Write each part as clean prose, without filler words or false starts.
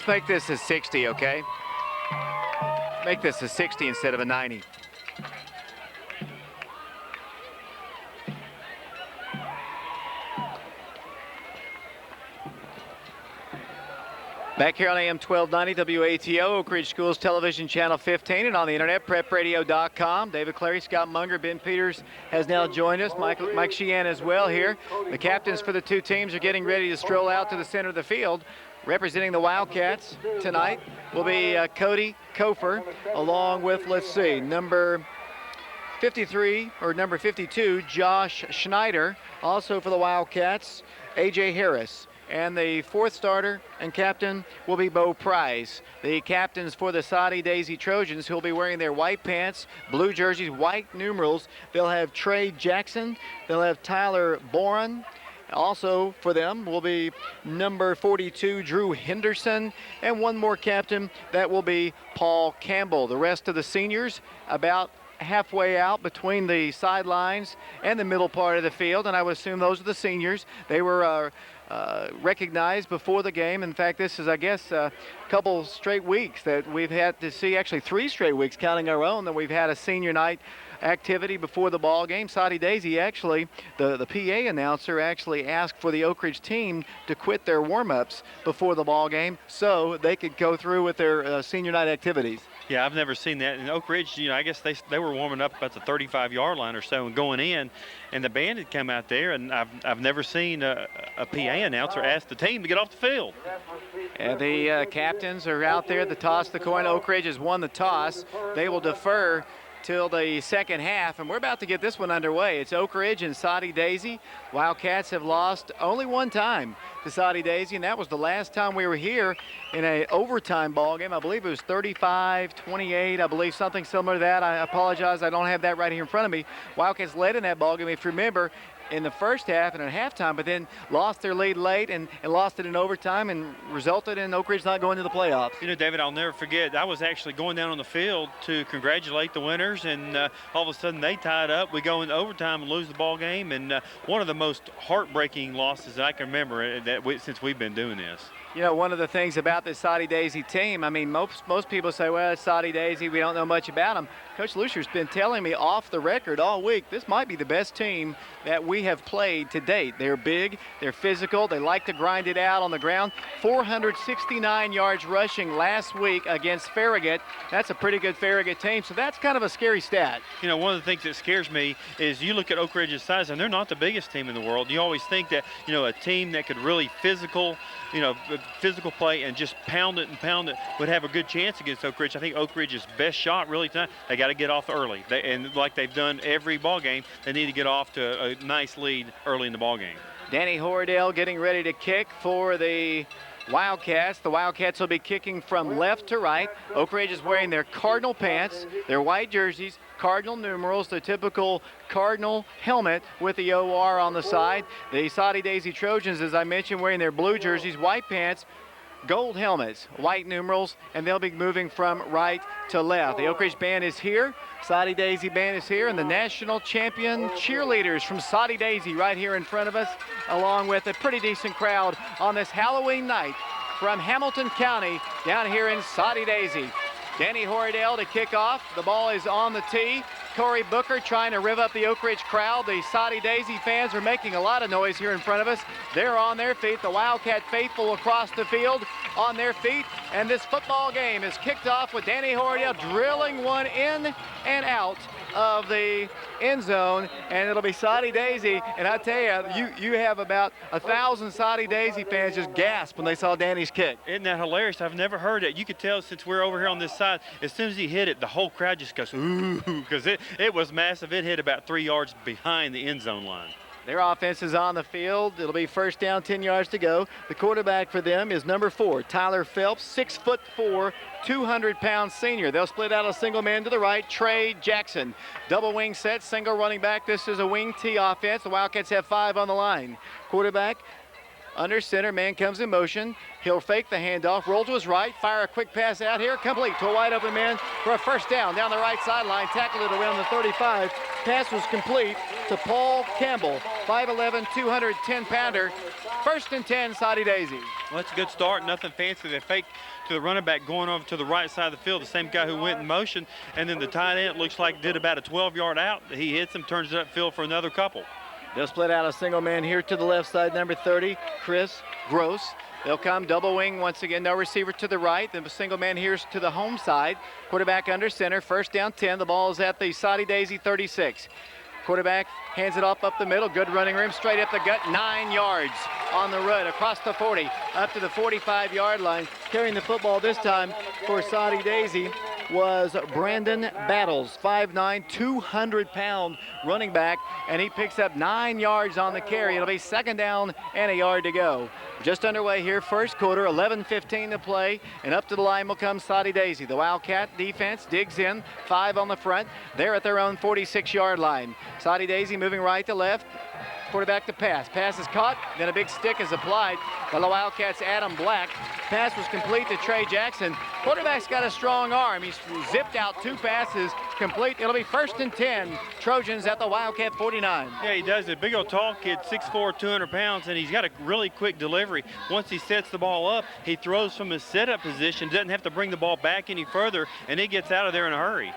make this a 60, okay? Make this a 60 instead of a 90. Back here on AM 1290 WATO, Oak Ridge Schools Television Channel 15, and on the internet, prepradio.com. David Clary, Scott Monger, Ben Peters has now joined us. Mike Sheehan as well here. The captains for the two teams are getting ready to stroll out to the center of the field. Representing the Wildcats tonight will be Cody Kofer, along with, let's see, number 53 or number 52, Josh Schneider. Also for the Wildcats, A.J. Harris. And the fourth starter and captain will be Bo Price. The captains for the Soddy-Daisy Trojans, who will be wearing their white pants, blue jerseys, white numerals. They'll have Trey Jackson. They'll have Tyler Boren. Also for them will be number 42, Drew Henderson, and one more captain. That will be Paul Campbell. The rest of the seniors about halfway out between the sidelines and the middle part of the field, and I would assume those are the seniors. They were recognized before the game. In fact, this is, I guess, a couple straight weeks that we've had to see, actually 3 straight weeks counting our own, that we've had a senior night activity before the ball game. Soddy-Daisy actually, the PA announcer actually asked for the Oak Ridge team to quit their warm-ups before the ball game so they could go through with their senior night activities. Yeah, I've never seen that. In Oak Ridge, I guess they were warming up about the 35-yard line or so and going in, and the band had come out there, and I've never seen a PA announcer ask the team to get off the field. And the captains are out there to toss the coin. Oak Ridge has won the toss. They will defer till the second half, and we're about to get this one underway. It's Oak Ridge and Soddy-Daisy. Wildcats have lost only one time to Soddy-Daisy, and that was the last time we were here in an overtime ball game. I believe it was 35-28, I believe, something similar to that. I apologize, I don't have that right here in front of me. Wildcats led in that ball game, if you remember, in the first half and at halftime, but then lost their lead late and lost it in overtime and resulted in Oak Ridge not going to the playoffs. You know, David, I'll never forget, I was actually going down on the field to congratulate the winners, and all of a sudden they tied up. We go into overtime and lose the ball game, and one of the most heartbreaking losses that I can remember since we've been doing this. You know, one of the things about this Soddy-Daisy team, I mean, most people say, well, it's Soddy-Daisy, we don't know much about them. Coach Lucer's been telling me off the record all week, this might be the best team that we have played to date. They're big, they're physical, they like to grind it out on the ground. 469 yards rushing last week against Farragut. That's a pretty good Farragut team, so that's kind of a scary stat. You know, one of the things that scares me is you look at Oak Ridge's size, and they're not the biggest team in the world. You always think that, you know, a team that could really physical play and just pound it would have a good chance against Oak Ridge. I think Oak Ridge's best shot really tonight, they got to get off early. And like they've done every ball game, they need to get off to a nice lead early in the ball game. Danny Hordell getting ready to kick for the Wildcats. The Wildcats will be kicking from left to right. Oak Ridge is wearing their Cardinal pants, their white jerseys, Cardinal numerals, the typical Cardinal helmet with the OR on the side. The Soddy-Daisy Trojans, as I mentioned, wearing their blue jerseys, white pants, gold helmets, white numerals, and they'll be moving from right to left. The Oak Ridge band is here, Soddy-Daisy band is here, and the national champion cheerleaders from Soddy-Daisy right here in front of us, along with a pretty decent crowd on this Halloween night from Hamilton County down here in Soddy-Daisy. Danny Hordell to kick off. The ball is on the tee. Corey Booker trying to rev up the Oak Ridge crowd. The Soddy-Daisy fans are making a lot of noise here in front of us. They're on their feet. The Wildcat faithful across the field on their feet. And this football game is kicked off with Danny Hordell drilling one in and out of the end zone, and it'll be Soddy-Daisy. And I tell you, you have about 1,000 Soddy-Daisy fans just gasp when they saw Danny's kick. Isn't that hilarious? I've never heard it. You could tell since we're over here on this side, as soon as he hit it, the whole crowd just goes, ooh, because it was massive. It hit about 3 yards behind the end zone line. Their offense is on the field. It'll be first down, 10 yards to go. The quarterback for them is number 4, Tyler Phelps, 6'4", 200-pound senior. They'll split out a single man to the right, Trey Jackson. Double wing set, single running back. This is a wing T offense. The Wildcats have 5 on the line. Quarterback under center, man comes in motion. He'll fake the handoff, roll to his right, fire a quick pass out here, complete to a wide open man for a first down down the right sideline, tackled it around the 35. Pass was complete to Paul Campbell, 5'11", 210-pounder. First and 10, Soddy-Daisy. Well, that's a good start. Nothing fancy. They fake to the running back going over to the right side of the field, the same guy who went in motion. And then the tight end looks like did about a 12-yard out. He hits him, turns it upfield for another couple. They'll split out a single man here to the left side, number 30, Chris Gross. They'll come double wing once again, no receiver to the right. The single man here's to the home side. Quarterback under center, first down 10. The ball is at the Soddy-Daisy 36. Quarterback hands it off up the middle. Good running room, straight up the gut, 9 yards on the run, across the 40, up to the 45-yard line. Carrying the football this time for Soddy-Daisy was Brandon Battles, 5'9", 200-pound running back, and he picks up 9 yards on the carry. It'll be second down and a yard to go. Just underway here, first quarter, 11:15 to play, and up to the line will come Soddy-Daisy. The Wildcat defense digs in, 5 on the front. They're at their own 46-yard line. Soddy-Daisy moving right to left. Quarterback to pass. Pass is caught, then a big stick is applied by the Wildcats' Adam Black. Pass was complete to Trey Jackson. Quarterback's got a strong arm. He's zipped out 2 passes complete. It'll be first and 10. Trojans at the Wildcat 49. Yeah, he does. A big old tall kid, 6'4", 200 pounds, and he's got a really quick delivery. Once he sets the ball up, he throws from his setup position, doesn't have to bring the ball back any further, and he gets out of there in a hurry.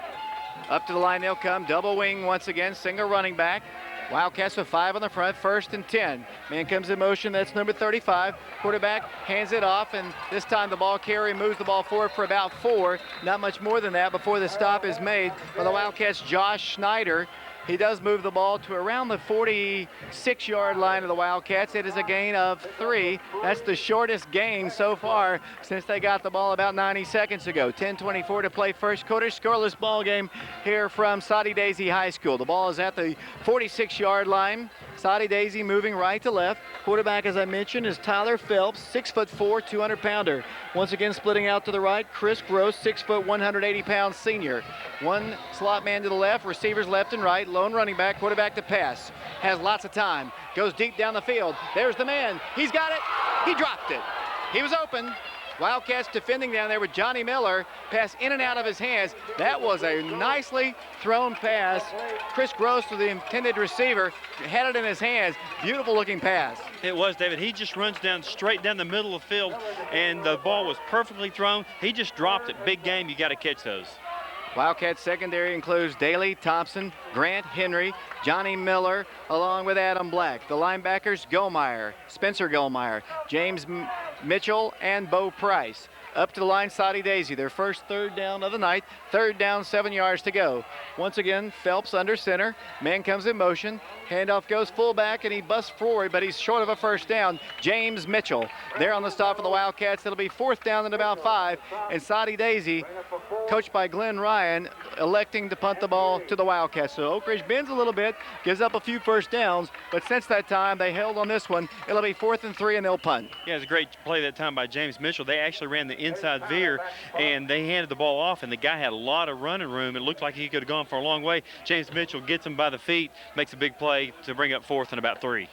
Up to the line they'll come. Double wing once again, single running back. Wildcats with 5 on the front, first and 10. Man comes in motion, that's number 35. Quarterback hands it off, and this time the ball carrier moves the ball forward for about 4. Not much more than that before the stop is made by the Wildcats' Josh Schneider. He does move the ball to around the 46-yard line of the Wildcats. It is a gain of 3. That's the shortest gain so far since they got the ball about 90 seconds ago. 10:24 to play first quarter. Scoreless ball game here from Soddy-Daisy High School. The ball is at the 46-yard line. Soddy-Daisy moving right to left. Quarterback, as I mentioned, is Tyler Phelps, 6'4", 200-pounder. Once again, splitting out to the right, Chris Gross, 6', 180-pound senior. One slot man to the left, receivers left and right. Lone running back, quarterback to pass. Has lots of time. Goes deep down the field. There's the man. He's got it. He dropped it. He was open. Wildcats defending down there with Johnny Miller. Pass in and out of his hands. That was a nicely thrown pass. Chris Gross, the intended receiver, had it in his hands. Beautiful looking pass. It was, David. He just runs down straight down the middle of the field, and the ball was perfectly thrown. He just dropped it. Big game. You got to catch those. Wildcats secondary includes Daley Thompson, Grant Henry, Johnny Miller, along with Adam Black. The linebackers, Goldmeyer, Spencer Goldmeyer, James Mitchell, and Bo Price. Up to the line, Soddy-Daisy, their first third down of the night. Third down, 7 yards to go. Once again, Phelps under center. Man comes in motion. Handoff goes fullback, and he busts forward, but he's short of a first down. James Mitchell there on the stop for the Wildcats. It'll be fourth down and about 5. And Soddy-Daisy, coached by Glenn Ryan, electing to punt the ball to the Wildcats. So Oak Ridge bends a little bit, gives up a few first downs, but since that time, they held on this one. It'll be 4th and 3, and they'll punt. Yeah, it was a great play that time by James Mitchell. They actually ran the inside veer, and they handed the ball off, and the guy had a lot of running room. It looked like he could have gone for a long way. James Mitchell gets him by the feet, makes a big play to bring up 4th and about 3.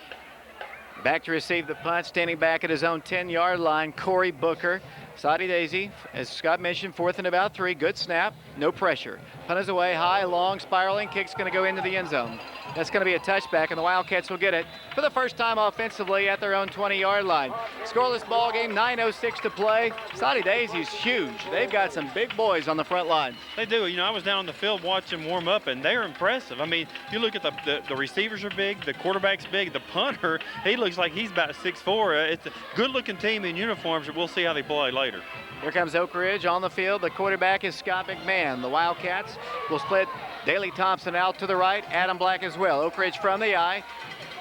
Back to receive the punt, standing back at his own 10-yard line, Corey Booker. Soddy-Daisy, as Scott mentioned, 4th and about 3. Good snap, no pressure. Punt is away, high, long, spiraling. Kick's going to go into the end zone. That's going to be a touchback, and the Wildcats will get it for the first time offensively at their own 20-yard line. Scoreless ball game, 9:06 to play. Soddy-Daisy's huge. They've got some big boys on the front line. They do. You know, I was down on the field watching them warm up, and they're impressive. I mean, you look at the receivers are big, the quarterback's big, the punter, he looks like he's about 6'4". It's a good-looking team in uniforms, but we'll see how they play later. Here comes Oak Ridge on the field. The quarterback is Scott McMahon. The Wildcats will split Daley Thompson out to the right, Adam Black as well. Oak Ridge from the eye.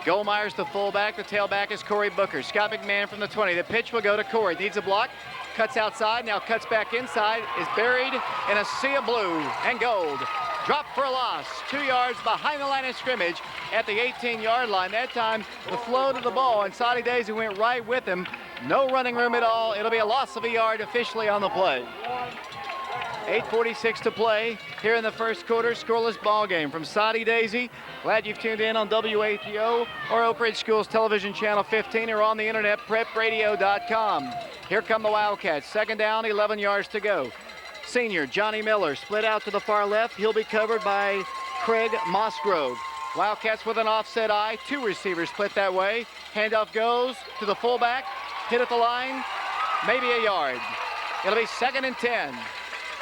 Goldmeyer's the fullback. The tailback is Corey Booker. Scott McMahon from the 20. The pitch will go to Corey. Needs a block. Cuts outside, now cuts back inside. Is buried in a sea of blue and gold. Dropped for a loss. 2 yards behind the line of scrimmage at the 18-yard line. That time, the flow to the ball, and Soddy-Daisy went right with him. No running room at all. It'll be a loss of a yard officially on the play. 8:46 to play here in the first quarter. Scoreless ball game from Soddy-Daisy. Glad you've tuned in on WATO or Oak Ridge Schools Television Channel 15 or on the internet, prepradio.com. Here come the Wildcats. Second down, 11 yards to go. Senior Johnny Miller split out to the far left. He'll be covered by Craig Mosgrove. Wildcats with an offset eye. 2 receivers split that way. Handoff goes to the fullback. Hit at the line. Maybe a yard. It'll be 2nd and 10.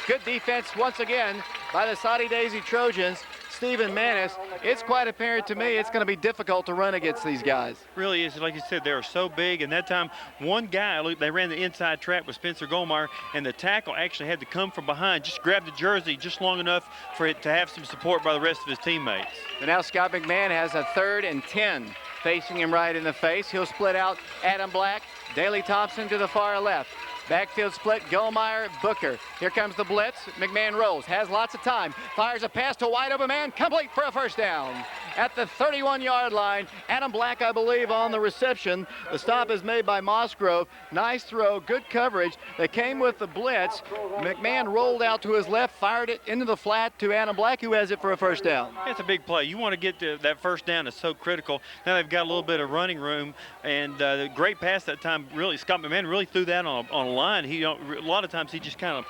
Good defense once again by the Soddy-Daisy Trojans. Stephen Manis, it's quite apparent to me it's going to be difficult to run against these guys. Really is. Like you said, they're so big, and that time one guy, look, they ran the inside trap with Spencer Goldmeyer, and the tackle actually had to come from behind, just grab the jersey just long enough for it to have some support by the rest of his teammates. And now Scott McMahon has a 3rd and 10 facing him right in the face. He'll split out Adam Black, Daley Thompson to the far left. Backfield split, Goldmeyer, Booker. Here comes the blitz. McMahon rolls, has lots of time. Fires a pass to a wide open man, complete for a first down. At the 31-yard line, Adam Black, I believe, on the reception. The stop is made by Mossgrove. Nice throw, good coverage. They came with the blitz. McMahon rolled out to his left, fired it into the flat to Adam Black, who has it for a first down. It's a big play. You want to get to that first down. It's so critical. Now they've got a little bit of running room, and the great pass that time, really, Scott McMahon really threw that on a line. He a lot of times he just kind of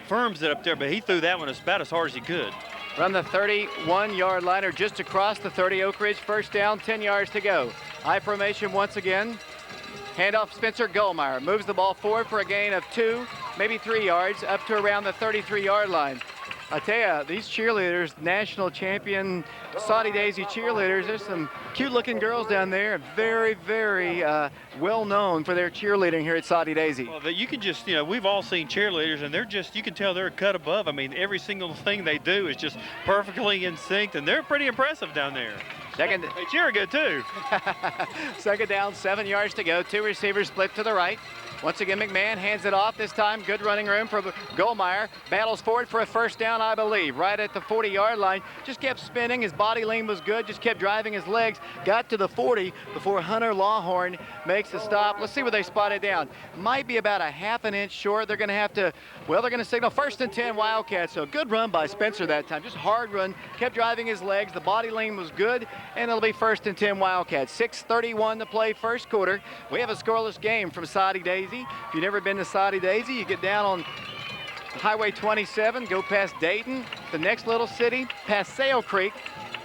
firms it up there, but he threw that one about as hard as he could. From the 31-yard line, or just across the 30, Oak Ridge first down, 10 yards to go. High formation once again. Handoff Spencer Goldmeyer. Moves the ball forward for a gain of 2, maybe 3 yards, up to around the 33-yard line. I tell you, these cheerleaders, national champion Soddy-Daisy cheerleaders, there's some cute-looking girls down there, very, very well known for their cheerleading here at Soddy-Daisy. Well, you can just, you know, we've all seen cheerleaders, and they're just, you can tell they're a cut above. I mean, every single thing they do is just perfectly in sync, and they're pretty impressive down there. They cheer good, too. 2nd down, 7 yards to go. 2 receivers split to the right. Once again, McMahon hands it off. This time, good running room for Goldmeyer. Battles forward for a first down, I believe. Right at the 40-yard line. Just kept spinning. His body lean was good. Just kept driving his legs. Got to the 40 before Hunter Lawhorn makes the stop. Let's see where they spot it down. Might be about a half an inch short. They're going to have to, well, they're going to signal 1st and 10 Wildcats. So good run by Spencer that time. Just hard run. Kept driving his legs. The body lean was good. And it'll be 1st and 10 Wildcats. 6:31 to play first quarter. We have a scoreless game from Soddy-Daisy. If you've never been to Soddy-Daisy, you get down on Highway 27, go past Dayton, the next little city, past Sale Creek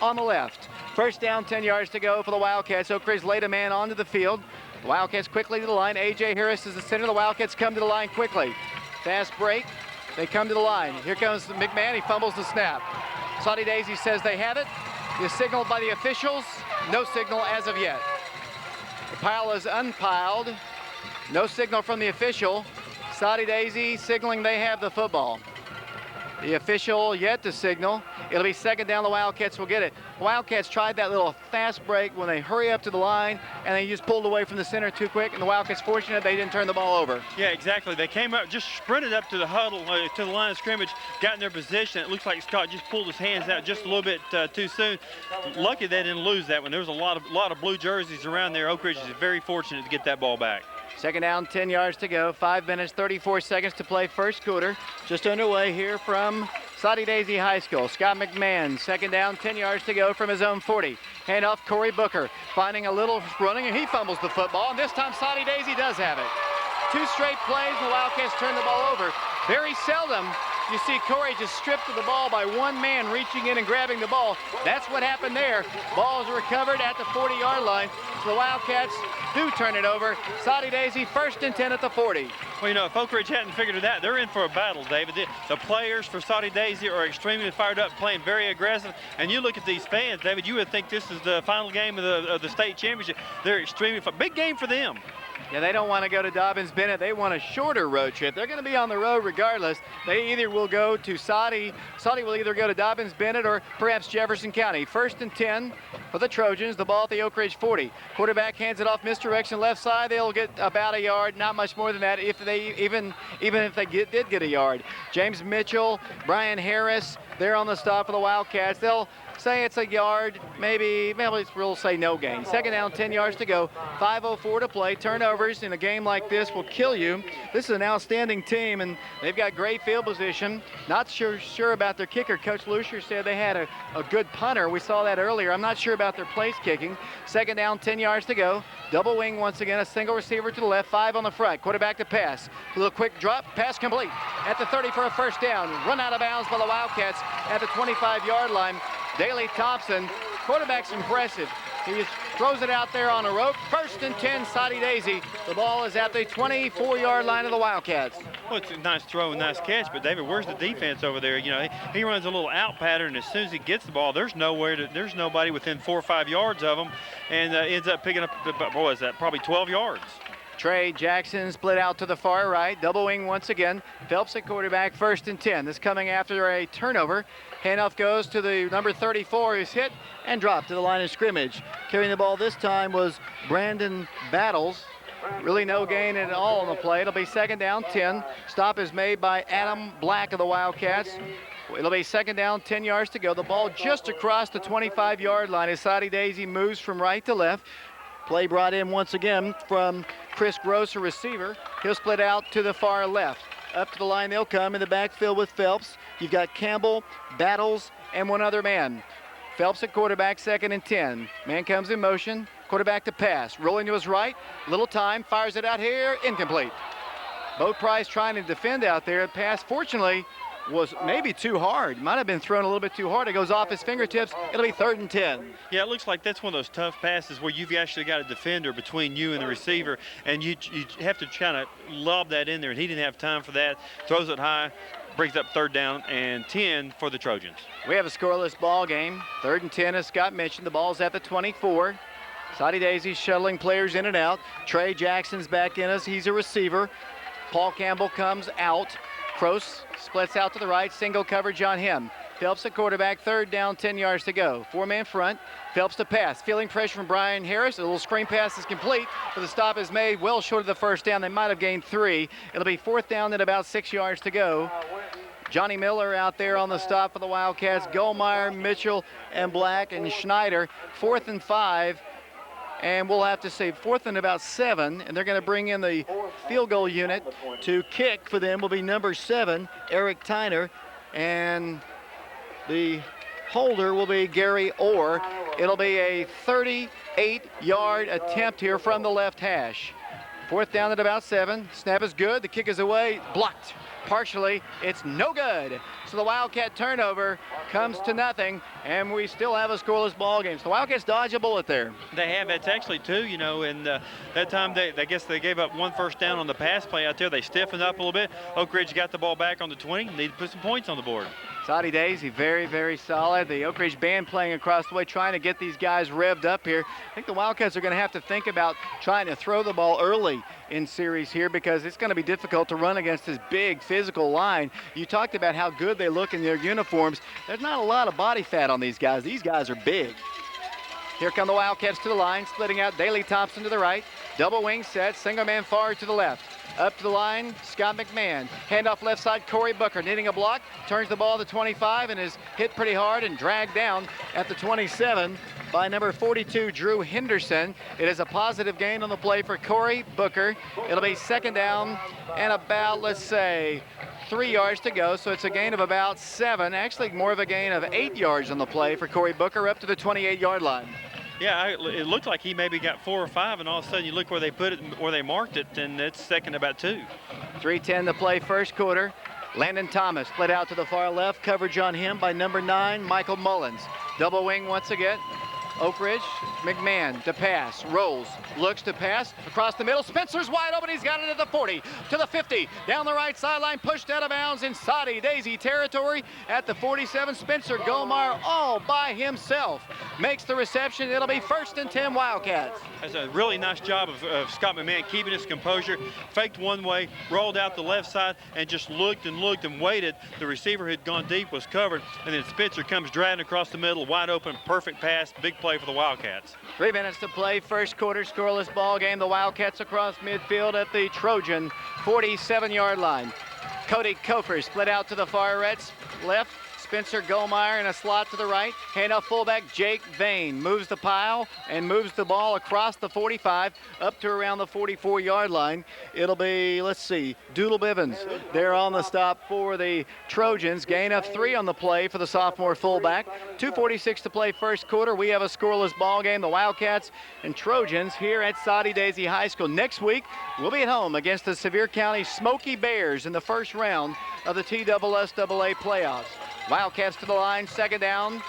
on the left. First down, 10 yards to go for the Wildcats. Oak Ridge laid a man onto the field. The Wildcats quickly to the line. A.J. Harris is the center. The Wildcats come to the line quickly. Fast break. They come to the line. Here comes McMahon. He fumbles the snap. Soddy-Daisy says they have it. Is signaled by the officials. No signal as of yet. The pile is unpiled. No signal from the official. Soddy-Daisy signaling they have the football. The official yet to signal. It'll be 2nd down. The Wildcats will get it. Wildcats tried that little fast break when they hurry up to the line, and they just pulled away from the center too quick, and the Wildcats fortunate they didn't turn the ball over. Yeah, exactly. They came up, just sprinted up to the huddle, to the line of scrimmage, got in their position. It looks like Scott just pulled his hands out just a little bit too soon. Lucky they didn't lose that one. There was a lot of blue jerseys around there. Oak Ridge is very fortunate to get that ball back. 2nd down, 10 yards to go. 5 minutes, 34 seconds to play first quarter. Just underway here from Soddy-Daisy High School. Scott McMahon, 2nd down, 10 yards to go from his own 40. Handoff Corey Booker, finding a little running, and he fumbles the football. And this time Soddy-Daisy does have it. 2 straight plays, and the Wildcats turn the ball over. Very seldom you see Corey just stripped of the ball by one man reaching in and grabbing the ball. That's what happened there. Ball is recovered at the 40-yard line. So the Wildcats do turn it over. Soddy-Daisy 1st and 10 at the 40. Well, you know, if Oak Ridge hadn't figured it out, they're in for a battle, David. The players for Soddy-Daisy are extremely fired up, playing very aggressive. And you look at these fans, David, you would think this is the final game of the state championship. They're extremely fun. Big game for them. Yeah, they don't want to go to Dobbins-Bennett. They want a shorter road trip. They're going to be on the road regardless. They either will go to Soddy. Soddy will either go to Dobbins-Bennett or perhaps Jefferson County. 1st and 10 for the Trojans. The ball at the Oak Ridge 40. Quarterback hands it off misdirection left side. They'll get about a yard, not much more than that, if they even if they did get a yard. James Mitchell, Brian Harris, they're on the stop for the Wildcats. They'll say it's a yard, maybe we'll say no gain. 2nd down, 10 yards to go. 5:04 to play. Turnovers in a game like this will kill you. This is an outstanding team, and they've got great field position. Not sure about their kicker. Coach Lucier said they had a good punter. We saw that earlier. I'm not sure about their place kicking. 2nd down, 10 yards to go. Double wing once again. A single receiver to the left, 5 on the front. Quarterback to pass. A little quick drop. Pass complete at the 30 for a first down. Run out of bounds by the Wildcats at the 25-yard line. Daley Thompson Quarterback's impressive. He just throws it out there on a rope. 1st and 10, Soddy-Daisy. The ball is at the 24-yard line of the Wildcats. Well, it's a nice throw and nice catch, but David, where's the defense over there? You know, he runs a little out pattern, and as soon as he gets the ball, there's nobody within 4 or 5 yards of him, and ends up picking up, what was that, probably 12 yards. Trey Jackson split out to the far right. Double wing once again. Phelps at quarterback, 1st and 10. This coming after a turnover. Handoff goes to the number 34, who's hit and dropped to the line of scrimmage. Carrying the ball this time was Brandon Battles. Really no gain at all on the play. It'll be 2nd down, 10. Stop is made by Adam Black of the Wildcats. It'll be 2nd down, 10 yards to go. The ball just across the 25-yard line as Soddy-Daisy moves from right to left. Play brought in once again from Chris Gross, a receiver. He'll split out to the far left. Up to the line they'll come in the backfield with Phelps. You've got Campbell, Battles, and one other man. Phelps at quarterback, 2nd and 10. Man comes in motion. Quarterback to pass. Rolling to his right. Little time. Fires it out here. Incomplete. Bo Price trying to defend out there. The pass, fortunately, was maybe too hard. Might have been thrown a little bit too hard. It goes off his fingertips. It'll be 3rd and 10. Yeah, it looks like that's one of those tough passes where you've actually got a defender between you and the receiver, and you have to try to lob that in there, and he didn't have time for that. Throws it high, brings up 3rd down and 10 for the Trojans. We have a scoreless ball game. 3rd and 10, as Scott mentioned. The ball's at the 24. Soddy-Daisy shuttling players in and out. Trey Jackson's back in us. He's a receiver. Paul Campbell comes out. Kroos splits out to the right, single coverage on him. Phelps at quarterback, 3rd down, 10 yards to go. 4-man front, Phelps to pass. Feeling pressure from Brian Harris. A little screen pass is complete, but the stop is made well short of the 1st down. They might have gained 3. It'll be 4th down and about 6 yards to go. Johnny Miller out there on the stop for the Wildcats. Goldmeyer, Mitchell, and Black, and Schneider. 4th and 5. And we'll have to say 4th and about 7, and they're going to bring in the field goal unit to kick for them will be number 7, Eric Tyner, and the holder will be Gary Orr. It'll be a 38-yard attempt here from the left hash. 4th down at about 7. Snap is good. The kick is away. Blocked. Partially, it's no good. So the Wildcat turnover comes to nothing, and we still have a scoreless ball game. So the Wildcats dodge a bullet there. They have. That's actually 2, you know, and that time I guess they gave up 1 first down on the pass play out there. They stiffened up a little bit. Oak Ridge got the ball back on the 20. Need to put some points on the board. Soddy-Daisy, very, very solid. The Oak Ridge band playing across the way, trying to get these guys revved up here. I think the Wildcats are going to have to think about trying to throw the ball early in series here because it's going to be difficult to run against this big physical line. You talked about how good they look in their uniforms. There's not a lot of body fat on these guys. These guys are big. Here come the Wildcats to the line, splitting out Daley Thompson to the right. Double wing set, single man forward to the left. Up to the line, Scott McMahon. Handoff left side, Corey Booker needing a block. Turns the ball to 25 and is hit pretty hard and dragged down at the 27 by number 42, Drew Henderson. It is a positive gain on the play for Corey Booker. It'll be 2nd down and about, let's say, 3 yards to go, so it's a gain of about 7. Actually, more of a gain of 8 yards on the play for Corey Booker up to the 28-yard line. Yeah, it looked like he maybe got 4 or 5, and all of a sudden you look where they put it, where they marked it, and it's 2nd about 2. 3:10 to play, 1st quarter. Landon Thomas split out to the far left. Coverage on him by number 9, Michael Mullins. Double wing once again. Oak Ridge, McMahon to pass, rolls, looks to pass, across the middle, Spencer's wide open, he's got it at the 40, to the 50, down the right sideline, pushed out of bounds in Soddy-Daisy territory at the 47, Spencer Gomar all by himself makes the reception. It'll be 1st and 10 Wildcats. That's a really nice job of Scott McMahon keeping his composure, faked one way, rolled out the left side, and just looked and waited. The receiver had gone deep, was covered, and then Spencer comes driving across the middle, wide open, perfect pass, big play for the Wildcats. 3 minutes to play, 1st quarter, scoreless ball game. The Wildcats across midfield at the Trojan 47-yard line. Cody Kofer split out to the far right, left. Spencer Goldmeyer in a slot to the right. Handoff fullback Jake Vane moves the pile and moves the ball across the 45 up to around the 44-yard line. It'll be, let's see, Doodle Bivens there on the stop for the Trojans. Gain of 3 on the play for the sophomore fullback. 2:46 to play, 1st quarter. We have a scoreless ball game. The Wildcats and Trojans here at Soddy-Daisy High School. Next week, we'll be at home against the Sevier County Smoky Bears in the 1st round of the TSSAA playoffs. Wildcats to the line, 2nd down,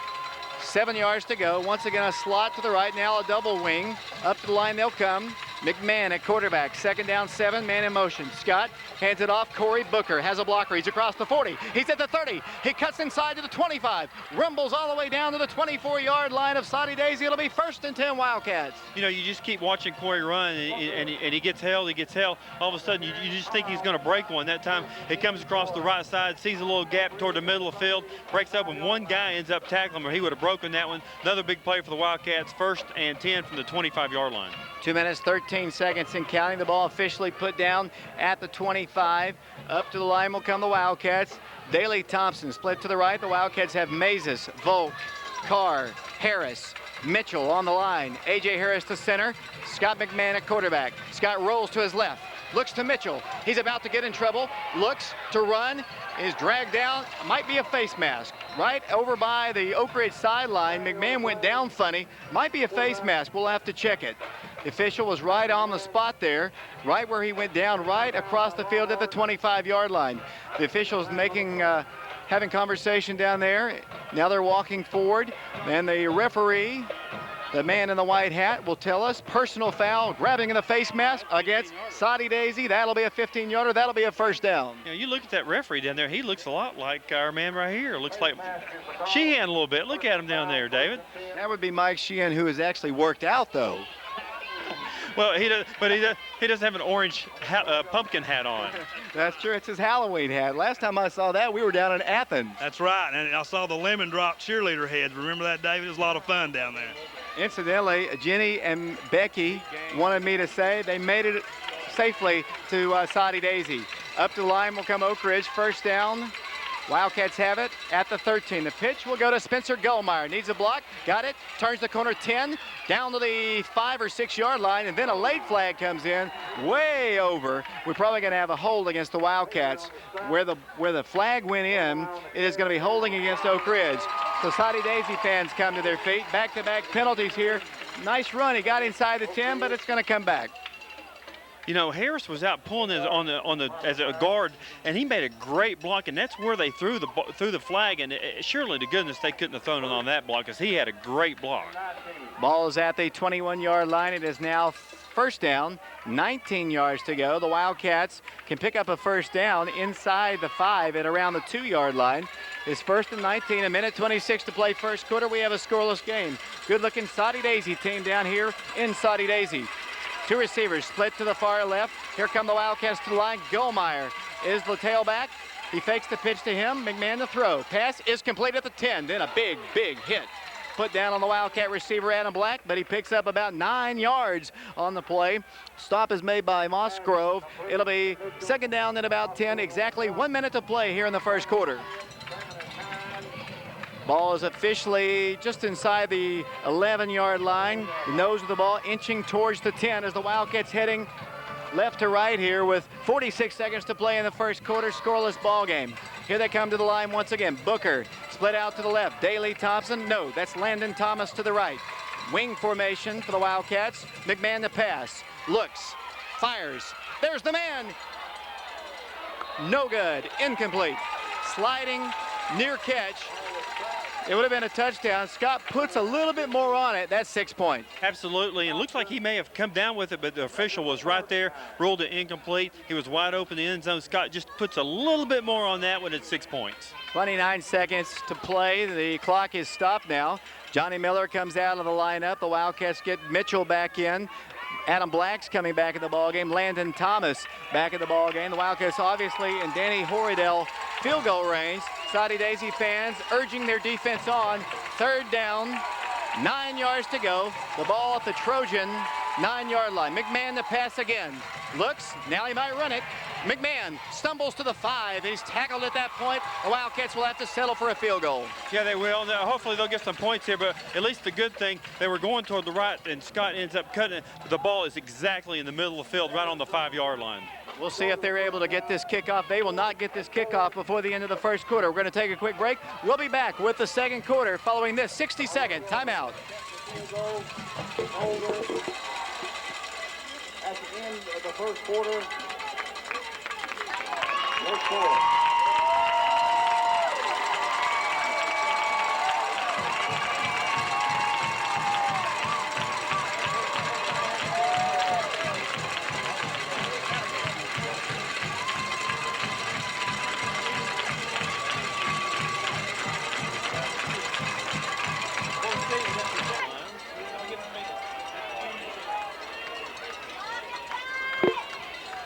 7 yards to go. Once again, a slot to the right. Now a double wing. Up to the line they'll come. McMahon at quarterback. 2nd down, 7. Man in motion. Scott hands it off. Corey Booker has a blocker. He's across the 40. He's at the 30. He cuts inside to the 25. Rumbles all the way down to the 24-yard line of Soddy-Daisy. It'll be 1st and 10 Wildcats. You know, you just keep watching Corey run, and he gets held. He gets held. All of a sudden, you just think he's going to break one. That time, he comes across the right side, sees a little gap toward the middle of the field, breaks up, and one guy ends up tackling him, or he would have broken that one. Another big play for the Wildcats. 1st and 10 from the 25-yard line. 2 minutes, 13 seconds and counting. The ball officially put down at the 25. Up to the line will come the Wildcats. Daley Thompson split to the right. The Wildcats have Mazes, Volk, Carr, Harris, Mitchell on the line. A.J. Harris to center. Scott McMahon at quarterback. Scott rolls to his left. Looks to Mitchell. He's about to get in trouble. Looks to run. Is dragged down. Might be a face mask. Right over by the Oak Ridge sideline. McMahon went down funny. Might be a face mask. We'll have to check it. The official was right on the spot there, right where he went down, right across the field at the 25-yard line. The officials having conversation down there. Now they're walking forward. And the referee, the man in the white hat, will tell us personal foul, grabbing in the face mask against Soddy-Daisy. That'll be a 15-yarder. That'll be a 1st down. You know, you look at that referee down there. He looks a lot like our man right here. Looks like Sheehan a little bit. Look at him down there, David. That would be Mike Sheehan, who has actually worked out, though. Well, he doesn't have an orange pumpkin hat on. That's true. It's his Halloween hat. Last time I saw that, we were down in Athens. That's right, and I saw the lemon drop cheerleader heads. Remember that, David? It was a lot of fun down there. Incidentally, Jenny and Becky wanted me to say they made it safely to Soddy-Daisy. Up to the line will come Oak Ridge. 1st down. Wildcats have it at the 13. The pitch will go to Spencer Gullmeyer. Needs a block. Got it. Turns the corner 10. Down to the 5 or 6 yard line. And then a late flag comes in. Way over. We're probably going to have a hold against the Wildcats. Where the flag went in, it is going to be holding against Oak Ridge. So Soddy-Daisy fans come to their feet. Back-to-back penalties here. Nice run. He got inside the 10, but it's going to come back. You know, Harris was out pulling as a guard, and he made a great block, and that's where they threw the flag. And surely to goodness they couldn't have thrown it on that block, because he had a great block. Ball is at the 21-yard line. It is now 1st down, 19 yards to go. The Wildcats can pick up a 1st down inside the 5 at around the 2-yard line. It's 1st and 19, a minute 26 to play 1st quarter. We have a scoreless game. Good-looking Soddy-Daisy team down here in Soddy-Daisy. 2 receivers split to the far left. Here come the Wildcats to the line. Gullmeyer is the tailback. He fakes the pitch to him. McMahon to throw. Pass is complete at the 10. Then a big hit put down on the Wildcat receiver, Adam Black, but he picks up about 9 yards on the play. Stop is made by Mossgrove. It'll be 2nd down and about 10. Exactly 1 minute to play here in the 1st quarter. Ball is officially just inside the 11-yard line. The nose of the ball inching towards the 10 as the Wildcats heading left to right here with 46 seconds to play in the 1st quarter. Scoreless ball game. Here they come to the line once again. Booker split out to the left. Daley Thompson. No, that's Landon Thomas to the right. Wing formation for the Wildcats. McMahon to pass. Looks. Fires. There's the man. No good. Incomplete. Sliding. Near catch. It would have been a touchdown. Scott puts a little bit more on it. That's 6 points. Absolutely. It looks like he may have come down with it, but the official was right there, ruled it incomplete. He was wide open in the end zone. Scott just puts a little bit more on that one at 6 points. 29 seconds to play. The clock is stopped now. Johnny Miller comes out of the lineup. The Wildcats get Mitchell back in. Adam Black's coming back in the ballgame. Landon Thomas back in the ballgame. The Wildcats obviously in Danny Horridell field goal range. Soddy-Daisy fans urging their defense on. 3rd down, 9 yards to go. The ball at the Trojan 9-yard line. McMahon to pass again. Looks, now he might run it. McMahon stumbles to the 5. He's tackled at that point. The Wildcats will have to settle for a field goal. Yeah, they will. Now, hopefully they'll get some points here, but at least the good thing, they were going toward the right, and Scott ends up cutting it. The ball is exactly in the middle of the field, right on the 5-yard line. We'll see if they're able to get this kickoff. They will not get this kickoff before the end of the 1st quarter. We're going to take a quick break. We'll be back with the 2nd quarter following this 60-second timeout. At the end of the 1st quarter, let's score.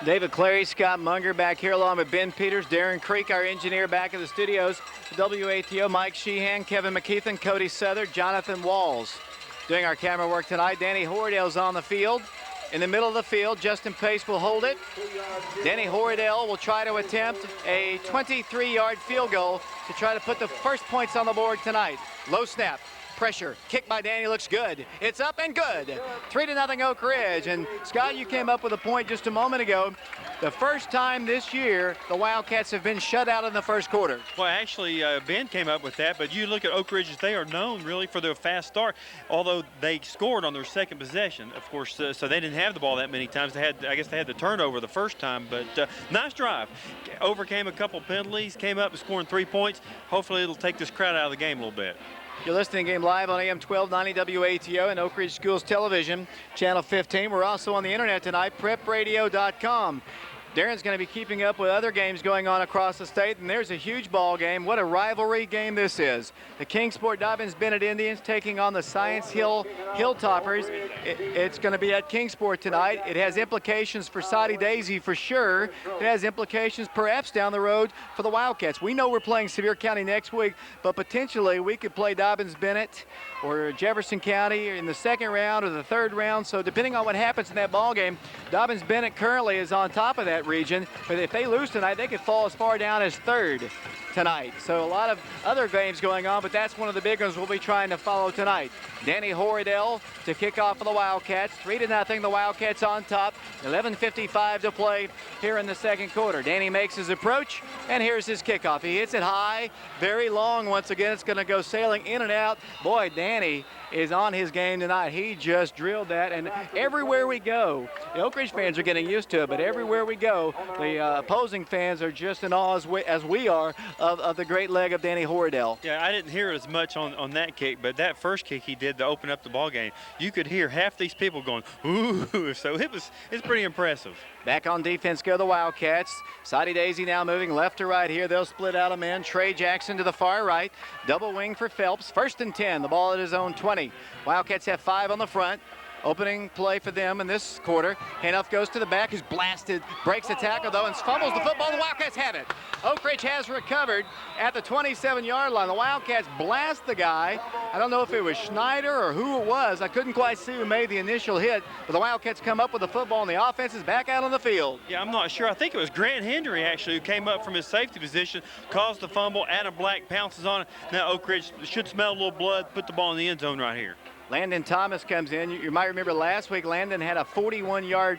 David Clary, Scott Munger back here along with Ben Peters, Darren Creek, our engineer back in the studios. WATO, Mike Sheehan, Kevin McKeithen, Cody Souther, Jonathan Walls. Doing our camera work tonight, Danny Horadale's on the field. In the middle of the field, Justin Pace will hold it. Danny Horadale will try to attempt a 23-yard field goal to try to put the first points on the board tonight. Low snap. Pressure, kick by Danny looks good. It's up and good. 3-0 Oak Ridge. And Scott, you came up with a point just a moment ago. The first time this year the Wildcats have been shut out in the first quarter. Well, actually, Ben came up with that, but you look at Oak Ridge, they are known really for their fast start, although they scored on their second possession, of course, so they didn't have the ball that many times. I guess they had the turnover the first time, but nice drive. Overcame a couple penalties, came up and scoring 3 points. Hopefully it'll take this crowd out of the game a little bit. You're listening to the game live on AM 1290 WATO and Oak Ridge Schools Television, Channel 15. We're also on the internet tonight, prepradio.com. Darren's going to be keeping up with other games going on across the state, and there's a huge ball game. What a rivalry game this is. The Kingsport Dobyns-Bennett Indians taking on the Science Hill Hilltoppers. It's going to be at Kingsport tonight. It has implications for Soddy-Daisy for sure. It has implications perhaps down the road for the Wildcats. We know we're playing Sevier County next week, but potentially we could play Dobyns-Bennett or Jefferson County in the second round or the third round. So depending on what happens in that ball game, Dobyns-Bennett currently is on top of that region, but if they lose tonight, they could fall as far down as third tonight. So a lot of other games going on, but that's one of the big ones we'll be trying to follow tonight. Danny Horadale to kick off for the Wildcats. 3-0, the Wildcats on top. 11:55 to play here in the second quarter. Danny makes his approach, and here's his kickoff. He hits it high, very long. Once again, it's going to go sailing in and out. Boy, Danny is on his game tonight. He just drilled that, and everywhere we go, the Oak Ridge fans are getting used to it, but everywhere we go, the opposing fans are just in awe as we are of the great leg of Danny Horadale. Yeah, I didn't hear as much on that kick, but that first kick he did to open up the ball game, you could hear half these people going, ooh, so it's pretty impressive. Back on defense go the Wildcats. Soddy-Daisy now moving left to right here. They'll split out a man. Trey Jackson to the far right. Double wing for Phelps. 1st and 10. The ball at his own 20. Wildcats have 5 on the front. Opening play for them in this quarter. Handoff goes to the back. He's blasted. Breaks the tackle, though, and fumbles the football. The Wildcats have it. Oak Ridge has recovered at the 27-yard line. The Wildcats blast the guy. I don't know if it was Schneider or who it was. I couldn't quite see who made the initial hit, but the Wildcats come up with the football, and the offense is back out on the field. Yeah, I'm not sure. I think it was Grant Hendry, actually, who came up from his safety position, caused the fumble. Adam Black pounces on it. Now Oak Ridge should smell a little blood, put the ball in the end zone right here. Landon Thomas comes in. You might remember last week, Landon had a 41-yard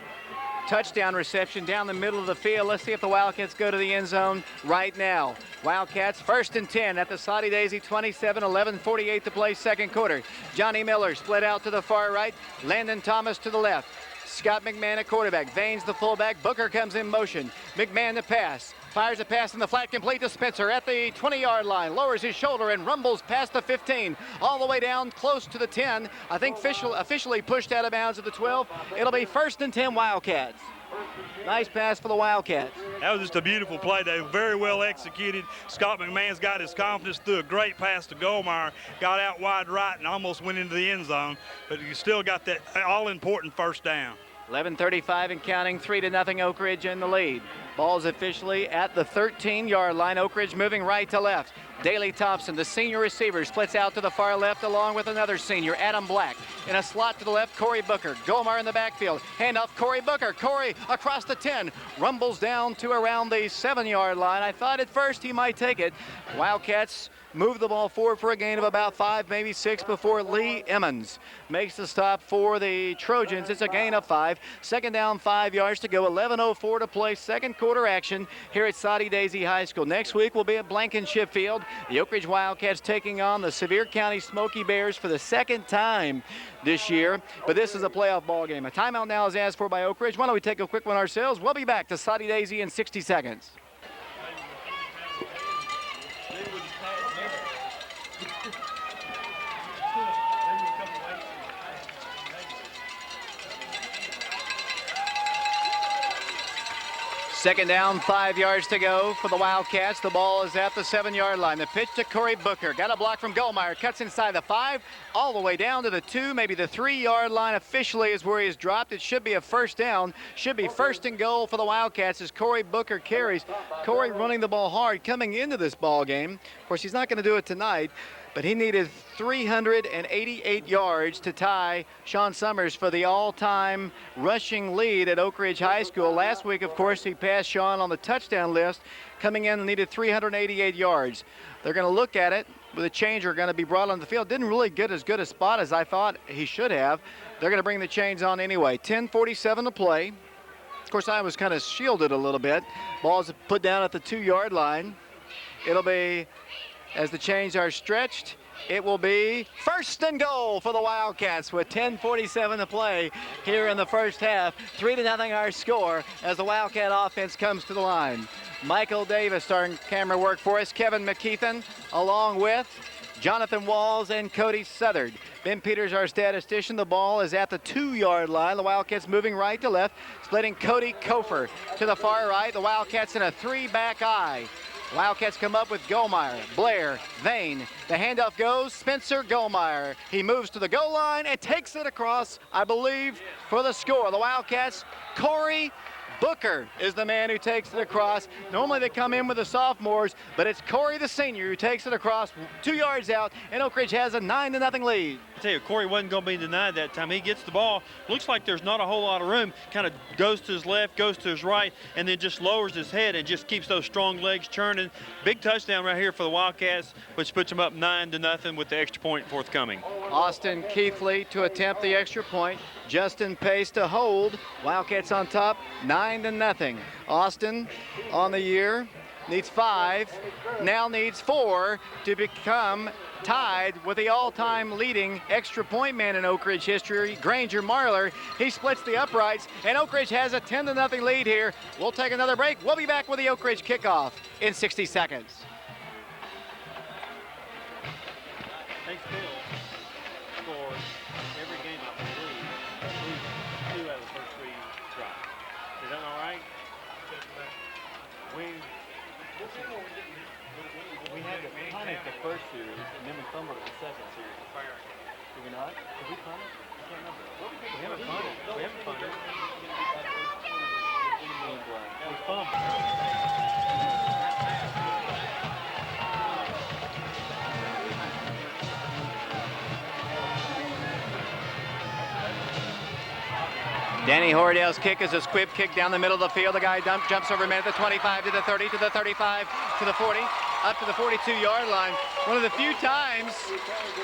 touchdown reception down the middle of the field. Let's see if the Wildcats go to the end zone right now. Wildcats 1st and 10 at the Soddy-Daisy 27, 11:48 to play second quarter. Johnny Miller split out to the far right. Landon Thomas to the left. Scott McMahon at quarterback. Vanes the fullback. Booker comes in motion. McMahon to pass. Fires a pass in the flat, complete to Spencer at the 20-yard line. Lowers his shoulder and rumbles past the 15, all the way down close to the 10. I think officially pushed out of bounds at the 12. It'll be 1st and 10 Wildcats. Nice pass for the Wildcats. That was just a beautiful play. They were very well executed. Scott McMahon's got his confidence, threw a great pass to Goldmeyer, got out wide right and almost went into the end zone, but you still got that all-important first down. 11:35 and counting, 3-0 Oak Ridge in the lead. Ball's officially at the 13-yard line. Oak Ridge moving right to left. Daley Thompson, the senior receiver, splits out to the far left along with another senior, Adam Black. In a slot to the left, Corey Booker. Gomar in the backfield. Handoff, Corey Booker. Corey across the 10. Rumbles down to around the 7-yard line. I thought at first he might take it. Wildcats move the ball forward for a gain of about 5, maybe 6 before Lee Emmons makes the stop for the Trojans. It's a gain of 5. Second down, 5 yards to go. 11:04 to play. Second quarter action here at Soddy-Daisy High School. Next week we'll be at Blankenship Field. The Oak Ridge Wildcats taking on the Sevier County Smoky Bears for the second time this year. But this is a playoff ball game. A timeout now is asked for by Oak Ridge. Why don't we take a quick one ourselves? We'll be back to Soddy-Daisy in 60 seconds. Second down, 5 yards to go for the Wildcats. The ball is at the 7-yard line. The pitch to Corey Booker. Got a block from Goldmeyer. Cuts inside the 5, all the way down to the 2, maybe the 3-yard line officially is where he is dropped. It should be a first down. Should be first and goal for the Wildcats as Corey Booker carries. Corey running the ball hard coming into this ball game. Of course, he's not going to do it tonight, but he needed 388 yards to tie Sean Summers for the all-time rushing lead at Oak Ridge High School. Last week, of course, he passed Sean on the touchdown list, coming in and needed 388 yards. They're going to look at it with a changer going to be brought on the field. Didn't really get as good a spot as I thought he should have. They're going to bring the chains on anyway. 10:47 to play. Of course, I was kind of shielded a little bit. Ball's put down at the 2-yard line. It'll be, as the chains are stretched, it will be first and goal for the Wildcats with 10:47 to play here in the first half. 3-0 our score as the Wildcat offense comes to the line. Michael Davis starting camera work for us. Kevin McKeithen along with Jonathan Walls and Cody Southard. Ben Peters, our statistician. The ball is at the 2-yard line. The Wildcats moving right to left, splitting Cody Kofer to the far right. The Wildcats in a 3-back eye. Wildcats come up with Goldmeyer, Blair, Vane. The handoff goes Spencer Goldmeyer. He moves to the goal line and takes it across, I believe, for the score. The Wildcats, Corey Booker is the man who takes it across. Normally they come in with the sophomores, but it's Corey the senior who takes it across 2 yards out, and Oak Ridge has a 9-0 lead. I tell you, Corey wasn't going to be denied that time. He gets the ball. Looks like there's not a whole lot of room. Kind of goes to his left, goes to his right, and then just lowers his head and just keeps those strong legs churning. Big touchdown right here for the Wildcats, which puts them up 9-0 with the extra point forthcoming. Austin Keithley to attempt the extra point. Justin Pace to hold. Wildcats on top, 9-0. Austin on the year needs 5, now needs 4 to become tied with the all-time leading extra point man in Oak Ridge history, Granger Marler. He splits the uprights, and Oak Ridge has a 10-0 lead here. We'll take another break. We'll be back with the Oak Ridge kickoff in 60 seconds. Thanks, Bill. For every game I believe, at least 2 out of the first 3 tries. Is that all right? We had to punt it the first series, and then we fumbled it the second series. Did we not? Did we punt it? I can't remember. We haven't punted. We haven't punted. We fumbled. Danny Hordale's kick is a squib kick down the middle of the field. The guy jumps over a man at the 25 to the 30 to the 35 to the 40, up to the 42-yard line. One of the few times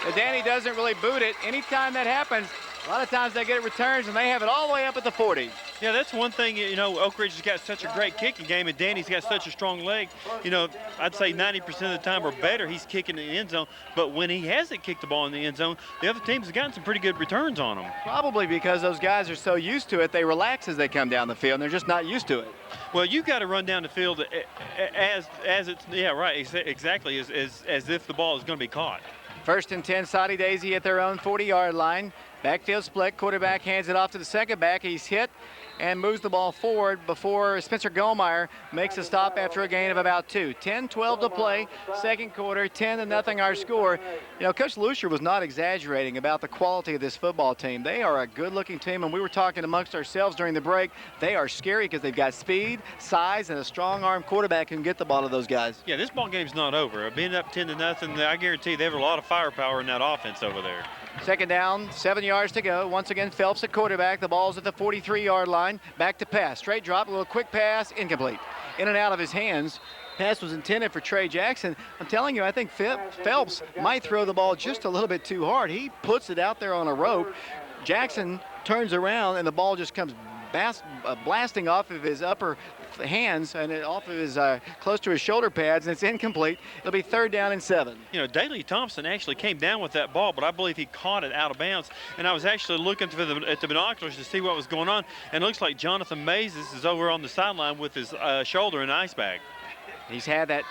that Danny doesn't really boot it. Anytime that happens, a lot of times they get it returns and they have it all the way up at the 40. Yeah, that's one thing, you know, Oak Ridge has got such a great kicking game, and Danny's got such a strong leg. You know, I'd say 90% of the time or better, he's kicking in the end zone. But when he hasn't kicked the ball in the end zone, the other teams have gotten some pretty good returns on him. Probably because those guys are so used to it, they relax as they come down the field, and they're just not used to it. Well, you got to run down the field as it's, yeah, right, exactly, as if the ball is going to be caught. First and 10, Soddy-Daisy at their own 40-yard line. Backfield split, quarterback hands it off to the second back. He's hit and moves the ball forward before Spencer Goldmeyer makes a stop after a gain of about 2. 10-12 to play, second quarter, 10-0 our score. You know, Coach Lucier was not exaggerating about the quality of this football team. They are a good-looking team, and we were talking amongst ourselves during the break. They are scary because they've got speed, size, and a strong-arm quarterback who can get the ball to those guys. Yeah, this ball game's not over. Being up 10-0, I guarantee they have a lot of firepower in that offense over there. Second down, 7 yards to go. Once again, Phelps at quarterback. The ball's at the 43-yard line. Back to pass. Straight drop, a little quick pass, incomplete. In and out of his hands. Pass was intended for Trey Jackson. I'm telling you, I think Phelps might throw the ball just a little bit too hard. He puts it out there on a rope. Jackson turns around, and the ball just comes blasting off of his upper hands and off of his close to his shoulder pads, and it's incomplete. It'll be 3rd down and 7. You know, Daley Thompson actually came down with that ball, but I believe he caught it out of bounds. And I was actually looking at the binoculars to see what was going on, and it looks like Jonathan Mays is over on the sideline with his shoulder in an ice bag. He's had that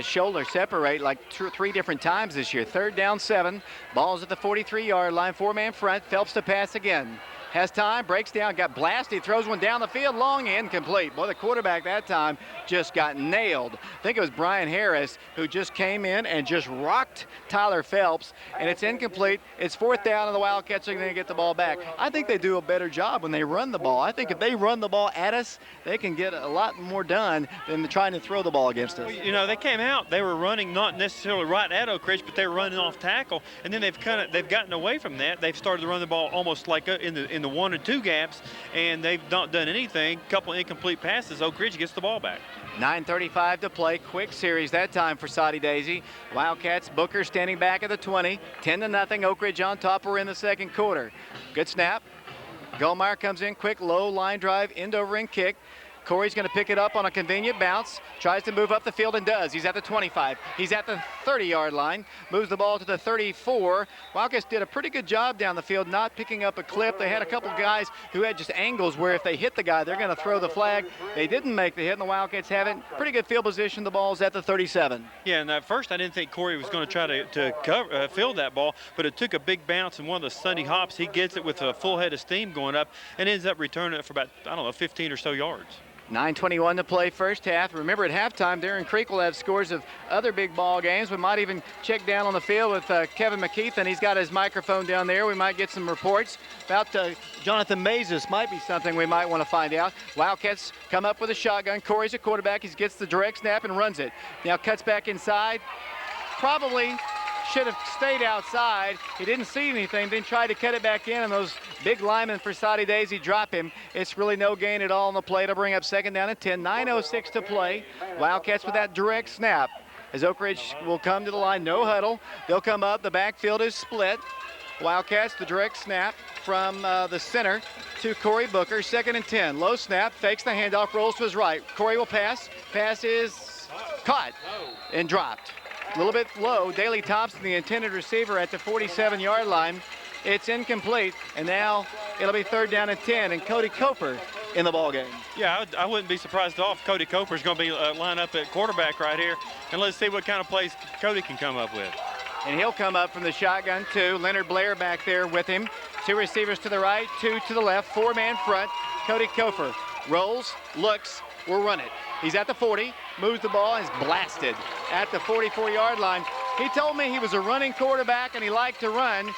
shoulder separate like 3 different times this year. 3rd down, 7. Ball's at the 43-yard line. 4-man front. Phelps to pass again. has time, breaks down, got blasted, throws one down the field, long, incomplete. Boy, the quarterback that time just got nailed. I think it was Brian Harris who just came in and just rocked Tyler Phelps, and it's incomplete. It's 4th down, and the Wildcats are going to get the ball back. I think they do a better job when they run the ball. I think if they run the ball at us, they can get a lot more done than trying to throw the ball against us. Well, you know, they came out, they were running not necessarily right at Oak Ridge, but they were running off tackle, and then they've gotten away from that. They've started to run the ball almost like in the 1 and 2 gaps, and they've not done anything. A couple incomplete passes. Oak Ridge gets the ball back. 9:35 to play. Quick series that time for Soddy-Daisy. Wildcats, Booker standing back at the 20. 10-0. Oak Ridge on top. We're in the second quarter. Good snap. Goldmeyer comes in quick, low line drive, end over end kick. Corey's going to pick it up on a convenient bounce, tries to move up the field and does. He's at the 25. He's at the 30-yard line, moves the ball to the 34. Wildcats did a pretty good job down the field, not picking up a clip. They had a couple guys who had just angles where if they hit the guy, they're going to throw the flag. They didn't make the hit, and the Wildcats have it. Pretty good field position. The ball's at the 37. Yeah, and at first I didn't think Corey was going to try to cover, field that ball, but it took a big bounce, and one of the Sunday hops, he gets it with a full head of steam going up and ends up returning it for about, 15 or so yards. 9:21 to play first half. Remember, at halftime, Darren Creek will have scores of other big ball games. We might even check down on the field with Kevin McKeith, and he's got his microphone down there. We might get some reports about Jonathan Mazes. Might be something we might want to find out. Wildcats come up with a shotgun. Corey's a quarterback. He gets the direct snap and runs it. Now cuts back inside. Probably should have stayed outside. He didn't see anything, then tried to cut it back in, and those big linemen for Soddy-Daisy drop him. It's really no gain at all on the play to bring up 2nd down and 10. 9:06 to play. Wildcats with that direct snap. As Oak Ridge will come to the line, no huddle. They'll come up. The backfield is split. Wildcats, the direct snap from the center to Corey Booker. 2nd and 10. Low snap, fakes the handoff, rolls to his right. Corey will pass. Pass is caught and dropped. A little bit low. Daley Thompson, the intended receiver, at the 47-yard line. It's incomplete, and now it'll be 3rd down and 10, and Cody Coper in the ball game. Yeah, I wouldn't be surprised at all if Cody Coper's going to be lined up at quarterback right here, and let's see what kind of plays Cody can come up with. And he'll come up from the shotgun, too. Leonard Blair back there with him. 2 receivers to the right, 2 to the left, 4-man front. Cody Coper rolls, looks, will run it. He's at the 40, moves the ball, and is blasted at the 44-yard line. He told me he was a running quarterback and he liked to run.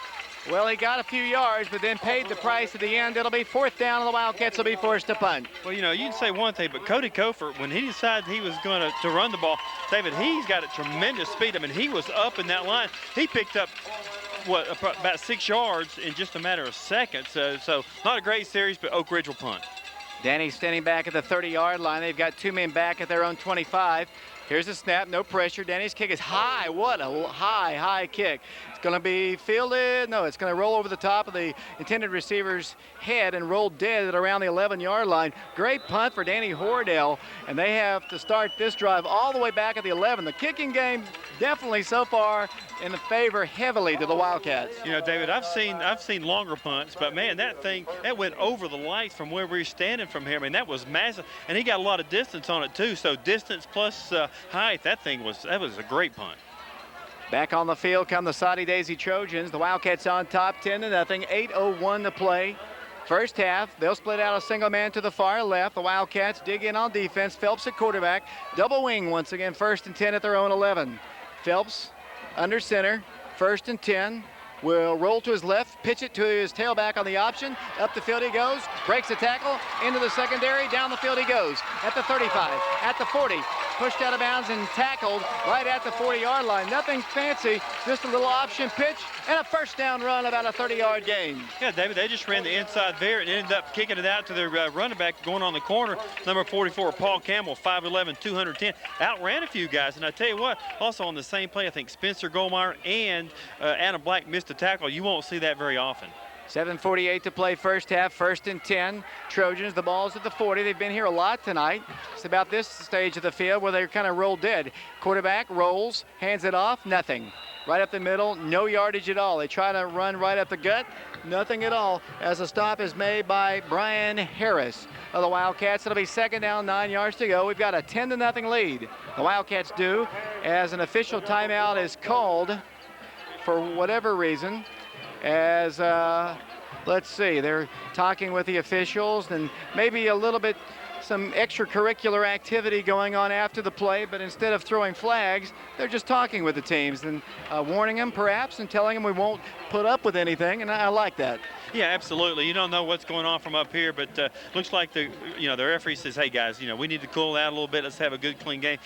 Well, he got a few yards, but then paid the price at the end. It'll be 4th down, and the Wildcats will be forced to punt. Well, you know, you can say one thing, but Cody Cofer, when he decided he was going to run the ball, David, he's got a tremendous speed. I mean, he was up in that line. He picked up, about 6 yards in just a matter of seconds. So not a great series, but Oak Ridge will punt. Danny standing back at the 30-yard line. They've got 2 men back at their own 25. Here's the snap, no pressure. Danny's kick is high. What a high kick. It's going to be fielded. No, it's going to roll over the top of the intended receiver's head and roll dead at around the 11-yard line. Great punt for Danny Hordell, and they have to start this drive all the way back at the 11. The kicking game definitely so far in the favor heavily to the Wildcats. You know, David, I've seen longer punts, but man, that went over the lights from where we were standing from here. I mean, that was massive, and he got a lot of distance on it too. So distance plus height, that was a great punt. Back on the field come the Soddy-Daisy Trojans. The Wildcats on top, 10-0. 8:01 to play. First half, they'll split out a single man to the far left. The Wildcats dig in on defense. Phelps at quarterback. Double wing once again. 1st and 10 at their own 11. Phelps under center. 1st and 10. Will roll to his left, pitch it to his tailback on the option. Up the field he goes, breaks the tackle, into the secondary, down the field he goes. At the 35, at the 40, pushed out of bounds and tackled right at the 40-yard line. Nothing fancy, just a little option pitch and a 1st down run, about a 30-yard gain. Yeah, David, they just ran the inside there and ended up kicking it out to their running back going on the corner. Number 44, Paul Campbell, 5'11", 210. Outran a few guys, and I tell you what, also on the same play, I think Spencer Goldmeyer and Adam Black missed a tackle. You won't see that very often. 7:48 to play first half, 1st and 10. Trojans, the ball's at the 40. They've been here a lot tonight. It's about this stage of the field where they're kind of rolled dead. Quarterback rolls, hands it off, nothing. Right up the middle, no yardage at all. They try to run right up the gut, nothing at all, as a stop is made by Brian Harris of the Wildcats. It'll be 2nd down, 9 yards to go. We've got a 10-0 lead. The Wildcats do, as an official timeout is called for whatever reason, as let's see, they're talking with the officials and maybe a little bit some extracurricular activity going on after the play, but instead of throwing flags, they're just talking with the teams and warning them perhaps and telling them we won't put up with anything, and I like that. Yeah, absolutely. You don't know what's going on from up here, but looks like the referee says, hey guys, we need to cool out a little bit. Let's have a good, clean game.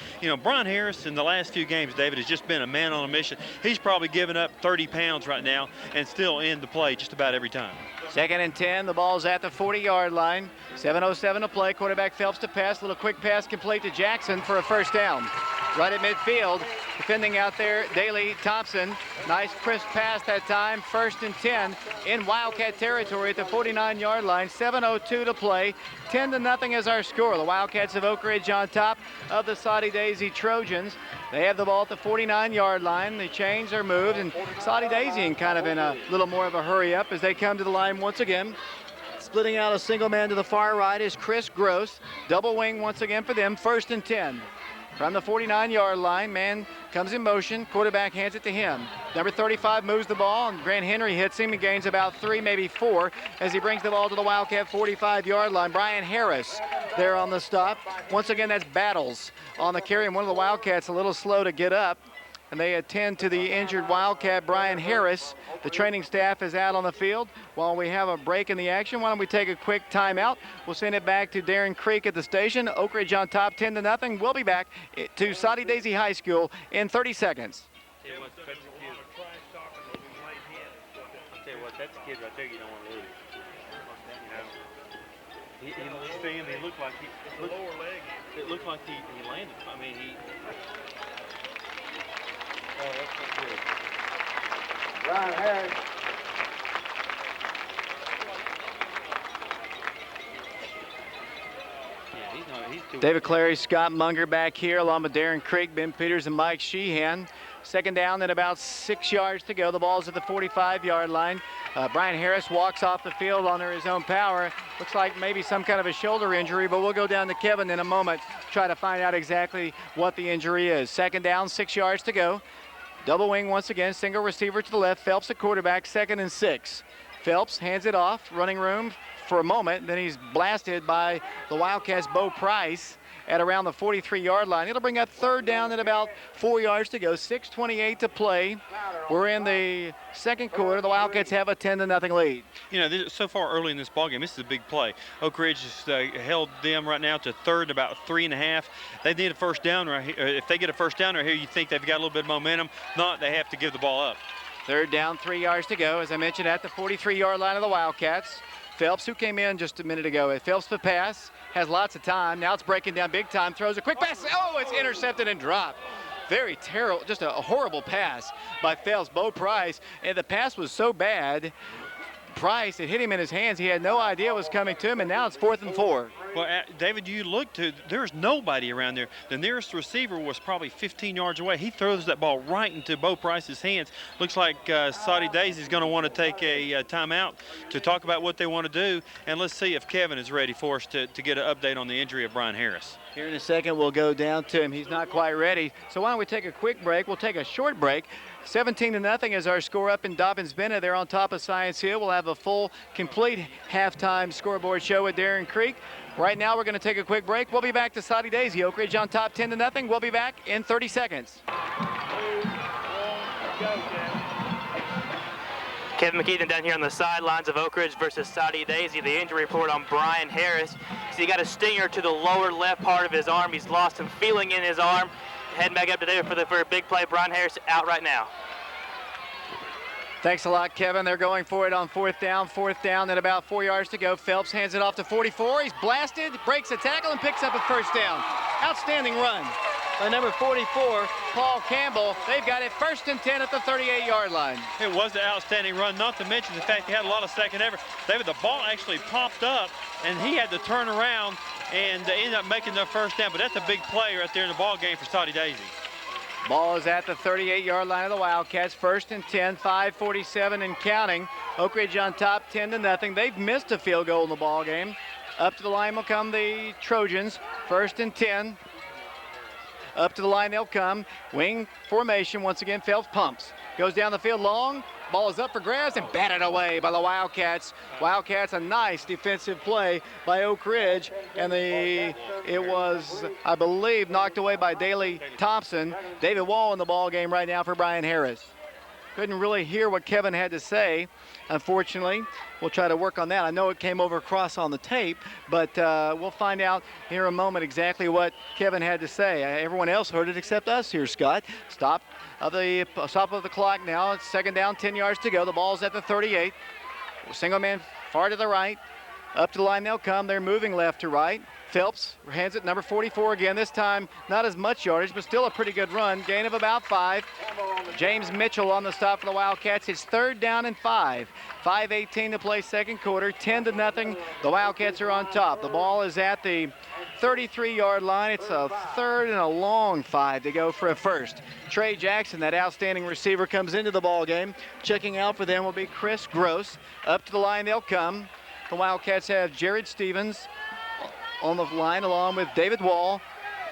Brian Harris in the last few games, David, has just been a man on a mission. He's probably given up 30 pounds right now and still in the play just about every time. 2nd and 10, the ball's at the 40-yard line. 7:07 to play. Quarterback Phelps to pass. Little quick pass complete to Jackson for a first down. Right at midfield, defending out there, Daley Thompson. Nice crisp pass that time. 1st and 10 in Wildcat territory at the 49-yard line. 7:02 to play. 10-0 is our score. The Wildcats of Oak Ridge on top of the Soddy-Daisy Trojans. They have the ball at the 49-yard line. The chains are moved, and Soddy-Daisy kind of in a little more of a hurry up as they come to the line once again. Splitting out a single man to the far right is Chris Gross. Double wing once again for them. 1st and 10. From the 49-yard line, man comes in motion. Quarterback hands it to him. Number 35 moves the ball, and Grant Henry hits him. He gains about 3, maybe 4, as he brings the ball to the Wildcat 45-yard line. Brian Harris there on the stop. Once again, that's Battles on the carry, and one of the Wildcats a little slow to get up. And they attend to the injured Wildcat, Brian Harris. The training staff is out on the field. While we have a break in the action, why don't we take a quick timeout? We'll send it back to Darren Creek at the station. Oak Ridge on top, 10-0. We'll be back to Soddy-Daisy High School in 30 seconds. I'll tell you what, that's a kid right there you don't want to lose. He looked like it looked like he landed. I mean, oh, that's not good. Brian Harris. Yeah, he's too. David Clary, Scott Munger back here, along with Darren Creek, Ben Peters, and Mike Sheehan. 2nd down and about 6 yards to go. The ball's at the 45-yard line. Brian Harris walks off the field under his own power. Looks like maybe some kind of a shoulder injury, but we'll go down to Kevin in a moment, try to find out exactly what the injury is. 2nd down, 6 yards to go. Double wing once again, single receiver to the left. Phelps at quarterback, 2nd and 6. Phelps hands it off, running room for a moment, then he's blasted by the Wildcats' Bo Price at around the 43-yard line. It'll bring up 3rd down and about 4 yards to go. 6:28 to play. We're in the 2nd quarter. The Wildcats have a 10-0 lead. So far early in this ballgame, this is a big play. Oak Ridge has held them right now to 3rd, about 3.5. They need a first down right here. If they get a first down right here, you think they've got a little bit of momentum. Not, they have to give the ball up. 3rd down, 3 yards to go. As I mentioned, at the 43-yard line of the Wildcats. Phelps, who came in just a minute ago. Phelps the pass, has lots of time. Now it's breaking down big time, throws a quick pass. Oh, it's intercepted and dropped. Very terrible, just a horrible pass by Phelps. Bo Price, and the pass was so bad, Price, it hit him in his hands. He had no idea it was coming to him, and now it's 4th and 4. Well, David, you look to, there's nobody around there. The nearest receiver was probably 15 yards away. He throws that ball right into Bo Price's hands. Looks like Soddy-Daisy is going to want to take a timeout to talk about what they want to do, and let's see if Kevin is ready for us to get an update on the injury of Brian Harris. Here in a second, we'll go down to him. He's not quite ready. So why don't we take a quick break? We'll take a short break. 17-0 is our score up in Dobbins-Bennett. They're on top of Science Hill. We'll have a full, complete halftime scoreboard show at Darren Creek. Right now, we're going to take a quick break. We'll be back to Soddy-Daisy. Oak Ridge on top 10-0. We'll be back in 30 seconds. Kevin McKeithen down here on the sidelines of Oak Ridge versus Soddy-Daisy. The injury report on Brian Harris. So he got a stinger to the lower left part of his arm. He's lost some feeling in his arm. Heading back up to David for a big play. Brian Harris out right now. Thanks a lot, Kevin. They're going for it on 4th down and about 4 yards to go. Phelps hands it off to 44. He's blasted, breaks a tackle, and picks up a first down. Outstanding run by number 44, Paul Campbell. They've got it 1st and 10 at the 38-yard line. It was an outstanding run, not to mention the fact he had a lot of second effort. David, the ball actually popped up, and he had to turn around and ended up making the first down. But that's a big play right there in the ball game for Soddy-Daisy. Ball is at the 38-yard line of the Wildcats. 1st and 10, 5:47 and counting. Oak Ridge on top, 10-0. They've missed a field goal in the ball game. Up to the line will come the Trojans. 1st and 10. Up to the line they'll come. Wing formation once again. Phelps pumps. Goes down the field long. Ball is up for grabs and batted away by the Wildcats. Wildcats, a nice defensive play by Oak Ridge, and it was, I believe, knocked away by Daley Thompson. David Wall in the ball game right now for Brian Harris. Couldn't really hear what Kevin had to say, unfortunately. We'll try to work on that. I know it came over across on the tape, but we'll find out here in a moment exactly what Kevin had to say. Everyone else heard it except us here, Scott. Stop of the clock now. It's second down, 10 yards to go. The ball's at the 38. Single man far to the right. Up to the line they'll come. They're moving left to right. Phelps hands it number 44 again. This time not as much yardage, but still a pretty good run. Gain of about 5. James Mitchell on the stop for the Wildcats. It's third down and 5. 5:18 to play second quarter. 10-0. The Wildcats are on top. The ball is at the 33-yard line. It's a third and a long 5 to go for a first. Trey Jackson, that outstanding receiver, comes into the ball game. Checking out for them will be Chris Gross. Up to the line they'll come. The Wildcats have Jared Stevens on the line, along with David Wall,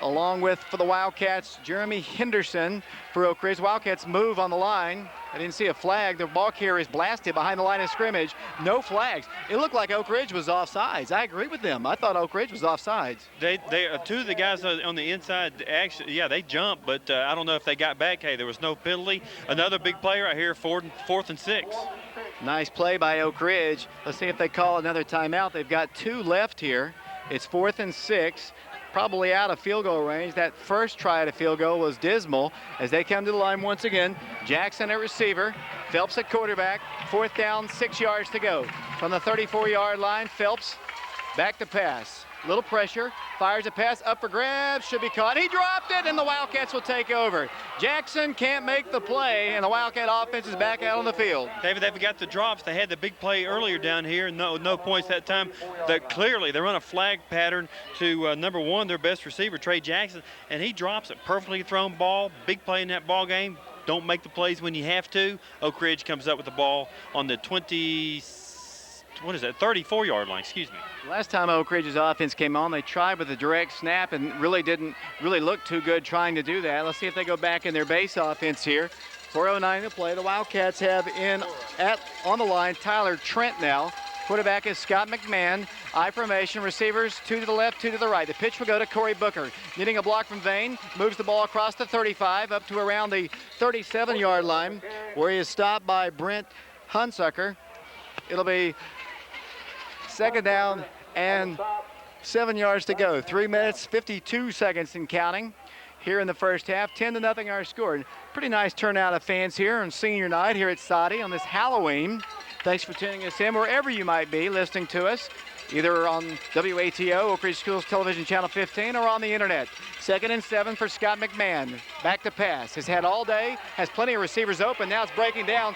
along with, for the Wildcats, Jeremy Henderson for Oak Ridge. Wildcats move on the line. I didn't see a flag. The ball carrier is blasted behind the line of scrimmage. No flags. It looked like Oak Ridge was offsides. I agree with them. I thought Oak Ridge was offsides. They two of the guys on the inside, actually, yeah, they jumped, but I don't know if they got back. Hey, there was no penalty. Another big play right here, fourth and 6. Nice play by Oak Ridge. Let's see if they call another timeout. They've got 2 left here. It's 4th and 6, probably out of field goal range. That first try at a field goal was dismal as they come to the line once again. Jackson at receiver, Phelps at quarterback. 4th down, 6 yards to go. From the 34-yard line, Phelps back to pass. Little pressure, fires a pass, up for grabs, should be caught. He dropped it, and the Wildcats will take over. Jackson can't make the play, and the Wildcat offense is back out on the field. David, they've got the drops. They had the big play earlier down here, no points that time. Clearly, they run a flag pattern to number 1, their best receiver, Trey Jackson, and he drops it. Perfectly thrown ball, big play in that ball game. Don't make the plays when you have to. Oak Ridge comes up with the ball on the 34-yard line, excuse me. Last time Oak Ridge's offense came on, they tried with a direct snap and really didn't look too good trying to do that. Let's see if they go back in their base offense here. 4:09 to play. The Wildcats have on the line Tyler Trent now. Quarterback is Scott McMahon. I formation, receivers 2 to the left, 2 to the right. The pitch will go to Corey Booker. Needing a block from Vane, moves the ball across the 35 up to around the 37-yard line where he is stopped by Brent Hunsucker. It'll be second down and 7 yards to go. 3 minutes, 52 seconds and counting here in the first half. 10-0 our score. Pretty nice turnout of fans here on senior night here at Soddy on this Halloween. Thanks for tuning us in wherever you might be listening to us, either on WATO, Oak Ridge Schools Television Channel 15, or on the internet. 2nd and 7 for Scott McMahon. Back to pass. Has had all day, has plenty of receivers open. Now it's breaking down.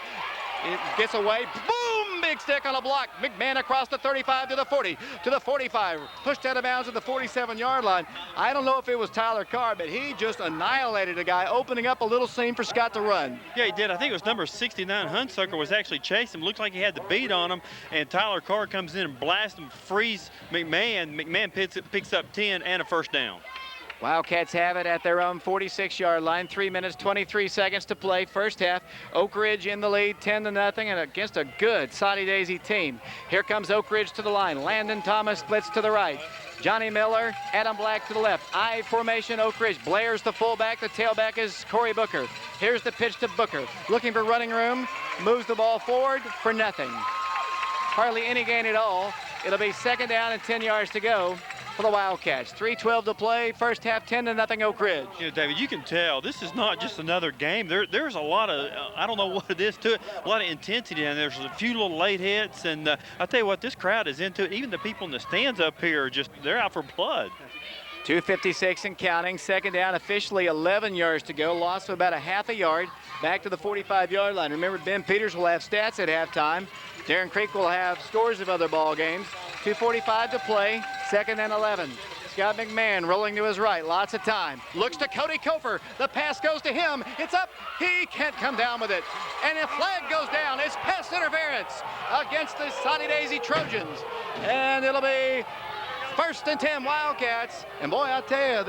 It gets away. Boom! Big stick on a block. McMahon across the 35 to the 40, to the 45. Pushed out of bounds at the 47-yard line. I don't know if it was Tyler Carr, but he just annihilated a guy, opening up a little seam for Scott to run. Yeah, he did. I think it was number 69. Hunsucker was actually chasing him. Looked like he had the beat on him, and Tyler Carr comes in and blasts him, frees McMahon. McMahon picks up 10 and a first down. Wildcats have it at their own 46-yard line. 3 minutes, 23 seconds to play. First half, Oak Ridge in the lead, 10-0, and against a good Soddy-Daisy team. Here comes Oak Ridge to the line. Landon Thomas splits to the right. Johnny Miller, Adam Black to the left. I formation, Oak Ridge. Blair's the fullback. The tailback is Corey Booker. Here's the pitch to Booker. Looking for running room. Moves the ball forward for nothing. Hardly any gain at all. It'll be second down and 10 yards to go for the Wildcats. 3:12 to play. First half, 10-0 Oak Ridge. You know, David, you can tell this is not just another game. There's a lot of, I don't know what it is to it, a lot of intensity, and there's a few little late hits. And I'll tell you what, this crowd is into it. Even the people in the stands up here, they're out for blood. 2:56 and counting. Second down, officially 11 yards to go. Loss of about a half a yard. Back to the 45-yard line. Remember, Ben Peters will have stats at halftime. Darren Creek will have scores of other ball games. 2:45 to play. Second and 11. Scott McMahon rolling to his right. Lots of time. Looks to Cody Kofer. The pass goes to him. It's up. He can't come down with it. And a flag goes down. It's pass interference against the Soddy-Daisy Trojans. And it'll be 1st and 10 Wildcats. And boy, I tell you,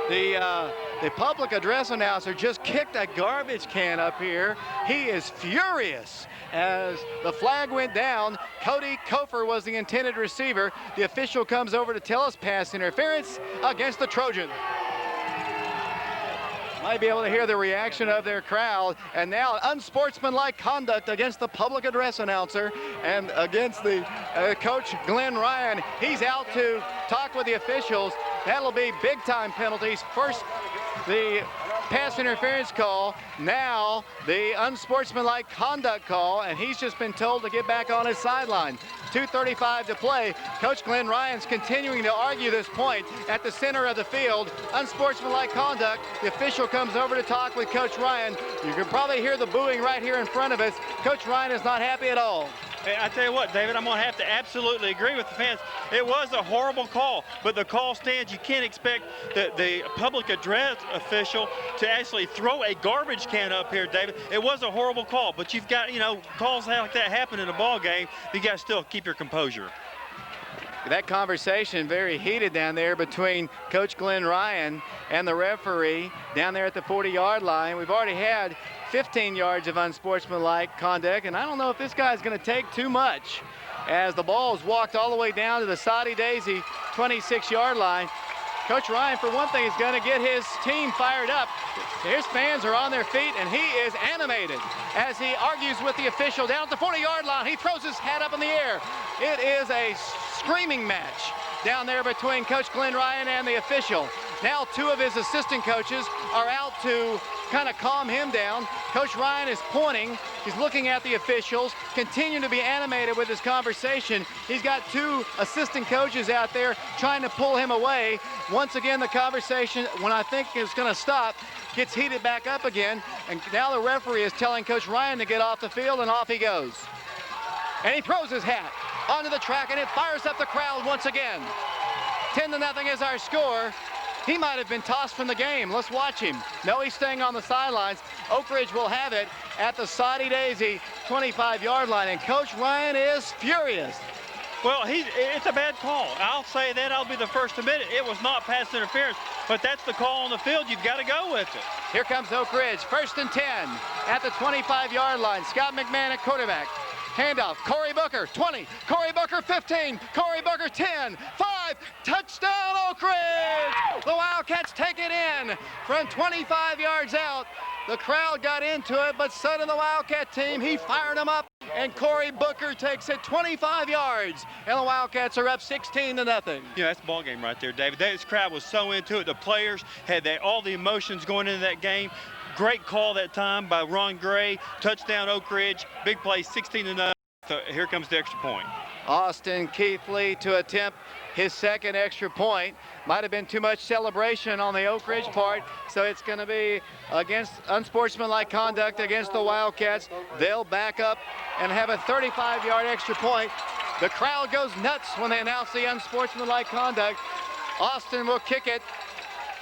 the The public address announcer just kicked a garbage can up here. He is furious as the flag went down. Cody Kofer was the intended receiver. The official comes over to tell us pass interference against the Trojans. Might be able to hear the reaction of their crowd. And now unsportsmanlike conduct against the public address announcer and against the coach Glenn Ryan. He's out to talk with the officials. That'll be big time penalties. First, the pass interference call, now the unsportsmanlike conduct call, and he's just been told to get back on his sideline. 2:35 to play. Coach Glenn Ryan's continuing to argue this point at the center of the field. Unsportsmanlike conduct. The official comes over to talk with Coach Ryan. You can probably hear the booing right here in front of us. Coach Ryan is not happy at all. Hey, I tell you what, David, I'm going to have to absolutely agree with the fans. It was a horrible call, but the call stands. You can't expect the public address official to actually throw a garbage can up here, David. It was a horrible call, but you've got, calls like that happen in a ball game. You got to still keep your composure. That conversation very heated down there between Coach Glenn Ryan and the referee down there at the 40-yard line. We've already had 15 yards of unsportsmanlike conduct, and I don't know if this guy's going to take too much as the ball is walked all the way down to the Soddy-Daisy 26-yard line. Coach Ryan, for one thing, is going to get his team fired up. His fans are on their feet, and he is animated as he argues with the official down at the 40-yard line. He throws his hat up in the air. It is a screaming match down there between Coach Glenn Ryan and the official. Now two of his assistant coaches are out to kind of calm him down. Coach Ryan is pointing. He's looking at the officials, continuing to be animated with his conversation. He's got two assistant coaches out there trying to pull him away. Once again, the conversation, when I think it's going to stop, gets heated back up again. And now the referee is telling Coach Ryan to get off the field, and off he goes. And he throws his hat onto the track, and it fires up the crowd once again. 10-0 is our score. He might have been tossed from the game. Let's watch him. No, he's staying on the sidelines. Oak Ridge will have it at the Soddy-Daisy 25-yard line, and Coach Ryan is furious. Well, it's a bad call. I'll say that. I'll be the first to admit it. It was not pass interference, but that's the call on the field. You've got to go with it. Here comes Oak Ridge, 1st and 10 at the 25-yard line. Scott McMahon at quarterback. Handoff, Corey Booker, 20, Corey Booker, 15, Corey Booker, 10, 5, touchdown Oak Ridge! The Wildcats take it in from 25 yards out. The crowd got into it, but so did the Wildcat team. He fired them up, and Corey Booker takes it 25 yards, and the Wildcats are up 16-0. Yeah, that's the ball game right there, David. This crowd was so into it. The players had all the emotions going into that game. Great call that time by Ron Gray. Touchdown Oak Ridge. Big play, 16-0. So here comes the extra point. Austin Keithley to attempt his second extra point. Might have been too much celebration on the Oak Ridge part, so it's going to be against unsportsmanlike conduct against the Wildcats. They'll back up and have a 35-yard extra point. The crowd goes nuts when they announce the unsportsmanlike conduct. Austin will kick it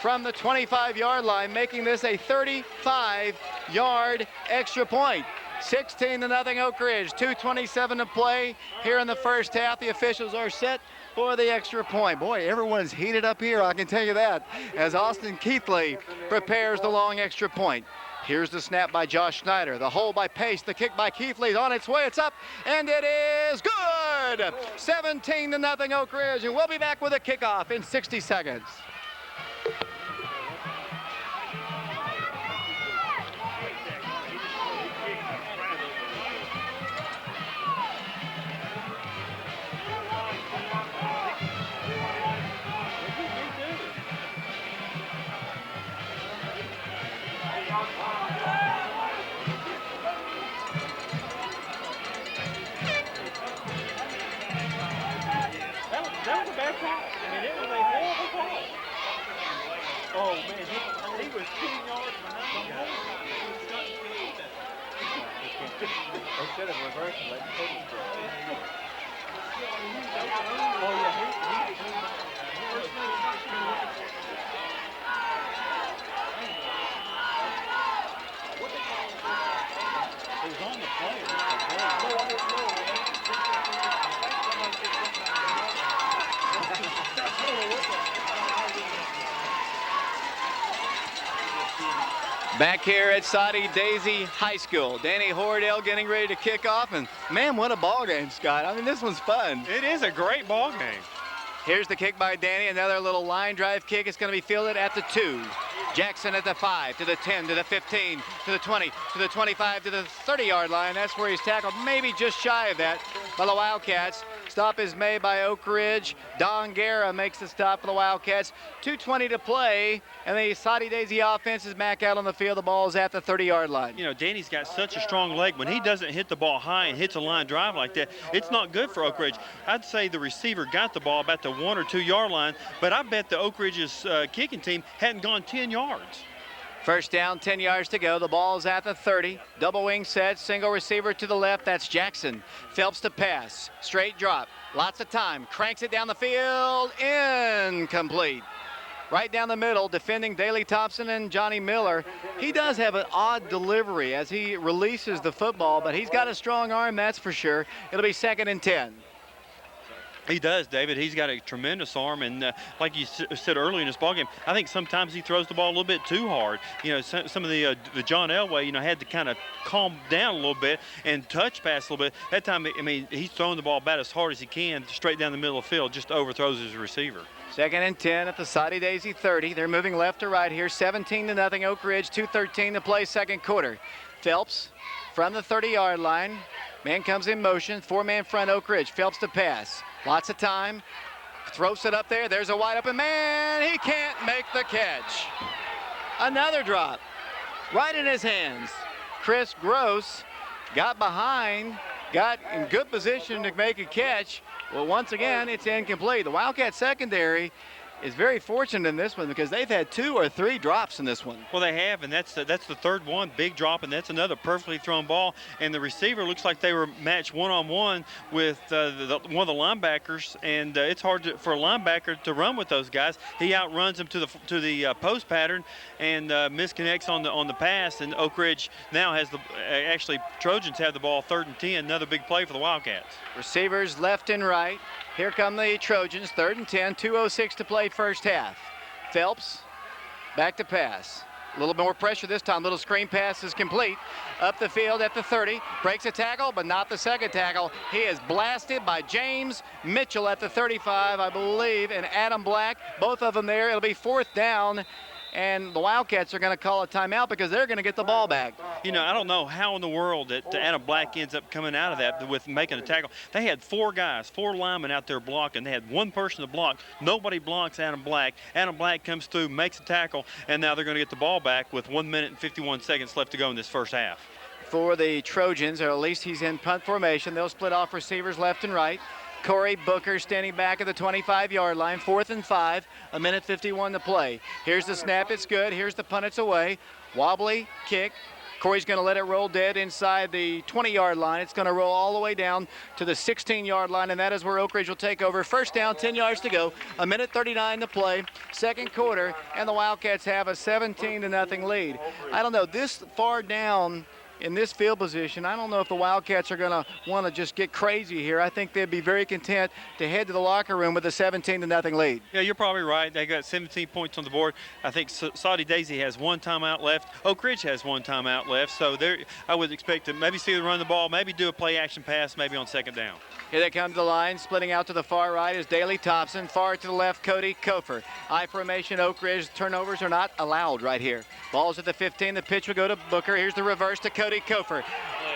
from the 25-yard line, making this a 35-yard extra point. 16-0 Oak Ridge, 2:27 to play here in the first half. The officials are set for the extra point. Boy, everyone's heated up here, I can tell you that, as Austin Keithley prepares the long extra point. Here's the snap by Josh Snyder, the hold by Pace, the kick by Keithley is on its way, it's up, and it is good! 17-0 Oak Ridge, and we'll be back with a kickoff in 60 seconds. That was a bad call. I mean, it was a horrible call. Oh, man, he was 10 yards behind. They should have reversed and let Cody throw. Oh, yeah, he was on the play. Back here at Soddy-Daisy High School, Danny Hordell getting ready to kick off, and man, what a ball game, Scott. I mean, this one's fun. It is a great ball game. Here's the kick by Danny, another little line drive kick. It's going to be fielded at the 2. Jackson at the 5, to the 10, to the 15, to the 20, to the 25, to the 30-yard line. That's where he's tackled, maybe just shy of that by the Wildcats. Stop is made by Oak Ridge. Don Guerra makes the stop for the Wildcats. 2:20 to play, and the Soddy-Daisy offense is back out on the field. The ball is at the 30-yard line. You know, Danny's got such a strong leg. When he doesn't hit the ball high and hits a line drive like that, it's not good for Oak Ridge. I'd say the receiver got the ball about the 1 or 2 yard line, but I bet the Oak Ridge's kicking team hadn't gone 10 yards. First down, 10 yards to go. The ball's at the 30. Double wing set, single receiver to the left. That's Jackson. Phelps to pass. Straight drop. Lots of time. Cranks it down the field. Incomplete. Right down the middle, defending Daley Thompson and Johnny Miller. He does have an odd delivery as he releases the football, but he's got a strong arm, that's for sure. It'll be 2nd and 10. He does, David. He's got a tremendous arm, and like you said earlier in this ballgame, I think sometimes he throws the ball a little bit too hard. You know, some of the John Elway, you know, had to kind of calm down a little bit and touch pass a little bit. That time, I mean, he's throwing the ball about as hard as he can, straight down the middle of the field, just overthrows his receiver. 2nd and 10 at the Soddy-Daisy 30. They're moving left to right here. 17-0 Oak Ridge. 2:13 to play, second quarter. Phelps from the 30-yard line. Man comes in motion. 4-man front Oak Ridge. Phelps to pass. Lots of time. Throws it up there. There's a wide open man. He can't make the catch. Another drop. Right in his hands. Chris Gross got behind. Got in good position to make a catch. Well, once again, it's incomplete. The Wildcat secondary is very fortunate in this one because they've had 2 or 3 drops in this one. Well, they have, and that's the third one, big drop, and that's another perfectly thrown ball. And the receiver looks like they were matched one-on-one with one of the linebackers, and it's hard for a linebacker to run with those guys. He outruns them to the post pattern and misconnects on the pass. And Oak Ridge now has actually Trojans have the ball 3rd and 10. Another big play for the Wildcats. Receivers left and right. Here come the Trojans, 3rd and 10, 2:06 to play first half. Phelps, back to pass. A little more pressure this time, little screen pass is complete. Up the field at the 30, breaks a tackle, but not the second tackle. He is blasted by James Mitchell at the 35, I believe, and Adam Black, both of them there. It'll be 4th down. And the Wildcats are going to call a timeout because they're going to get the ball back. You know, I don't know how in the world that Adam Black ends up coming out of that with making a tackle. They had 4 guys, 4 linemen out there blocking. They had 1 person to block. Nobody blocks Adam Black. Adam Black comes through, makes a tackle, and now they're going to get the ball back with 1 minute and 51 seconds left to go in this first half. For the Trojans, or at least he's in punt formation, they'll split off receivers left and right. Corey Booker standing back at the 25-yard line, 4th and 5, 1:51 to play. Here's the snap, it's good. Here's the punt, it's away. Wobbly kick. Corey's going to let it roll dead inside the 20-yard line. It's going to roll all the way down to the 16-yard line, and that is where Oak Ridge will take over. First down, 10 yards to go, 1:39 to play, second quarter, and the Wildcats have a 17-0 lead. I don't know, this far down in this field position, I don't know if the Wildcats are going to want to just get crazy here. I think they'd be very content to head to the locker room with a 17-0 lead. Yeah, you're probably right. They got 17 points on the board. I think Soddy-Daisy has 1 timeout left. Oak Ridge has 1 timeout left. So I would expect to maybe see them run the ball, maybe do a play-action pass, maybe on 2nd down. Here they come to the line. Splitting out to the far right is Daley Thompson. Far to the left, Cody Kofer. I formation, Oak Ridge. Turnovers are not allowed right here. Ball's at the 15. The pitch will go to Booker. Here's the reverse to Cody Kofer.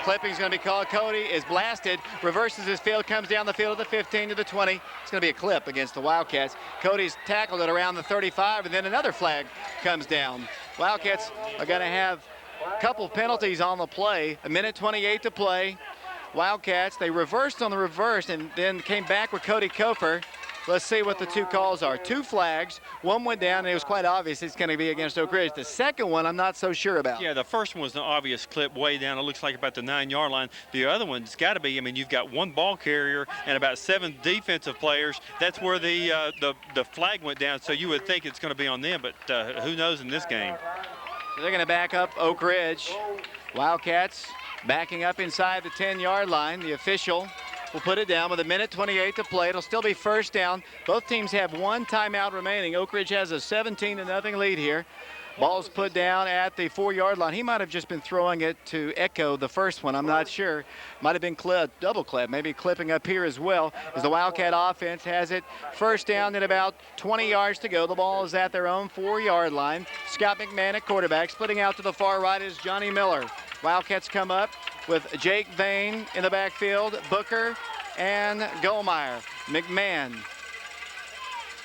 Clipping's going to be called. Cody is blasted. Reverses his field. Comes down the field at the 15 to the 20. It's going to be a clip against the Wildcats. Cody's tackled it around the 35, and then another flag comes down. Wildcats are going to have a couple penalties on the play. 1:28 to play. Wildcats, they reversed on the reverse and then came back with Cody Kofer. Let's see what the 2 calls are. 2 flags. 1 went down, and it was quite obvious it's going to be against Oak Ridge. The second one, I'm not so sure about. Yeah, the first one was an obvious clip way down. It looks like about the 9-yard line. The other one's got to be, I mean, you've got 1 ball carrier and about 7 defensive players. That's where the flag went down, so you would think it's going to be on them, but who knows in this game. So they're going to back up Oak Ridge. Wildcats backing up inside the 10-yard line. The official will put it down with 1:28 to play. It'll still be first down. Both teams have 1 timeout remaining. Oak Ridge has a 17-0 lead here. Ball's put down at the 4-yard line. He might have just been throwing it to echo the first one. I'm not sure. Might have been double clip, maybe clipping up here as well, as the Wildcat offense has it first down and about 20 yards to go. The ball is at their own 4-yard line. Scott McMahon at quarterback. Splitting out to the far right is Johnny Miller. Wildcats come up with Jake Vane in the backfield, Booker and Goldmeyer. McMahon.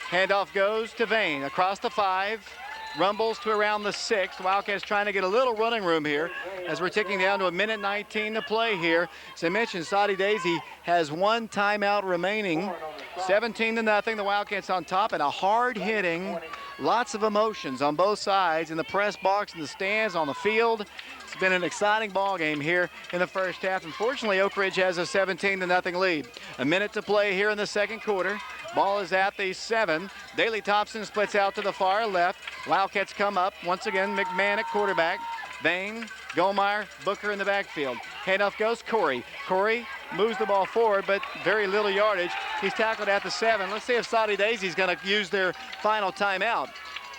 Handoff goes to Vane across the 5. Rumbles to around the 6. The Wildcats trying to get a little running room here as we're ticking down to 1:19 to play here. As I mentioned, Soddy-Daisy has 1 timeout remaining. 17-0. The Wildcats on top, and a hard-hitting, lots of emotions on both sides in the press box, in the stands, on the field. It's been an exciting ball game here in the first half. Unfortunately, Oak Ridge has a 17-0 lead. A minute to play here in the second quarter. Ball is at the 7. Daley Thompson splits out to the far left. Wildcats come up. Once again, McMahon at quarterback. Vane, Goldmeyer, Booker in the backfield. Handoff goes Corey. Corey moves the ball forward, but very little yardage. He's tackled at the 7. Let's see if Soddy-Daisy's going to use their final timeout.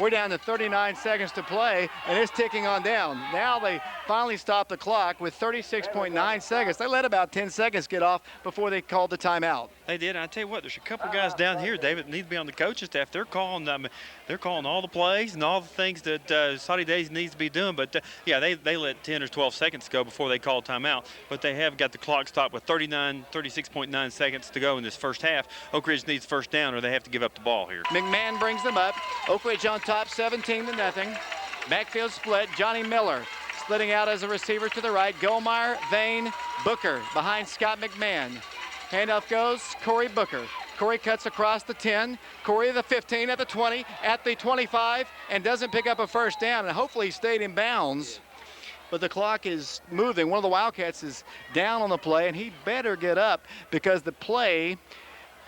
We're down to 39 seconds to play, and it's ticking on down. Now they finally stop the clock with 36.9 seconds. They let about 10 seconds get off before they called the timeout. They did. I tell you what, there's a couple guys down here, David, need to be on the coaching staff. They're calling all the plays and all the things that Soddy-Daisy needs to be doing. But yeah, they let 10 or 12 seconds go before they called timeout. But they have got the clock stopped with 36.9 seconds to go in this first half. Oak Ridge needs first down, or they have to give up the ball here. McMahon brings them up. Oak Ridge on top, 17-0. Backfield split. Johnny Miller splitting out as a receiver to the right. Goldmeyer, Vane, Booker behind Scott McMahon. Handoff goes Corey Booker. Corey cuts across the 10. Corey the 15 at the 20, at the 25, and doesn't pick up a first down, and hopefully he stayed in bounds. But the clock is moving. One of the Wildcats is down on the play, and he better get up because the play,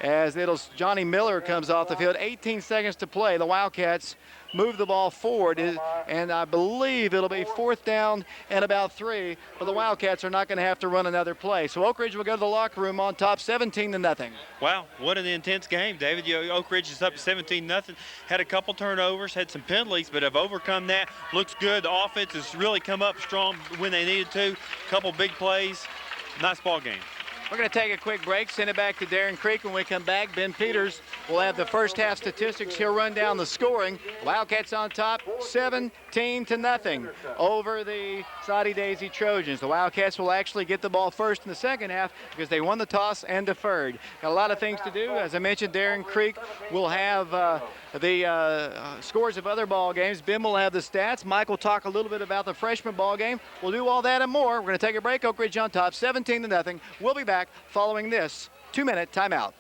as Johnny Miller comes off the field, 18 seconds to play. The Wildcats move the ball forward, and I believe it'll be 4th down and about 3, but the Wildcats are not going to have to run another play. So Oak Ridge will go to the locker room on top, 17-0. Wow, what an intense game, David. Oak Ridge is up 17-0. Had a couple turnovers, had some penalties, but have overcome that. Looks good. The offense has really come up strong when they needed to. Couple big plays. Nice ball game. We're going to take a quick break, send it back to Darren Creek. When we come back, Ben Peters will have the first half statistics. He'll run down the scoring. Wildcats on top, 17-0 over the Soddy-Daisy Trojans. The Wildcats will actually get the ball first in the second half because they won the toss and deferred. Got a lot of things to do. As I mentioned, Darren Creek will have the scores of other ball games. Ben will have the stats. Mike will talk a little bit about the freshman ball game. We'll do all that and more. We're going to take a break. Oak Ridge on top, 17-0. We'll be back following this 2-minute timeout.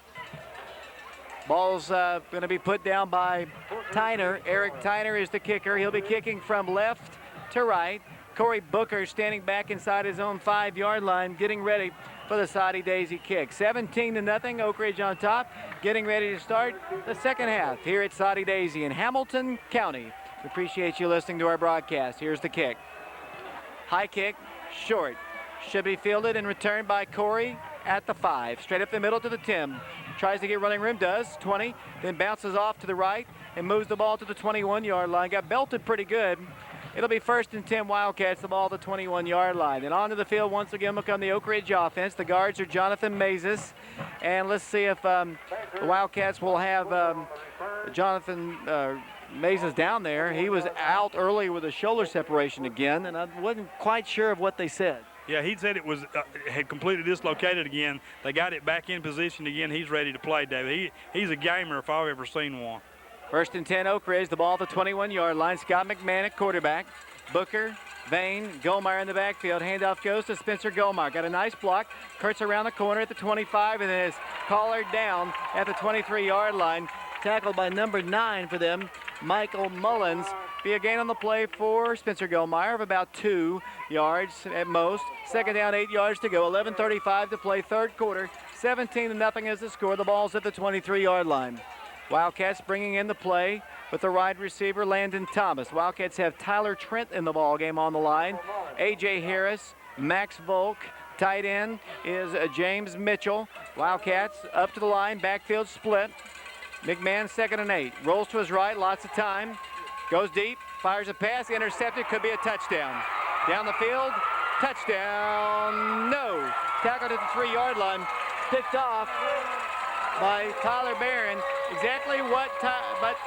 Ball's going to be put down by Tyner. Eric Tyner is the kicker. He'll be kicking from left to right. Corey Booker standing back inside his own 5-yard line, getting ready for the Soddy-Daisy kick. 17-0, Oak Ridge on top, getting ready to start the second half here at Soddy-Daisy in Hamilton County. We appreciate you listening to our broadcast. Here's the kick. High kick, short. Should be fielded and returned by Corey at the 5. Straight up the middle to the 10. Tries to get running room, does, 20, then bounces off to the right and moves the ball to the 21-yard line. Got belted pretty good. It'll be 1st and 10 Wildcats, the ball to the 21-yard line. Then onto the field once again will come the Oak Ridge offense. The guards are Jonathan Mazes. And let's see if the Wildcats will have Jonathan Mazes down there. He was out early with a shoulder separation again, and I wasn't quite sure of what they said. Yeah, he said it was had completely dislocated again. They got it back in position again. He's ready to play, David. He's a gamer if I've ever seen one. 1st and 10 Oak Ridge, the ball at the 21-yard line. Scott McMahon at quarterback. Booker, Vane, Goldmeyer in the backfield. Handoff goes to Spencer Goldmeyer. Got a nice block. Kurtz around the corner at the 25 and then is collared down at the 23-yard line. Tackled by number 9 for them, Michael Mullins. Be a gain on the play for Spencer Goldmeyer of about 2 yards at most. Second down, 8 yards to go. 11:35 to play, third quarter. 17-0 is the score. The ball's at the 23-yard line. Wildcats bringing in the play with the wide receiver, Landon Thomas. Wildcats have Tyler Trent in the ball game on the line. A.J. Harris, Max Volk. Tight end is James Mitchell. Wildcats up to the line, backfield split. McMahon 2nd and 8. Rolls to his right, lots of time. Goes deep, fires a pass, intercepted, could be a touchdown. Down the field, touchdown, no. Tackled at the 3-yard line, picked off by Tyler Barron. Exactly what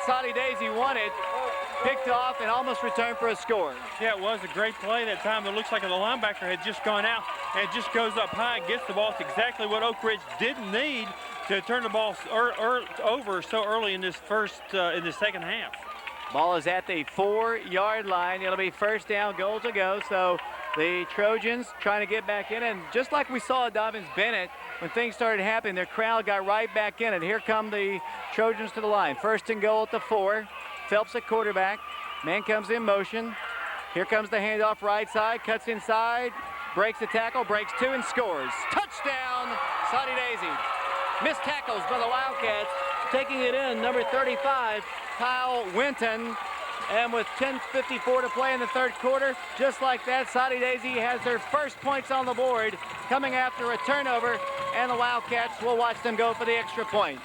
Soddy-Daisy wanted. Picked off and almost returned for a score. Yeah, it was a great play that time. It looks like the linebacker had just gone out and it just goes up high and gets the ball. It's exactly what Oak Ridge didn't need to turn the ball over so early in this second half. Ball is at the 4-yard line. It'll be first down, goal to go. So the Trojans trying to get back in, and just like we saw at Dobyns-Bennett, when things started happening, their crowd got right back in it. Here come the Trojans to the line. First and goal at the 4. Phelps at quarterback. Man comes in motion. Here comes the handoff right side, cuts inside, breaks the tackle, breaks 2 and scores. Touchdown, Soddy-Daisy. Missed tackles by the Wildcats. Taking it in, number 35, Kyle Winton. And with 10:54 to play in the third quarter, just like that, Soddy-Daisy has their first points on the board coming after a turnover, and the Wildcats will watch them go for the extra point.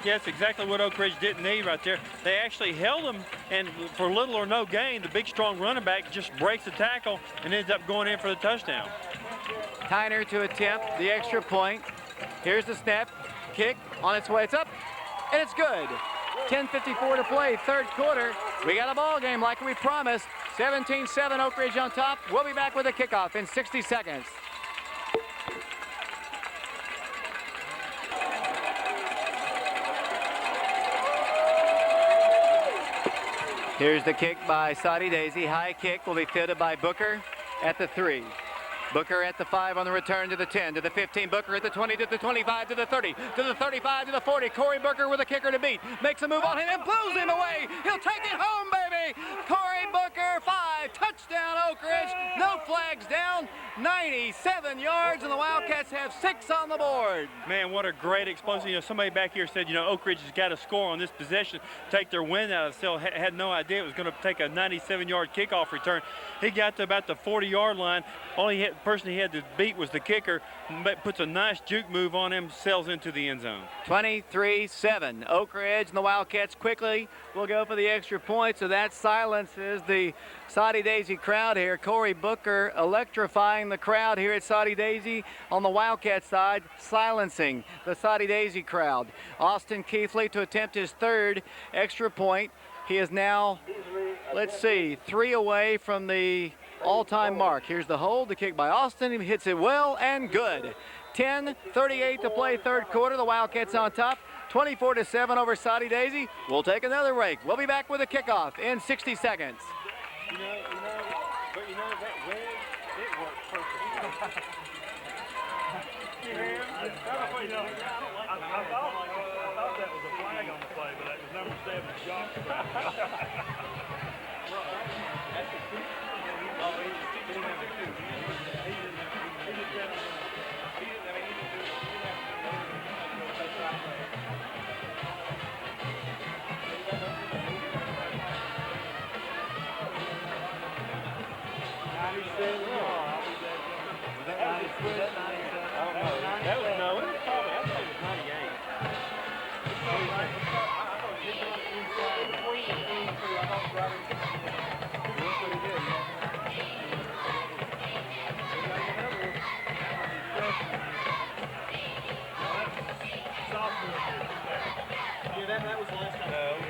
Yeah, that's exactly what Oak Ridge didn't need right there. They actually held them, and for little or no gain, the big, strong running back just breaks the tackle and ends up going in for the touchdown. Tyner to attempt the extra point. Here's the snap, kick on its way. It's up, and it's good. 10:54 to play, third quarter. We got a ball game like we promised. 17-7, Oak Ridge on top. We'll be back with a kickoff in 60 seconds. Here's the kick by Soddy-Daisy. High kick will be fielded by Booker at the 3. Booker at the 5 on the return to the 10, to the 15. Booker at the 20, to the 25, to the 30, to the 35, to the 40. Corey Booker with a kicker to beat. Makes a move on him and blows him away. He'll take it home, baby. Corey Booker, 5. Touchdown, Oak Ridge. No flags down. 97 yards, and the Wildcats have 6 on the board. Man, what a great explosion. You know, somebody back here said, you know, Oak Ridge has got to score on this possession, take their win out of the cell. Had no idea it was going to take a 97-yard kickoff return. He got to about the 40-yard line. Only person he had to beat was the kicker. Puts a nice juke move on him, sails into the end zone. 23-7. Oak Ridge and the Wildcats quickly will go for the extra point, so that silences the Soddy-Daisy crowd here. Corey Booker electrifying the crowd here at Soddy-Daisy on the Wildcat side, silencing the Soddy-Daisy crowd. Austin Keithley to attempt his third extra point. He is now, let's see, 3 away from the all-time mark. Here's the hold, the kick by Austin. He hits it well and good. 10:38 to play, third quarter. The Wildcats on top, 24-7 over Soddy-Daisy. We'll take another break. We'll be back with a kickoff in 60 seconds. But that way, it works perfect. I thought that was a flag on the play, but that was number 7 shot. That was last time.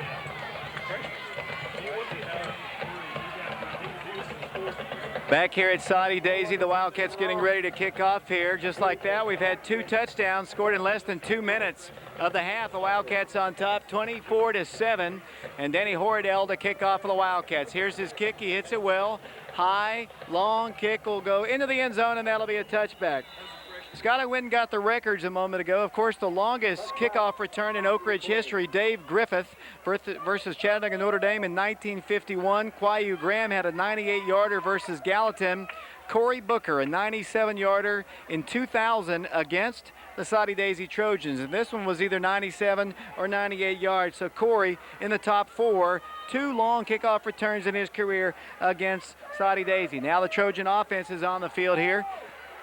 Back here at Soddy-Daisy, the Wildcats getting ready to kick off here. Just like that, we've had 2 touchdowns scored in less than 2 minutes of the half. The Wildcats on top, 24-7. And Danny Horadell to kick off for the Wildcats. Here's his kick. He hits it well. High, long kick will go into the end zone, and that'll be a touchback. Scotty Winton got the records a moment ago. Of course, the longest kickoff return in Oak Ridge history, Dave Griffith versus Chattanooga Notre Dame in 1951. Quayu Graham had a 98-yarder versus Gallatin. Corey Booker, a 97-yarder in 2000 against the Soddy-Daisy Trojans. And this one was either 97 or 98 yards. So Corey in the top 4, 2 long kickoff returns in his career against Soddy-Daisy. Now the Trojan offense is on the field here.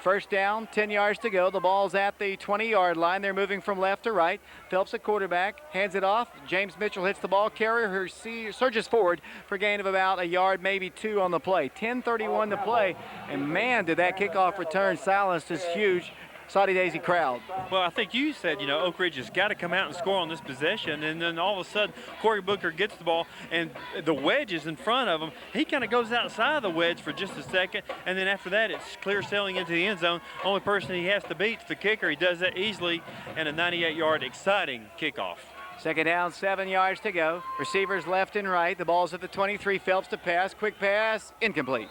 First down, 10 yards to go. The ball's at the 20-yard line. They're moving from left to right. Phelps at quarterback, hands it off. James Mitchell hits the ball carrier, surges forward for a gain of about a yard, maybe 2 on the play. 10:31 to play, and man, did that kickoff return silence this huge Soddy-Daisy crowd. Well, I think you said, you know, Oak Ridge has got to come out and score on this possession, and then all of a sudden, Corey Booker gets the ball, and the wedge is in front of him. He kind of goes outside the wedge for just a second, and then after that, it's clear sailing into the end zone. Only person he has to beat is the kicker. He does that easily, and a 98-yard exciting kickoff. Second down, 7 yards to go. Receivers left and right. The ball's at the 23. Phelps to pass. Quick pass, incomplete.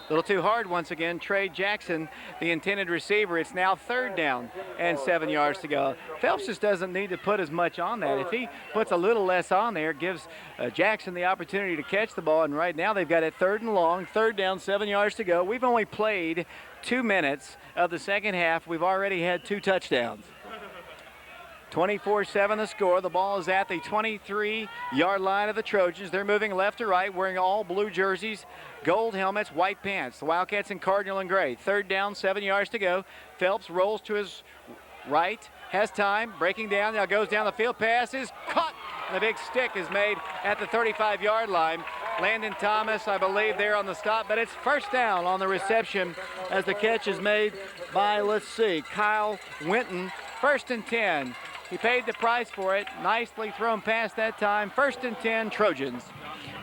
A little too hard once again. Trey Jackson, the intended receiver. It's now 3rd down and 7 yards to go. Phelps just doesn't need to put as much on that. If he puts a little less on there, it gives Jackson the opportunity to catch the ball. And right now they've got it 3rd and long. 3rd down, 7 yards to go. We've only played 2 minutes of the second half. We've already had 2 touchdowns. 24-7 the score. The ball is at the 23-yard line of the Trojans. They're moving left to right, wearing all blue jerseys, gold helmets, white pants. The Wildcats in cardinal and gray. 3rd down, 7 yards to go. Phelps rolls to his right, has time, breaking down, now goes down the field, pass is caught, and the big stick is made at the 35-yard line. Landon Thomas, I believe, there on the stop, but it's first down on the reception as the catch is made by, let's see, Kyle Winton. 1st and 10. He paid the price for it. Nicely thrown pass that time. 1st and 10, Trojans.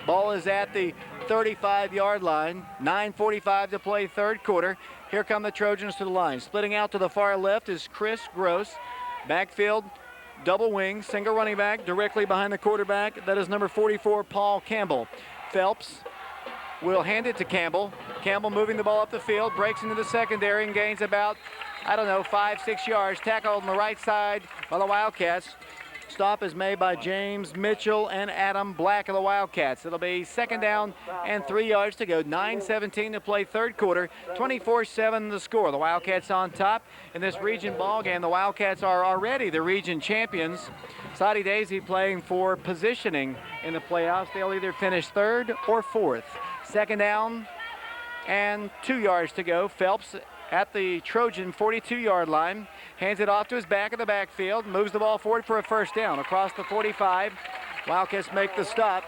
Ball is at the 35-yard line. 9:45 to play, 3rd quarter. Here come the Trojans to the line. Splitting out to the far left is Chris Gross. Backfield, double wing, single running back directly behind the quarterback. That is number 44, Paul Campbell. Phelps will hand it to Campbell. Campbell moving the ball up the field, breaks into the secondary and gains about, 5-6 yards. Tackled on the right side by the Wildcats. Stop is made by James Mitchell and Adam Black of the Wildcats. It'll be 2nd down and 3 yards to go. 9:17 to play, 3rd quarter. 24-7 the score. The Wildcats on top in this region ball game. The Wildcats are already the region champions. Soddy-Daisy playing for positioning in the playoffs. They'll either finish 3rd or 4th. 2nd down and 2 yards to go. Phelps at the Trojan 42-yard line, hands it off to his back of the backfield, moves the ball forward for a 1st down across the 45. Wildcats make the stop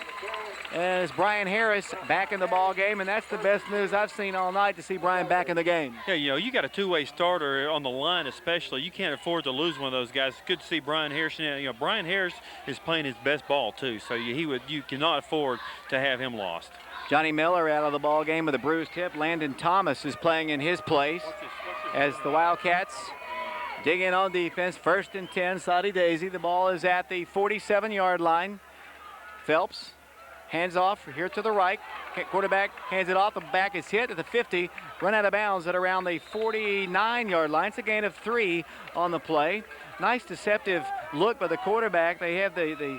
as Brian Harris back in the ball game, and that's the best news I've seen all night, to see Brian back in the game. Yeah, you know, you got a 2-way starter on the line especially. You can't afford to lose one of those guys. It's good to see Brian Harris. You know, Brian Harris is playing his best ball too, so you cannot afford to have him lost. Johnny Miller out of the ball game with a bruised hip. Landon Thomas is playing in his place as the Wildcats dig in on defense. 1st and 10, Soddy-Daisy. The ball is at the 47-yard line. Phelps hands off here to the right. Quarterback hands it off. The back is hit at the 50. Run out of bounds at around the 49-yard line. It's a gain of 3 on the play. Nice deceptive look by the quarterback. They have the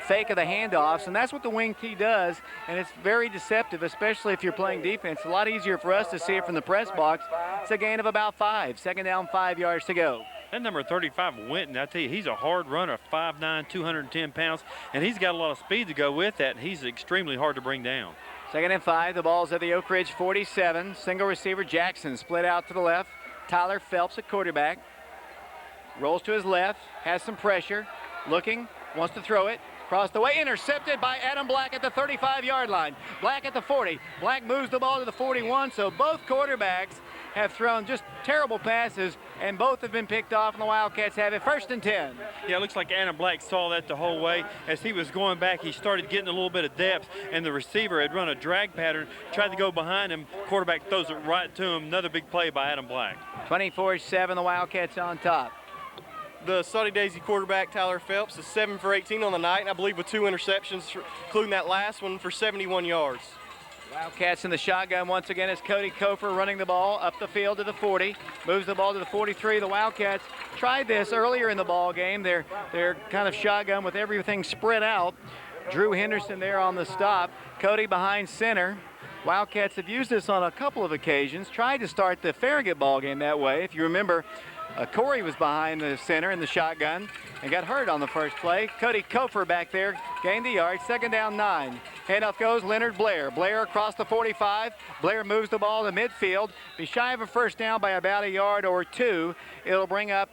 fake of the handoffs, and that's what the wing T does, and it's very deceptive, especially if you're playing defense. A lot easier for us to see it from the press box. It's a gain of about 5. 2nd down, 5 yards to go. That number 35, Winton, I tell you, he's a hard runner, 5'9", 210 pounds, and he's got a lot of speed to go with that, and he's extremely hard to bring down. 2nd and 5, the ball's at the Oak Ridge 47. Single receiver Jackson split out to the left. Tyler Phelps at quarterback. Rolls to his left, has some pressure, looking, wants to throw it. Across the way, intercepted by Adam Black at the 35-yard line. Black at the 40. Black moves the ball to the 41, so both quarterbacks have thrown just terrible passes, and both have been picked off, and the Wildcats have it 1st and 10. Yeah, it looks like Adam Black saw that the whole way. As he was going back, he started getting a little bit of depth, and the receiver had run a drag pattern, tried to go behind him. Quarterback throws it right to him. Another big play by Adam Black. 24-7, the Wildcats on top. The Soddy-Daisy quarterback, Tyler Phelps, is 7 for 18 on the night, and I believe with 2 interceptions, including that last one for 71 yards. Wildcats in the shotgun once again as Cody Kofer running the ball up the field to the 40. Moves the ball to the 43. The Wildcats tried this earlier in the ball game. They're kind of shotgun with everything spread out. Drew Henderson there on the stop. Cody behind center. Wildcats have used this on a couple of occasions. Tried to start the Farragut ball game that way. If you remember, Corey was behind the center in the shotgun and got hurt on the first play. Cody Kofer back there gained the yard. 2nd down, 9. Handoff goes Leonard Blair. Blair across the 45. Blair moves the ball to midfield. Be shy of a first down by about a yard or two. It'll bring up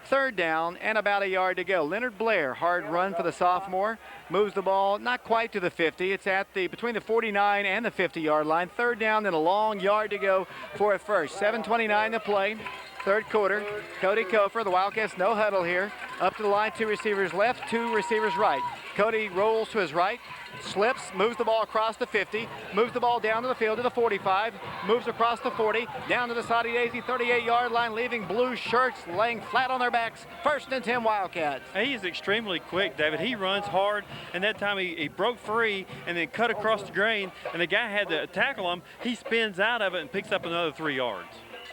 third down and about a yard to go. Leonard Blair, hard run for the sophomore, moves the ball not quite to the 50. It's at the between the 49 and the 50-yard line. Third down and a long yard to go for a first. 7:29 to play. Third quarter. Cody Kofer, the Wildcats no huddle here. Up to the line, 2 receivers left, 2 receivers right. Cody rolls to his right, slips, moves the ball across the 50, moves the ball down to the field to the 45, moves across the 40, down to the Soddy-Daisy 38-yard line, leaving blue shirts laying flat on their backs. 1st and 10 Wildcats. He is extremely quick, David. He runs hard, and that time he broke free and then cut across the grain, and the guy had to tackle him. He spins out of it and picks up another 3 yards.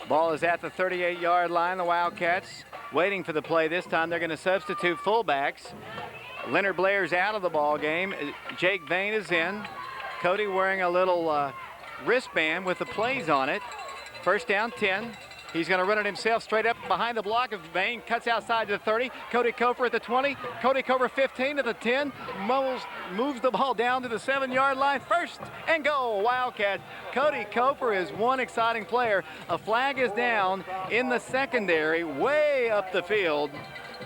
Ball is at the 38-yard line. The Wildcats waiting for the play this time. They're going to substitute fullbacks. Leonard Blair's out of the ball game. Jake Vane is in. Cody wearing a little wristband with the plays on it. 1st down, 10. He's going to run it himself straight up behind the block of Vane. Cuts outside to the 30. Cody Kofer at the 20. Cody Kofer 15 to the 10. Moves the ball down to the 7-yard line. 1st and goal, Wildcats. Cody Kofer is one exciting player. A flag is down in the secondary, way up the field.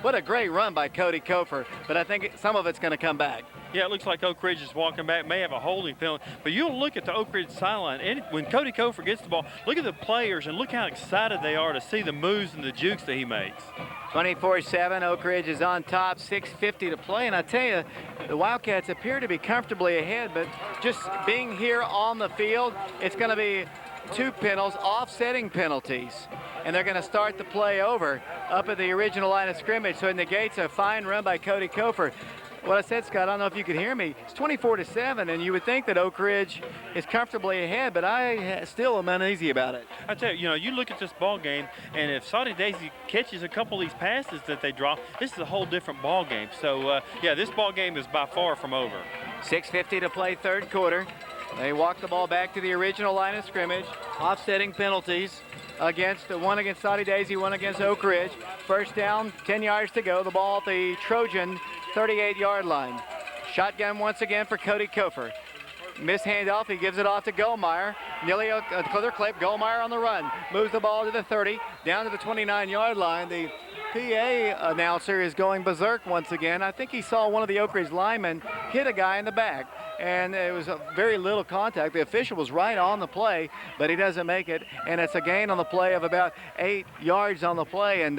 What a great run by Cody Kofer, but I think some of it's going to come back. Yeah, it looks like Oak Ridge is walking back, may have a holding penalty, but you'll look at the Oak Ridge sideline, and when Cody Kofer gets the ball, look at the players and look how excited they are to see the moves and the jukes that he makes. 24-7, Oak Ridge is on top, 6:50 to play, and I tell you, the Wildcats appear to be comfortably ahead, but just being here on the field, it's going to be 2 penalties, offsetting penalties, and they're going to start the play over up at the original line of scrimmage, so it negates a fine run by Cody Kofer. What I said, Scott, I don't know if you could hear me. It's 24-7, and you would think that Oak Ridge is comfortably ahead, but I still am uneasy about it. I tell you, you look at this ball game, and if Soddy-Daisy catches a couple of these passes that they drop, this is a whole different ball game. So, yeah, this ball game is by far from over. 6:50 to play, third quarter. They walk the ball back to the original line of scrimmage, offsetting penalties against one against Soddy-Daisy, one against Oak Ridge. 1st down, 10 yards to go. The ball at the Trojan 38-yard line. Shotgun once again for Cody Kofer. Miss handoff, he gives it off to Goldmeyer. Nearly a clear clip, Goldmeyer on the run. Moves the ball to the 30, down to the 29-yard line. The PA announcer is going berserk once again. I think he saw one of the Oak Ridge linemen hit a guy in the back, and it was a very little contact. The official was right on the play, but he doesn't make it, and it's a gain on the play of about 8 yards on the play, and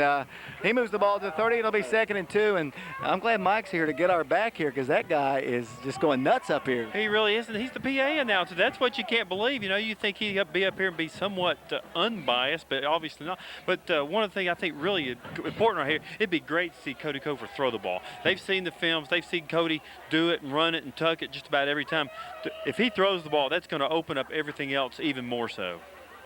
he moves the ball to the 30. It'll be 2nd and 2, and I'm glad Mike's here to get our back here because that guy is just going nuts up here. He really is, and he's the PA announcer. That's what you can't believe. You think he'd be up here and be somewhat unbiased, but obviously not. But one of the things I think really important right here, it'd be great to see Cody Kofer throw the ball. They've seen the films. They've seen Cody do it and run it and tuck it just about every time. If he throws the ball, that's going to open up everything else even more so.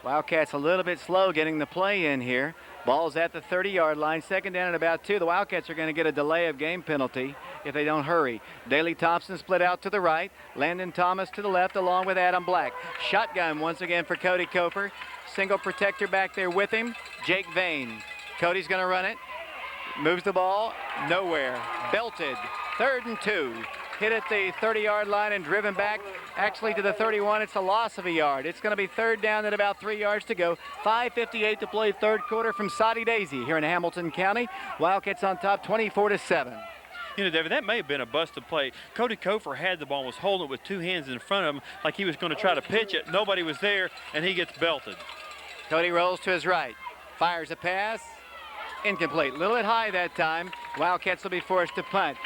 Wildcats a little bit slow getting the play in here. Ball's at the 30-yard line, 2nd down and about 2. The Wildcats are going to get a delay of game penalty if they don't hurry. Daley Thompson split out to the right. Landon Thomas to the left along with Adam Black. Shotgun once again for Cody Kofer. Single protector back there with him, Jake Vane. Cody's going to run it. Moves the ball, nowhere. Belted, 3rd and 2. Hit at the 30-yard line and driven back actually to the 31. It's a loss of a yard. It's going to be 3rd down at about 3 yards to go. 5:58 to play, third quarter from Soddy-Daisy here in Hamilton County. Wildcats on top, 24-7. David, that may have been a busted play. Cody Kofer had the ball, was holding it with 2 hands in front of him like he was going to try to pitch it. Nobody was there, and he gets belted. Cody rolls to his right, fires a pass, incomplete. A little bit high that time. Wildcats will be forced to punt.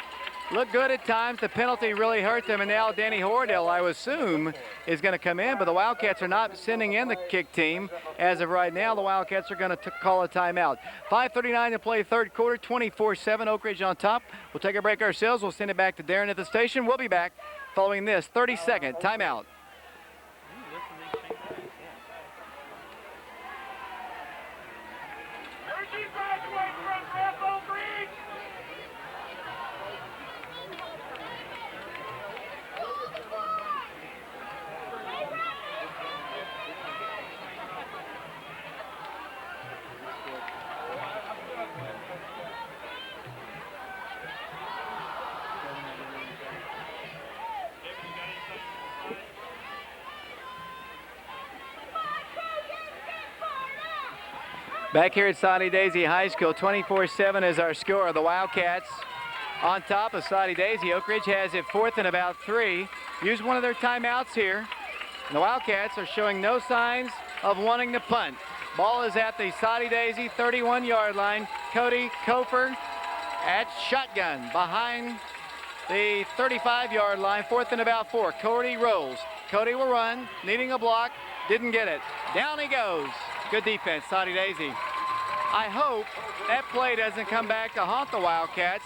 Look good at times. The penalty really hurt them, and now Danny Hordell, I would assume, is going to come in, but the Wildcats are not sending in the kick team. As of right now, the Wildcats are going to call a timeout. 5:39 to play, third quarter, 24-7, Oak Ridge on top. We'll take a break ourselves. We'll send it back to Darren at the station. We'll be back following this 30-second timeout. Back here at Soddy-Daisy High School, 24-7 is our score. The Wildcats on top of Soddy-Daisy. Oak Ridge has it 4th and about 3. Use one of their timeouts here. And the Wildcats are showing no signs of wanting to punt. Ball is at the Soddy-Daisy 31-yard line. Cody Kofer at shotgun behind the 35-yard line, 4th and about 4. Cody rolls. Cody will run, needing a block, didn't get it. Down he goes. Good defense, Soddy-Daisy. I hope that play doesn't come back to haunt the Wildcats.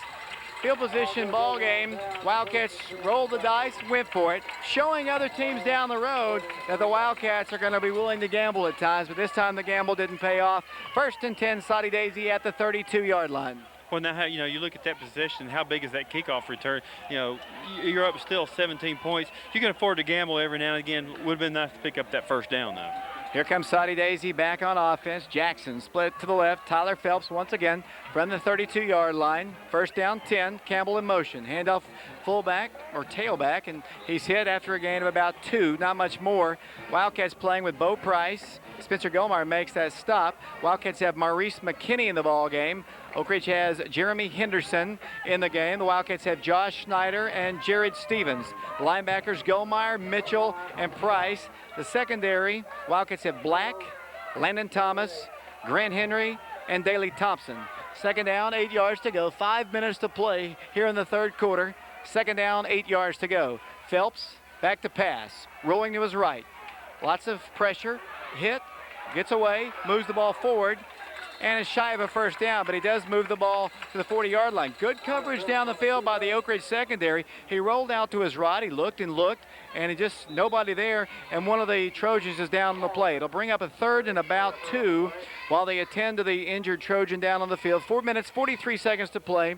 Field position ball game. Wildcats rolled the dice, went for it, showing other teams down the road that the Wildcats are going to be willing to gamble at times, but this time the gamble didn't pay off. 1st and 10, Soddy-Daisy at the 32-yard line. Well, now, you look at that possession, how big is that kickoff return? You're up still 17 points. You can afford to gamble every now and again. Would have been nice to pick up that first down, though. Here comes Soddy-Daisy back on offense. Jackson split to the left. Tyler Phelps once again from the 32-yard line. 1st down 10. Campbell in motion. Handoff fullback or tailback, and he's hit after a gain of about 2, not much more. Wildcats playing with Bo Price. Spencer Gomar makes that stop. Wildcats have Maurice McKinney in the ball game. Oak Ridge has Jeremy Henderson in the game. The Wildcats have Josh Schneider and Jared Stevens. The linebackers Goldmeyer, Mitchell, and Price. The secondary, Wildcats have Black, Landon Thomas, Grant Henry, and Daley Thompson. 2nd down, 8 yards to go. 5 minutes to play here in the 3rd quarter. 2nd down, 8 yards to go. Phelps back to pass, rolling to his right. Lots of pressure, hit, gets away, moves the ball forward, and is shy of a 1st down, but he does move the ball to the 40-yard line. Good coverage down the field by the Oak Ridge secondary. He rolled out to his right, he looked, and he just nobody there, and one of the Trojans is down on the play. It'll bring up a 3rd and about 2 while they attend to the injured Trojan down on the field. 4 minutes, 43 seconds to play.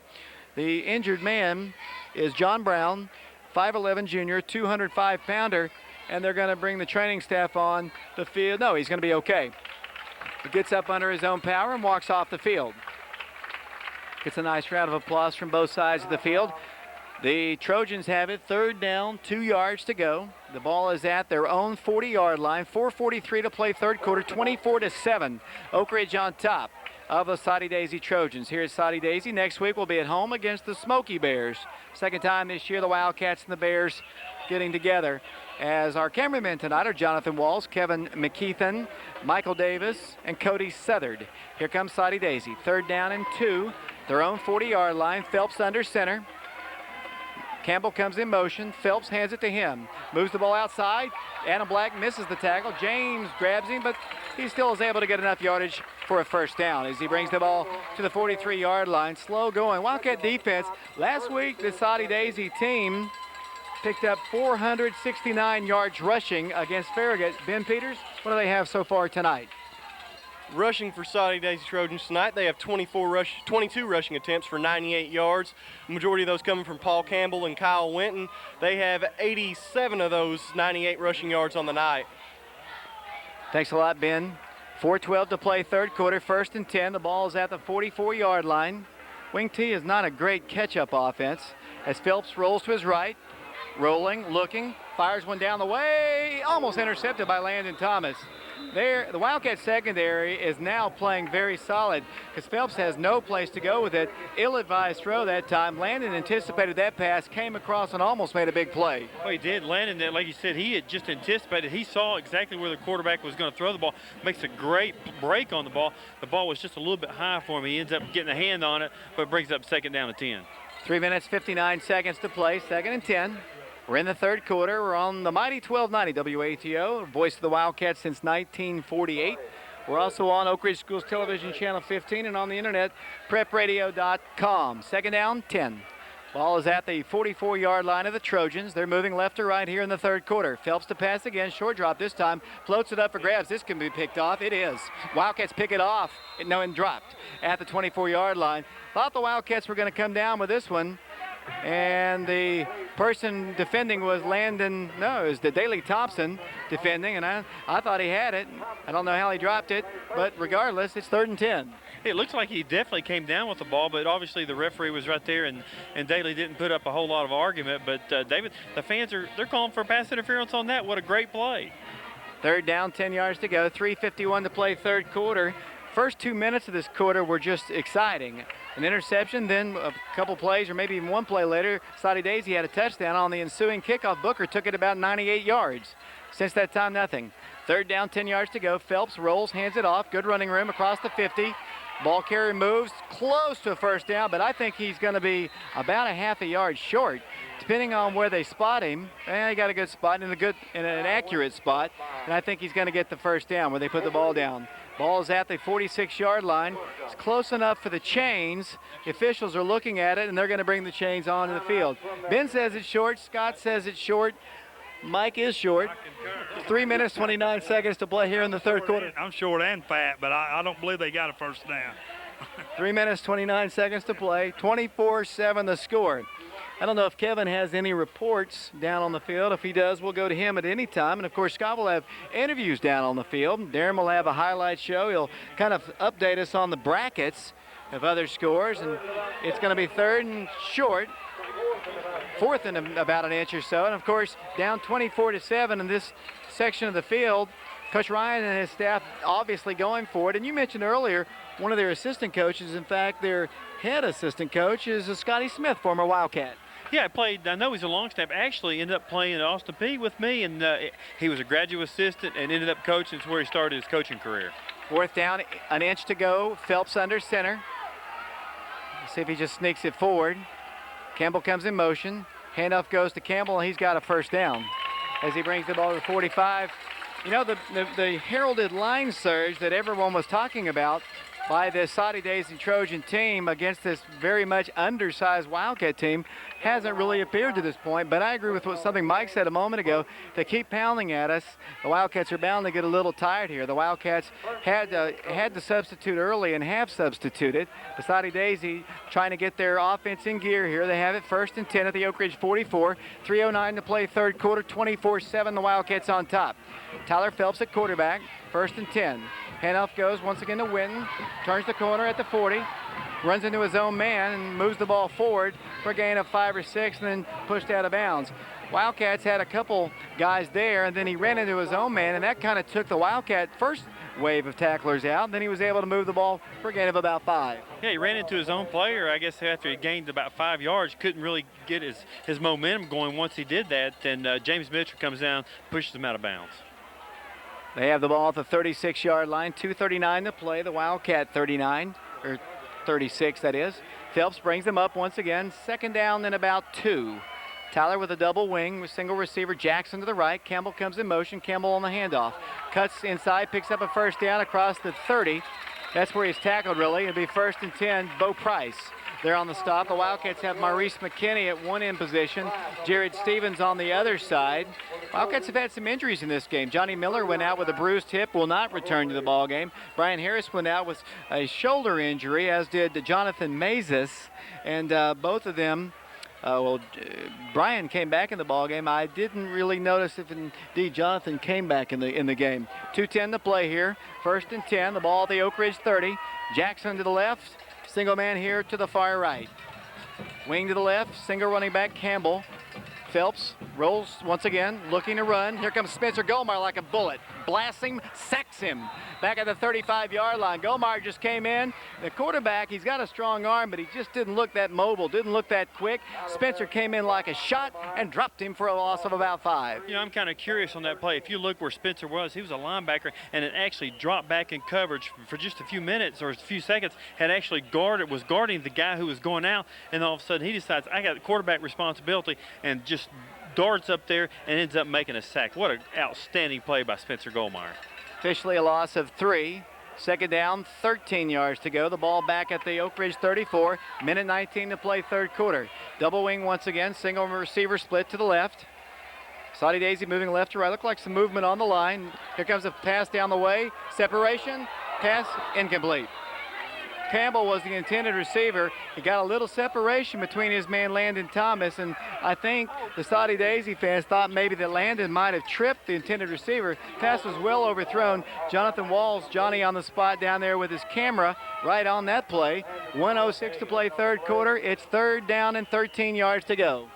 The injured man is John Brown, 5'11 junior, 205-pounder, and they're going to bring the training staff on the field. No, he's going to be okay. He gets up under his own power and walks off the field. Gets a nice round of applause from both sides of the field. The Trojans have it, 3rd down, 2 yards to go. The ball is at their own 40-yard line. 4:43 to play 3rd quarter, 24-7. Oak Ridge on top of the Soddy-Daisy Trojans. Here's Soddy-Daisy. Next week we'll be at home against the Smoky Bears. 2nd time this year the Wildcats and the Bears getting together. As our cameramen tonight are Jonathan Walls, Kevin McKeithen, Michael Davis, and Cody Southard. Here comes Soddy-Daisy. 3rd down and 2. Their own 40-yard line. Phelps under center. Campbell comes in motion. Phelps hands it to him. Moves the ball outside. Adam Black misses the tackle. James grabs him, but he still is able to get enough yardage for a 1st down as he brings the ball to the 43-yard line. Slow going. Wildcat defense. Last week, the Soddy-Daisy team picked up 469 yards rushing against Farragut. Ben Peters, what do they have so far tonight? Rushing for Soddy-Daisy Trojans tonight, they have 22 rushing attempts for 98 yards. The majority of those coming from Paul Campbell and Kyle Winton. They have 87 of those 98 rushing yards on the night. Thanks a lot, Ben. 4:12 to play 3rd quarter, 1st and 10. The ball is at the 44-yard line. Wing T is not a great catch-up offense as Phelps rolls to his right. Rolling, looking, fires one down the way, almost intercepted by Landon Thomas. There, the Wildcat secondary is now playing very solid because Phelps has no place to go with it. Ill-advised throw that time. Landon anticipated that pass, came across and almost made a big play. Well, he did. Landon, like you said, he had just anticipated. He saw exactly where the quarterback was going to throw the ball. Makes a great break on the ball. The ball was just a little bit high for him. He ends up getting a hand on it, but brings up 2nd down and 10. 3 minutes, 59 seconds to play, 2nd and 10. We're in the 3rd quarter. We're on the mighty 1290 WATO, voice of the Wildcats since 1948. We're also on Oak Ridge Schools Television Channel 15 and on the internet, prepradio.com. 2nd down, 10. Ball is at the 44-yard line of the Trojans. They're moving left to right here in the 3rd quarter. Phelps to pass again, short drop this time. Floats it up for grabs. This can be picked off. It is. Wildcats pick it off. And dropped at the 24-yard line. Thought the Wildcats were going to come down with this one. And the person defending was it was the Daley Thompson defending, and I thought he had it. I don't know how he dropped it, but regardless, it's 3rd and 10. It looks like he definitely came down with the ball, but obviously the referee was right there, and Daley didn't put up a whole lot of argument. But David, the fans they're calling for pass interference on that. What a great play. 3rd down, 10 yards to go, 3:51 to play 3rd quarter. first 2 minutes of this quarter were just exciting. An interception, then a couple plays, or maybe even one play later, Soddy-Daisy had a touchdown. On the ensuing kickoff, Booker took it about 98 yards. Since that time, nothing. Third down, 10 yards to go. Phelps rolls, hands it off. Good running room across the 50. Ball carrier moves close to a first down, but I think he's going to be about a half a yard short, depending on where they spot him. He got a good spot and an accurate spot, and I think he's going to get the first down where they put the ball down. Ball is at the 46-yard line. It's close enough for the chains. The officials are looking at it, and they're going to bring the chains onto the field. Ben says it's short. Scott says it's short. Mike is short. 3 minutes, 29 seconds to play here in the third quarter. I'm short and fat, but I don't believe they got a first down. 3 minutes, 29 seconds to play. 24-7 the score. I don't know if Kevin has any reports down on the field. If he does, we'll go to him at any time. And, of course, Scott will have interviews down on the field. Darren will have a highlight show. He'll kind of update us on the brackets of other scores. And it's going to be third and short. Fourth and about an inch or so. And, of course, down 24-7 in this section of the field. Coach Ryan and his staff obviously going for it. And you mentioned earlier one of their assistant coaches, in fact, their head assistant coach is Scotty Smith, former Wildcat. Yeah, I know he's a long snapper. Actually ended up playing at Austin Peay with me, and he was a graduate assistant and ended up coaching. It's where he started his coaching career. Fourth down, an inch to go. Phelps under center. Let's see if he just sneaks it forward. Campbell comes in motion. Handoff goes to Campbell, and he's got a first down as he brings the ball to the 45. You know, the heralded line surge that everyone was talking about by this Soddy-Daisy Trojan team against this very much undersized Wildcat team hasn't really appeared to this point. But I agree with something Mike said a moment ago. They keep pounding at us. The Wildcats are bound to get a little tired here. The Wildcats had to substitute early and have substituted. The Soddy-Daisy trying to get their offense in gear here. They have it first and 10 at the Oak Ridge 44. 3:09 to play third quarter. 24-7 the Wildcats on top. Tyler Phelps at quarterback. First and 10. Handoff goes once again to Winton. Turns the corner at the 40. Runs into his own man and moves the ball forward for a gain of 5 or 6 and then pushed out of bounds. Wildcats had a couple guys there, and then he ran into his own man, and that kind of took the Wildcat first wave of tacklers out. And then he was able to move the ball for a gain of about 5. Yeah, he ran into his own player. I guess after he gained about 5 yards, couldn't really get his momentum going once he did that. Then James Mitchell comes down, pushes him out of bounds. They have the ball at the 36-yard line. 2:39 to play. The Wildcat 39, or 36, that is. Phelps brings them up once again. Second down, then about 2. Tyler with a double wing with single receiver. Jackson to the right. Campbell comes in motion. Campbell on the handoff. Cuts inside, picks up a first down across the 30. That's where he's tackled, really. It'll be first and 10. Bo Price there on the stop. The Wildcats have Maurice McKinney at one end position. Jared Stevens on the other side. Wildcats have had some injuries in this game. Johnny Miller went out with a bruised hip, will not return to the ball game. Brian Harris went out with a shoulder injury, as did Jonathan Mazes. And both of them, Brian came back in the ball game. I didn't really notice if indeed Jonathan came back in the game. 2:10 to play here. First and 10. The ball at the Oak Ridge 30. Jackson to the left. Single man here to the far right. Wing to the left. Single running back Campbell. Phelps rolls once again, looking to run. Here comes Spencer Gomar like a bullet. Blasts him, sacks him. Back at the 35-yard line. Gomar just came in. The quarterback, he's got a strong arm, but he just didn't look that mobile, didn't look that quick. Spencer came in like a shot and dropped him for a loss of about 5. You know, I'm kind of curious on that play. If you look where Spencer was, he was a linebacker, and it actually dropped back in coverage for just a few minutes or a few seconds, had actually was guarding the guy who was going out, and all of a sudden he decides, I got the quarterback responsibility, and just darts up there and ends up making a sack. What an outstanding play by Spencer Goldmeyer. Officially a loss of 3. Second down, 13 yards to go. The ball back at the Oak Ridge 34. Minute 19 to play third quarter. Double wing once again. Single receiver split to the left. Soddy-Daisy moving left to right. Look like some movement on the line. Here comes a pass down the way. Separation. Pass incomplete. Campbell was the intended receiver. He got a little separation between his man Landon Thomas, and I think the Soddy-Daisy fans thought maybe that Landon might have tripped the intended receiver. Pass was well overthrown. Jonathan Walls, Johnny on the spot down there with his camera right on that play. 1:06 to play third quarter. It's third down and 13 yards to go.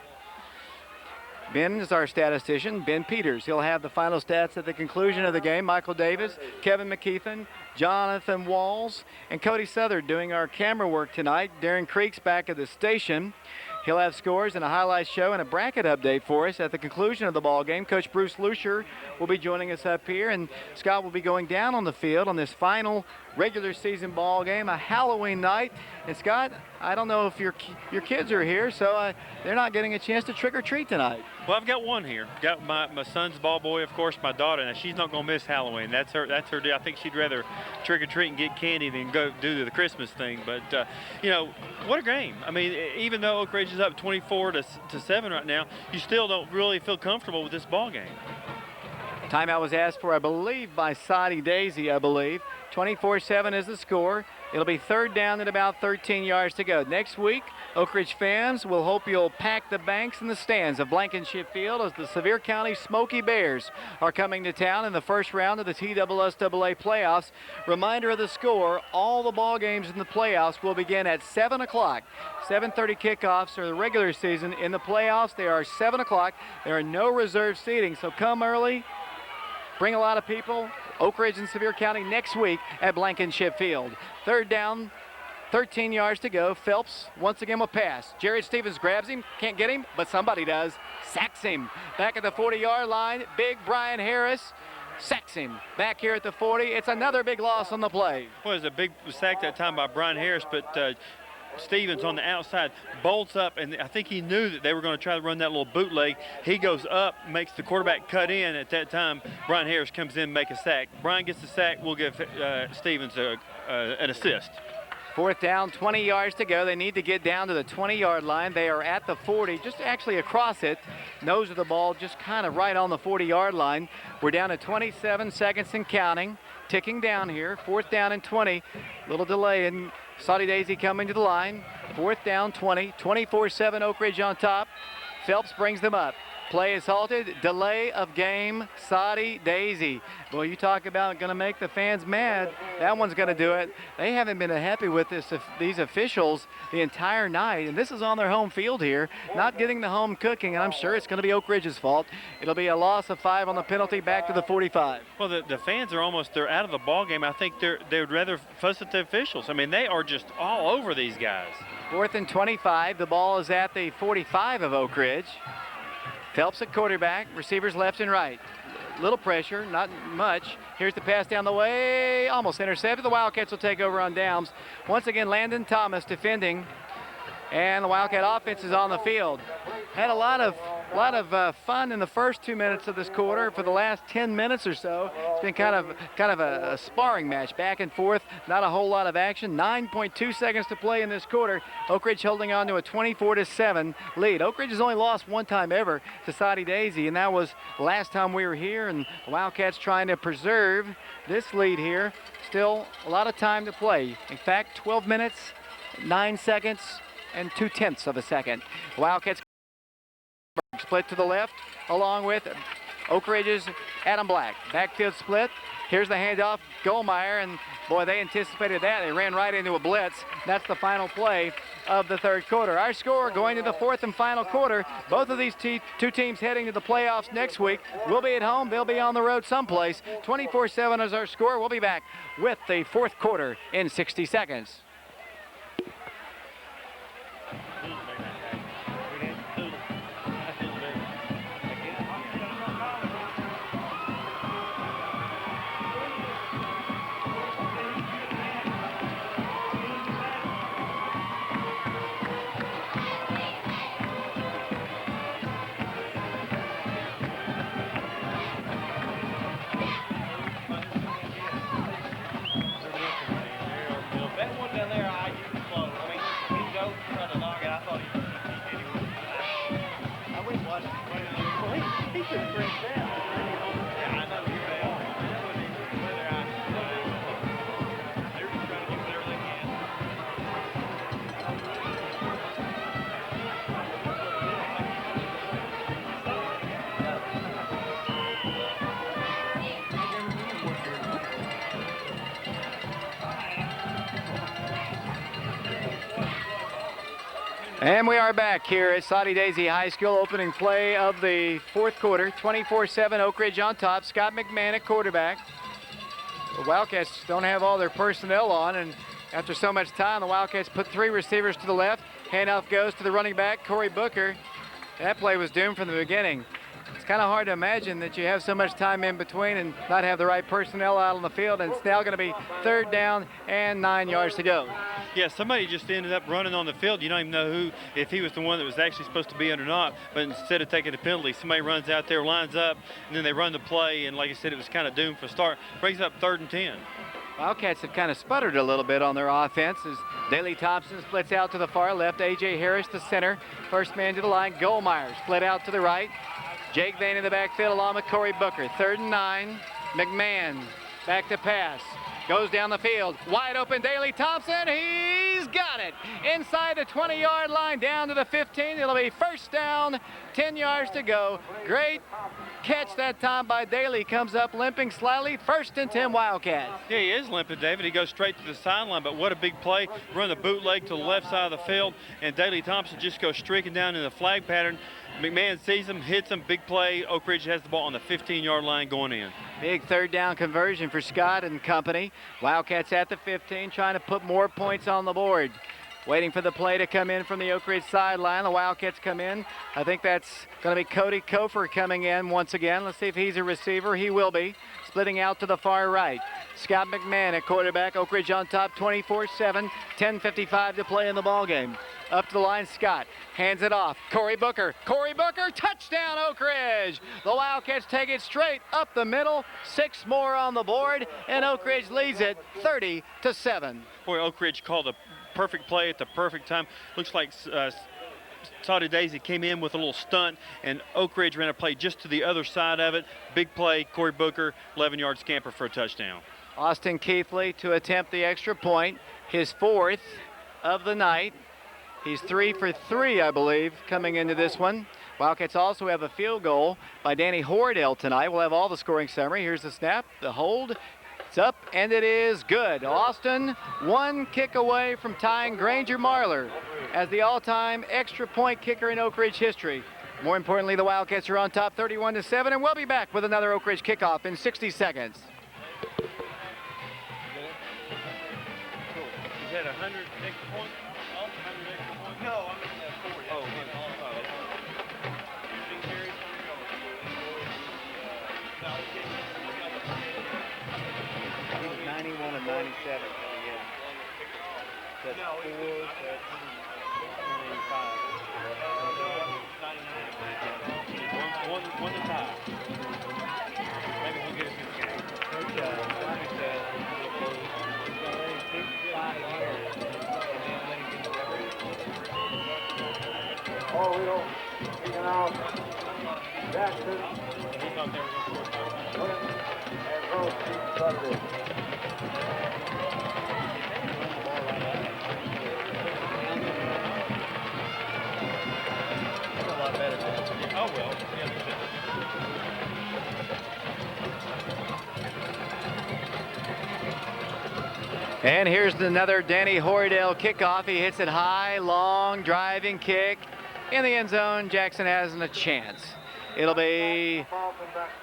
Ben is our statistician, Ben Peters. He'll have the final stats at the conclusion of the game. Michael Davis, Kevin McKeithen, Jonathan Walls, and Cody Southard doing our camera work tonight. Darren Creek's back at the station. He'll have scores and a highlight show and a bracket update for us at the conclusion of the ball game. Coach Bruce Lucier will be joining us up here, and Scott will be going down on the field on this final regular season ball game, a Halloween night. And Scott, I don't know if your kids are here, so they're not getting a chance to trick or treat tonight. Well, I've got one here. Got my son's ball boy, of course, my daughter. Now she's not going to miss Halloween. That's her deal. I think she'd rather trick or treat and get candy than go do the Christmas thing. But you know, what a game! I mean, even though Oak Ridge is up 24-7 right now, you still don't really feel comfortable with this ball game. Timeout was asked for, I believe, by Soddy-Daisy, I believe. 24-7 is the score. It'll be third down at about 13 yards to go. Next week, Oak Ridge fans will hope you'll pack the banks and the stands of Blankenship Field as the Sevier County Smoky Bears are coming to town in the first round of the TSSAA playoffs. Reminder of the score, all the ball games in the playoffs will begin at 7 o'clock. 7:30 kickoffs are the regular season. In the playoffs, they are 7 o'clock. There are no reserve seating, so come early. Bring a lot of people. Oak Ridge and Sevier County next week at Blankenship Field. Third down, 13 yards to go. Phelps once again will pass. Jared Stevens grabs him, can't get him, but somebody does. Sacks him. Back at the 40-yard line, big Brian Harris sacks him. Back here at the 40, it's another big loss on the play. Well, it was a big sack that time by Brian Harris, but Stevens on the outside bolts up, and I think he knew that they were going to try to run that little bootleg. He goes up, makes the quarterback cut in. At that time, Brian Harris comes in and make a sack. Brian gets the sack. We'll give Stevens an assist. Fourth down, 20 yards to go. They need to get down to the 20-yard line. They are at the 40, just actually across it. Nose of the ball just kind of right on the 40-yard line. We're down to 27 seconds and counting. Ticking down here. Fourth down and 20. Little delay in Soddy-Daisy coming to the line. Fourth down, 20. 24-7 Oak Ridge on top. Phelps brings them up. Play is halted. Delay of game, Soddy-Daisy. Boy, you talk about going to make the fans mad. That one's going to do it. They haven't been happy with these officials the entire night, and this is on their home field here, not getting the home cooking, and I'm sure it's going to be Oak Ridge's fault. It'll be a loss of 5 on the penalty, back to the 45. Well, the fans are they're out of the ball game. I think they would rather fuss at the officials. I mean, they are just all over these guys. Fourth and 25. The ball is at the 45 of Oak Ridge. Phelps at quarterback, receivers left and right. Little pressure, not much. Here's the pass down the way, almost intercepted. The Wildcats will take over on downs. Once again, Landon Thomas defending, and the Wildcat offense is on the field. Had a lot of fun in the first 2 minutes of this quarter. For the last 10 minutes or so, it's been kind of a sparring match, back and forth. Not a whole lot of action. 9.2 seconds to play in this quarter. Oak Ridge holding on to a 24-7 lead. Oak Ridge has only lost one time ever to Soddy-Daisy, and that was last time we were here. And the Wildcats trying to preserve this lead here. Still a lot of time to play. In fact, 12 minutes, 9 seconds, and 2/10 of a second. Wildcats split to the left, along with Oak Ridge's Adam Black. Backfield split. Here's the handoff, Goldmeyer, and boy, they anticipated that. They ran right into a blitz. That's the final play of the third quarter. Our score going to the fourth and final quarter. Both of these two teams heading to the playoffs next week. We'll be at home. They'll be on the road someplace. 24-7 is our score. We'll be back with the fourth quarter in 60 seconds. And we are back here at Soddy-Daisy High School, opening play of the fourth quarter. 24-7 Oak Ridge on top. Scott McMahon at quarterback. The Wildcats don't have all their personnel on, and after so much time, the Wildcats put 3 receivers to the left. Handoff goes to the running back, Corey Booker. That play was doomed from the beginning. It's kind of hard to imagine that you have so much time in between and not have the right personnel out on the field, and it's now going to be 3rd down and 9 yards to go. Yeah, somebody just ended up running on the field. You don't even know if he was the one that was actually supposed to be in or not, but instead of taking the penalty, somebody runs out there, lines up, and then they run the play, and like I said, it was kind of doomed for a start. Brings up 3rd and 10. Wildcats have kind of sputtered a little bit on their offense as Daley Thompson splits out to the far left. A.J. Harris to center. First man to the line. Goldmeyer split out to the right. Jake Vane in the backfield along with Corey Booker. 3rd and 9. McMahon back to pass. Goes down the field. Wide open Daley Thompson. He's got it. Inside the 20-yard line down to the 15. It'll be 1st down. 10 yards to go. Great catch that time by Daley. Comes up limping slightly. 1st and 10 Wildcats. Yeah, he is limping, David. He goes straight to the sideline, but what a big play. Run the bootleg to the left side of the field, and Daley Thompson just goes streaking down in the flag pattern. McMahon sees him, hits him, big play. Oak Ridge has the ball on the 15-yard line going in. Big 3rd down conversion for Scott and company. Wildcats at the 15, trying to put more points on the board. Waiting for the play to come in from the Oak Ridge sideline. The Wildcats come in. I think that's going to be Cody Kofer coming in once again. Let's see if he's a receiver. He will be. Splitting out to the far right. Scott McMahon at quarterback. Oak Ridge on top 24-7. 10:55 to play in the ballgame. Up to the line, Scott. Hands it off. Corey Booker. Corey Booker. Touchdown, Oak Ridge. The Wildcats take it straight up the middle. 6 more on the board, and Oak Ridge leads it 30-7. Boy, Oak Ridge called a perfect play at the perfect time. Looks like Soddy-Daisy came in with a little stunt, and Oak Ridge ran a play just to the other side of it. Big play, Corey Booker, 11-yard scamper for a touchdown. Austin Keithley to attempt the extra point, his 4th of the night. He's 3 for 3, I believe, coming into this one. Wildcats also have a field goal by Danny Hordell tonight. We'll have all the scoring summary. Here's the snap, the hold. It's up, and it is good. Austin, 1 kick away from tying Granger Marlar as the all-time extra point kicker in Oak Ridge history. More importantly, the Wildcats are on top 31-7, and we'll be back with another Oak Ridge kickoff in 60 seconds. Is that 100 extra points? 100 extra points? No, I'm at 40. Oh, 91 and 97 coming in. That's 4, that's 95. One to tie. Maybe he'll get a good game. Coach Johnny said he's already 65 years. Oh, we don't. You know, Jackson. He thought they were going to score. And Rose Sunday. That's a lot better than Oh, well. And here's another Danny Hordell kickoff. He hits it high, long, driving kick in the end zone. Jackson hasn't a chance. It'll be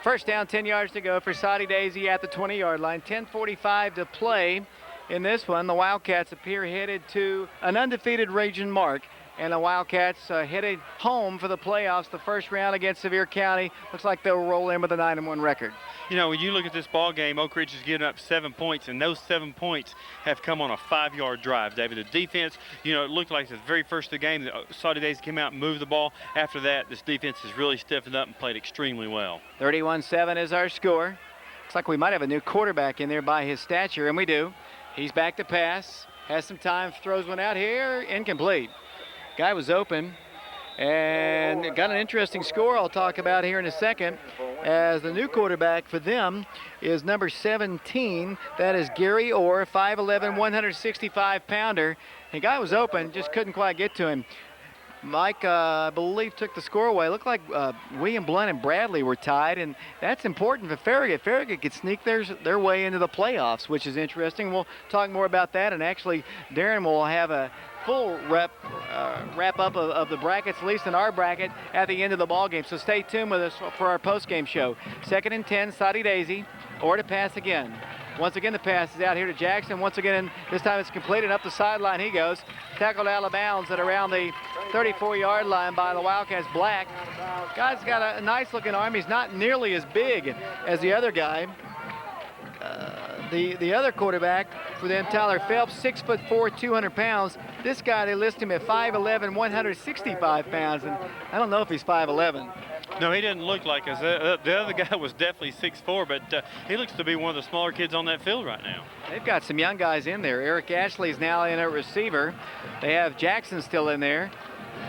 1st down, 10 yards to go for Soddy-Daisy at the 20-yard line. 10:45 to play in this one. The Wildcats appear headed to an undefeated region mark. And the Wildcats headed home for the playoffs, the first round against Sevier County. Looks like they'll roll in with a 9-1 record. You know, when you look at this ball game, Oak Ridge has given up 7 points, and those 7 points have come on a 5-yard drive, David. The defense, you know, it looked like the very first of the game, the Soddy-Daisy came out and moved the ball. After that, this defense has really stiffened up and played extremely well. 31-7 is our score. Looks like we might have a new quarterback in there by his stature, and we do. He's back to pass, has some time, throws one out here, incomplete. Guy was open and got an interesting score I'll talk about here in a second, as the new quarterback for them is number 17. That is Gary Orr, 5'11", 165-pounder. The guy was open, just couldn't quite get to him. Mike, I believe, took the score away. It looked like William Blunt and Bradley were tied, and that's important for Farragut. Farragut could sneak their way into the playoffs, which is interesting. We'll talk more about that, and actually Darren will have a full wrap up of the brackets, at least in our bracket, at the end of the ball game. So stay tuned with us for our post-game show. 2nd and 10, Soddy-Daisy. Or to pass again. Once again, the pass is out here to Jackson. Once again, this time it's completed. Up the sideline he goes. Tackled out of bounds at around the 34-yard line by the Wildcats. Black. Guy's got a nice-looking arm. He's not nearly as big as the other guy. The other quarterback for them, Tyler Phelps, 6'4", 200 pounds. This guy, they list him at 5'11", 165 pounds, and I don't know if he's 5'11". No, he didn't look like us. The other guy was definitely 6'4", but he looks to be one of the smaller kids on that field right now. They've got some young guys in there. Eric Ashley's now in at receiver. They have Jackson still in there.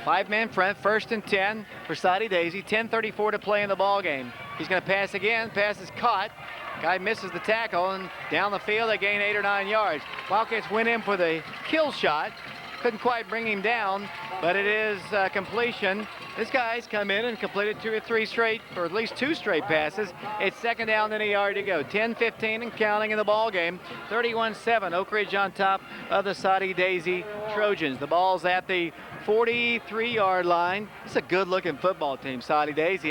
5-man front, 1st and 10 for Soddy-Daisy. 10:34 to play in the ball game. He's going to pass again. Pass is caught. Guy misses the tackle, and down the field they gain 8 or 9 yards. Wildcats went in for the kill shot. Couldn't quite bring him down, but it is completion. This guy's come in and completed 2 or 3 straight, or at least 2 straight passes. It's 2nd down and a yard to go. 10:15 and counting in the ball game. 31-7, Oak Ridge on top of the Soddy-Daisy Trojans. The ball's at the 43-yard line. It's a good-looking football team, Soddy-Daisy.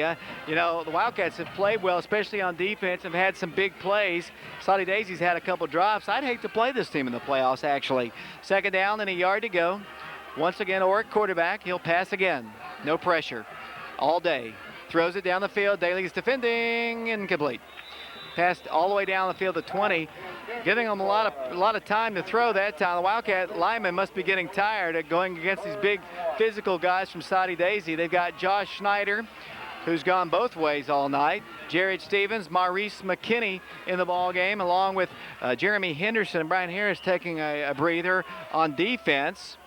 You know, the Wildcats have played well, especially on defense, have had some big plays. Soddy-Daisy's had a couple drops. I'd hate to play this team in the playoffs, actually. 2nd down and a yard to go. Once again, Oric quarterback. He'll pass again. No pressure all day. Throws it down the field. Daly's defending, incomplete. Passed all the way down the field to 20, giving them a lot of time to throw that time. The Wildcat linemen must be getting tired of going against these big physical guys from Soddy-Daisy. They've got Josh Schneider, who's gone both ways all night. Jared Stevens, Maurice McKinney in the ball game, along with Jeremy Henderson. Brian Harris taking a breather on defense.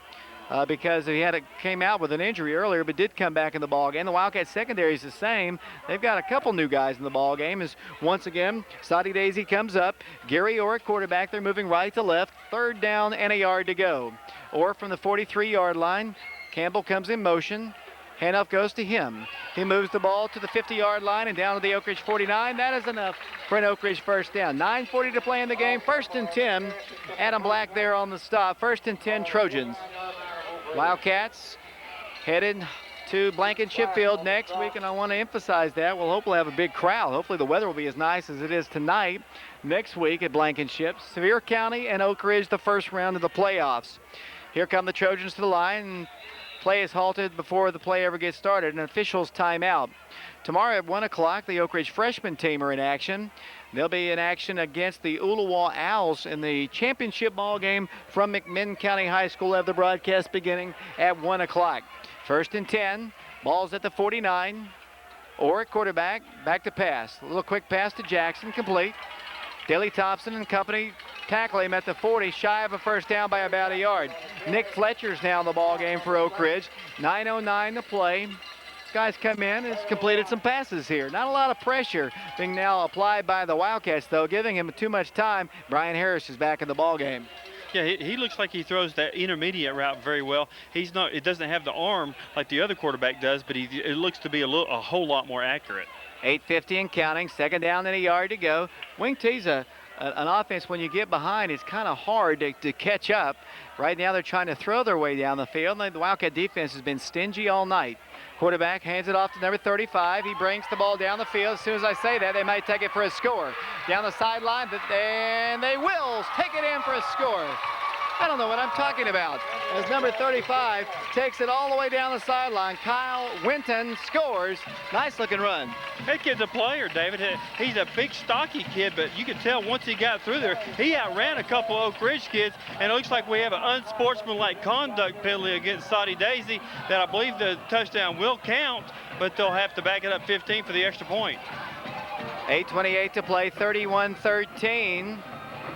Because he came out with an injury earlier, but did come back in the ball game. The Wildcat secondary is the same. They've got a couple new guys in the ball game. As once again, Soddy-Daisy comes up. Gary Orr, quarterback. They're moving right to left. 3rd down and a yard to go. Orr from the 43-yard line. Campbell comes in motion. Handoff goes to him. He moves the ball to the 50-yard line and down to the Oak Ridge 49. That is enough for an Oak Ridge 1st down. 9:40 to play in the game. 1st and 10. Adam Black there on the stop. 1st and 10 Trojans. Wildcats headed to Blankenship Field next week, and I want to emphasize that. We'll hopefully have a big crowd. Hopefully the weather will be as nice as it is tonight. Next week at Blankenship, Sevier County and Oak Ridge, the 1st round of the playoffs. Here come the Trojans to the line, and play is halted before the play ever gets started. An official's timeout. Tomorrow at 1 o'clock, the Oak Ridge freshman team are in action. They'll be in action against the Ooltewah Owls in the championship ball game from McMinn County High School. Have the broadcast beginning at 1 o'clock. 1st and 10. Ball's at the 49. Oric quarterback, back to pass. A little quick pass to Jackson, complete. Daley Thompson and company tackle him at the 40, shy of a 1st down by about a yard. Nick Fletcher's now in the ball game for Oak Ridge. 9:09 to play. Guys come in, has completed some passes here. Not a lot of pressure being now applied by the Wildcats, though, giving him too much time. Brian Harris is back in the ball game. Yeah, he looks like he throws that intermediate route very well. It doesn't have the arm like the other quarterback does, but it looks to be a whole lot more accurate. 8:50 and counting. 2nd down and a yard to go. Wing T's an offense, when you get behind, it's kind of hard to catch up. Right now they're trying to throw their way down the field. The Wildcat defense has been stingy all night. Quarterback hands it off to number 35. He brings the ball down the field. As soon as I say that, they might take it for a score. Down the sideline, and they will take it in for a score. I don't know what I'm talking about. As number 35 takes it all the way down the sideline, Kyle Winton scores. Nice looking run. That kid's a player, David. He's a big, stocky kid, but you can tell once he got through there, he outran a couple of Oak Ridge kids, and it looks like we have an unsportsmanlike conduct penalty against Soddy-Daisy that I believe the touchdown will count, but they'll have to back it up 15 for the extra point. 8:28 to play, 31-13.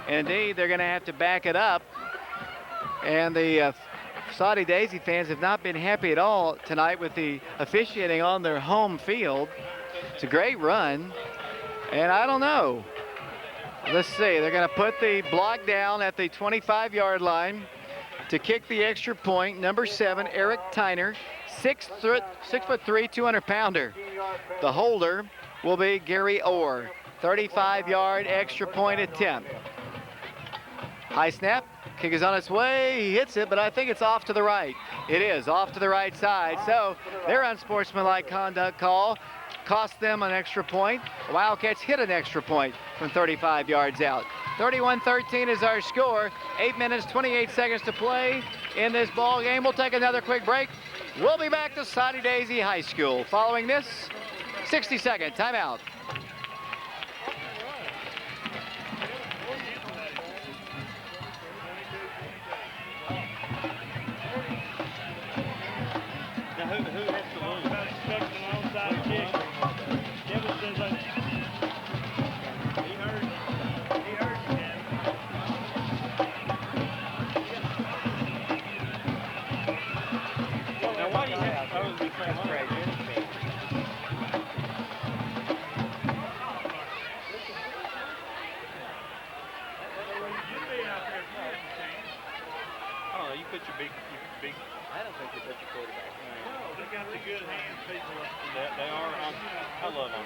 Indeed, they're going to have to back it up. And the Soddy-Daisy fans have not been happy at all tonight with the officiating on their home field. It's a great run, and I don't know. Let's see, they're going to put the block down at the 25-yard line to kick the extra point. Number 7, Eric Tyner, 6'3", 200-pounder. The holder will be Gary Orr. 35-yard extra point attempt. High snap. Kick is on its way. He hits it, but I think it's off to the right. It is off to the right side. So their unsportsmanlike conduct call cost them an extra point. The Wildcats hit an extra point from 35 yards out. 31-13 is our score. 8 minutes, 28 seconds to play in this ball game. We'll take another quick break. We'll be back to Soddy-Daisy High School. Following this, 60-second timeout. Now who has to lose? Now why do you have to be Oh, you put your big. I don't think you put your quarterback. No, they got the good hands people. They are. I love them.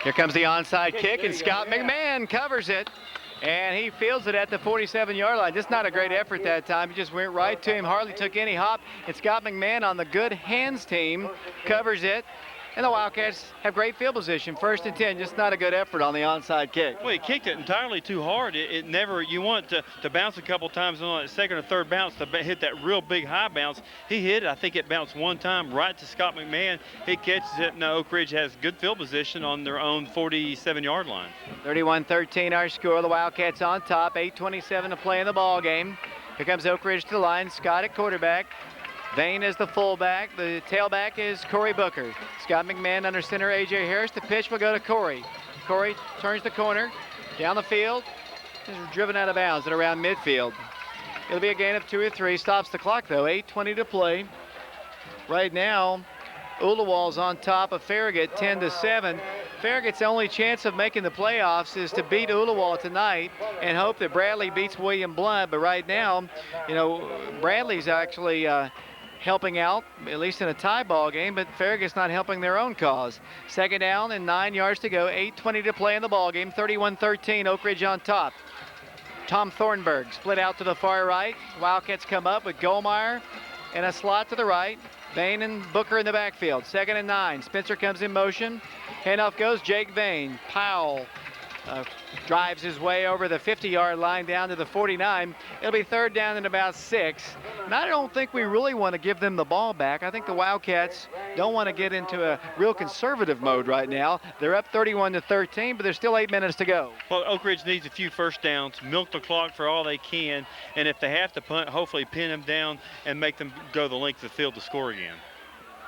Here comes the onside kick, and Scott McMahon covers it. And he fields it at the 47-yard line. Just not a great effort that time. He just went right to him, hardly took any hop. And Scott McMahon on the good hands team covers it. And the Wildcats have great field position. 1st and 10, just not a good effort on the onside kick. Well, he kicked it entirely too hard. It never, you want it to bounce a couple times on that second or third bounce to hit that real big high bounce. He hit it. I think it bounced one time right to Scott McMahon. He catches it, and Oak Ridge has good field position on their own 47-yard line. 31-13 our score. The Wildcats on top. 8:27 to play in the ball game. Here comes Oak Ridge to the line. Scott at quarterback. Vane is the fullback. The tailback is Corey Booker. Scott McMahon under center, A.J. Harris. The pitch will go to Corey. Corey turns the corner, down the field, is driven out of bounds at around midfield. It'll be a gain of 2 or 3. Stops the clock, though. 8:20 to play. Right now, Ulawal's on top of Farragut, 10-7. Farragut's only chance of making the playoffs is to beat Ulawal tonight and hope that Bradley beats William Blunt. But right now, you know, Bradley's actually helping out, at least in a tie ball game, but Farragut's not helping their own cause. 2nd down and 9 yards to go. 8:20 to play in the ball game. 31-13, Oak Ridge on top. Tom Thornburg split out to the far right. Wildcats come up with Goldmeyer and a slot to the right. Vane and Booker in the backfield. 2nd and 9. Spencer comes in motion. Handoff goes Jake Vane. Powell drives his way over the 50-yard line down to the 49. It'll be 3rd down and about 6. And I don't think we really want to give them the ball back. I think the Wildcats don't want to get into a real conservative mode right now. They're up 31-13, but there's still 8 minutes to go. Well, Oak Ridge needs a few first downs, milk the clock for all they can, and if they have to punt, hopefully pin them down and make them go the length of the field to score again.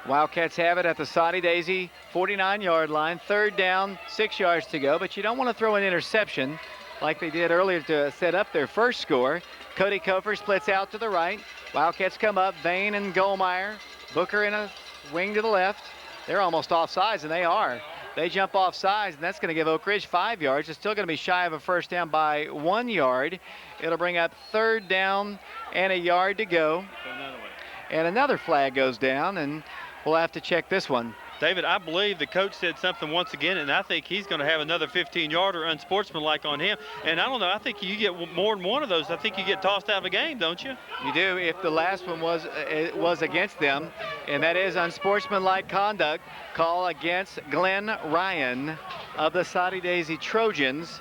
Wildcats have it at the Soddy-Daisy 49-yard line. 3rd down, 6 yards to go, but you don't want to throw an interception like they did earlier to set up their first score. Cody Kofer splits out to the right. Wildcats come up, Vane and Goldmeyer. Booker in a wing to the left. They're almost off sides, and they are. They jump off sides, and that's going to give Oak Ridge 5 yards. It's still going to be shy of a first down by 1 yard. It'll bring up 3rd down and a yard to go. And another flag goes down, and we'll have to check this one. David, I believe the coach said something once again, and I think he's going to have another 15-yarder unsportsmanlike on him. And I don't know, I think you get more than one of those. I think you get tossed out of a game, don't you? You do, if the last one was against them, and that is unsportsmanlike conduct call against Glenn Ryan of the Soddy-Daisy Trojans.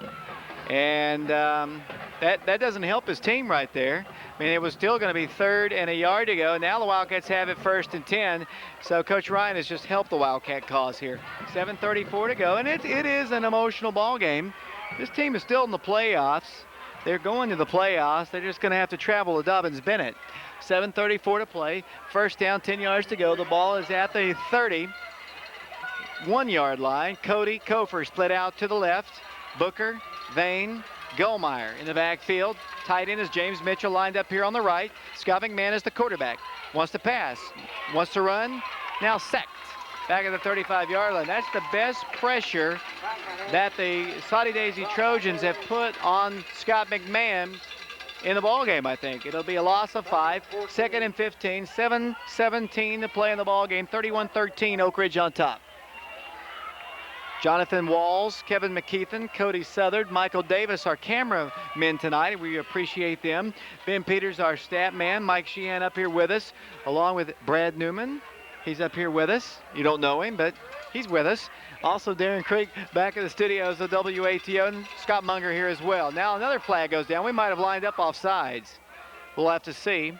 And that doesn't help his team right there. I mean, it was still going to be 3rd and a yard to go. Now the Wildcats have it 1st and 10. So Coach Ryan has just helped the Wildcat cause here. 7:34 to go, and it is an emotional ball game. This team is still in the playoffs. They're going to the playoffs. They're just going to have to travel to Dobbins-Bennett. 7:34 to play. 1st down, 10 yards to go. The ball is at the 31-yard line. Cody Kofer split out to the left. Booker, Vane, Goldmeyer in the backfield. Tight end is James Mitchell lined up here on the right. Scott McMahon is the quarterback. Wants to pass, wants to run, now sacked. Back at the 35-yard line. That's the best pressure that the Soddy-Daisy Trojans have put on Scott McMahon in the ball game, I think. It'll be a loss of 5. 2nd and 15, 7:17 to play in the ball game. 31-13, Oak Ridge on top. Jonathan Walls, Kevin McKeithen, Cody Southard, Michael Davis, our cameramen tonight. We appreciate them. Ben Peters, our stat man. Mike Sheehan up here with us, along with Brad Newman. He's up here with us. You don't know him, but he's with us. Also, Darren Creek back at the studios of WATO, and Scott Monger here as well. Now another flag goes down. We might have lined up off sides. We'll have to see.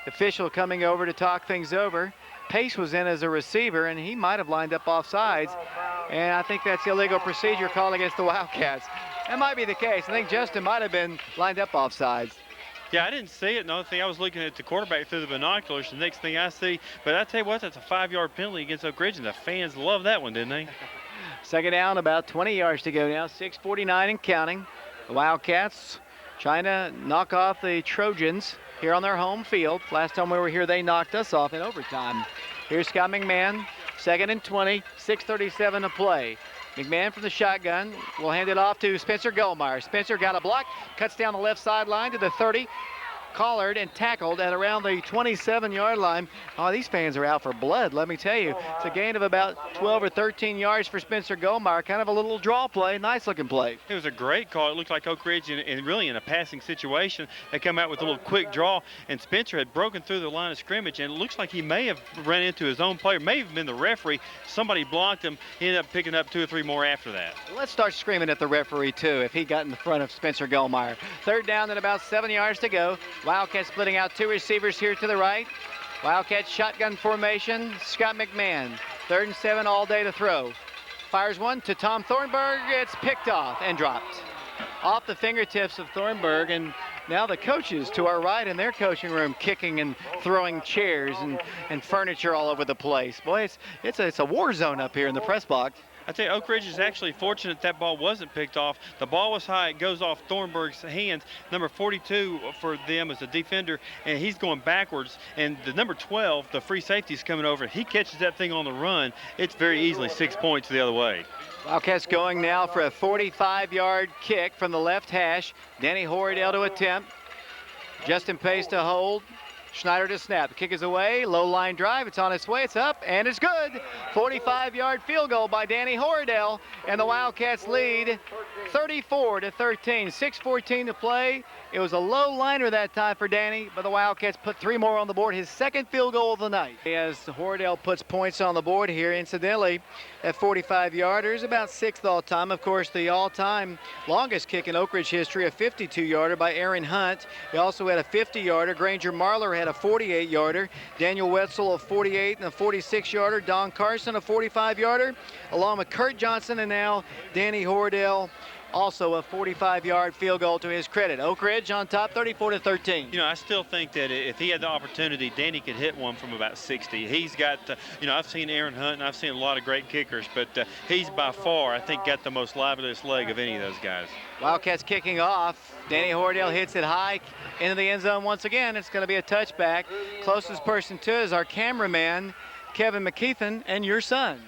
The official coming over to talk things over. Pace was in as a receiver, and he might have lined up off sides. And I think that's illegal procedure called against the Wildcats. That might be the case. I think Justin might have been lined up off sides. Yeah, I didn't see it. Another thing, I was looking at the quarterback through the binoculars. The next thing I see, but I tell you what, that's a 5-yard penalty against Oak Ridge, and the fans love that one, didn't they? Second down, about 20 yards to go now. 6:49 and counting. The Wildcats trying to knock off the Trojans here on their home field. Last time we were here, they knocked us off in overtime. Here's Scott McMahon, 2nd and 20, 6:37 to play. McMahon from the shotgun will hand it off to Spencer Goldmeyer. Spencer got a block, cuts down the left sideline to the 30, collared and tackled at around the 27-yard line. Oh, these fans are out for blood, let me tell you. It's a gain of about 12 or 13 yards for Spencer Goldmeyer. Kind of a little draw play, nice looking play. It was a great call. It looked like Oak Ridge, and really in a passing situation, they come out with a little quick draw, and Spencer had broken through the line of scrimmage, and it looks like he may have run into his own player, may have been the referee. Somebody blocked him. He ended up picking up 2 or 3 more after that. Let's start screaming at the referee, too, if he got in front of Spencer Goldmeyer. Third down and about 7 yards to go. Wildcats splitting out 2 receivers here to the right. Wildcats shotgun formation. Scott McMahon, 3rd and 7 all day to throw. Fires one to Tom Thornburg. It's picked off and dropped. Off the fingertips of Thornburg, and now the coaches to our right in their coaching room kicking and throwing chairs and furniture all over the place. Boy, it's a war zone up here in the press box. I tell you, Oak Ridge is actually fortunate that ball wasn't picked off. The ball was high. It goes off Thornburg's hands. Number 42 for them is a defender, and he's going backwards. And the number 12, the free safety, is coming over. He catches that thing on the run. It's very easily 6 points the other way. Wildcats going now for a 45-yard kick from the left hash. Danny Horridell to attempt. Justin Pace to hold. Schneider to snap. The kick is away. Low line drive. It's on its way. It's up, and it's good. 45-yard field goal by Danny Horridell, and the Wildcats lead 34-13. 6:14 to play. It was a low liner that time for Danny, but the Wildcats put 3 more on the board. His 2nd field goal of the night. As Horridell puts points on the board here, incidentally, at 45-yarders, about 6th all-time. Of course, the all-time longest kick in Oak Ridge history, a 52-yarder by Aaron Hunt. He also had a 50-yarder. Granger Marler had a 48-yarder. Daniel Wetzel a 48 and a 46-yarder. Don Carson a 45-yarder, along with Kurt Johnson, and now Danny Horridell, also a 45-yard field goal to his credit. Oak Ridge on top, 34-13. You know, I still think that if he had the opportunity, Danny could hit one from about 60. He's got, you know, I've seen Aaron Hunt, and I've seen a lot of great kickers, but he's by far, I think, got the most liveliest leg of any of those guys. Wildcats kicking off. Danny Horridell hits it high into the end zone once again. It's going to be a touchback. Closest person to is our cameraman, Kevin McKeithen, and your son.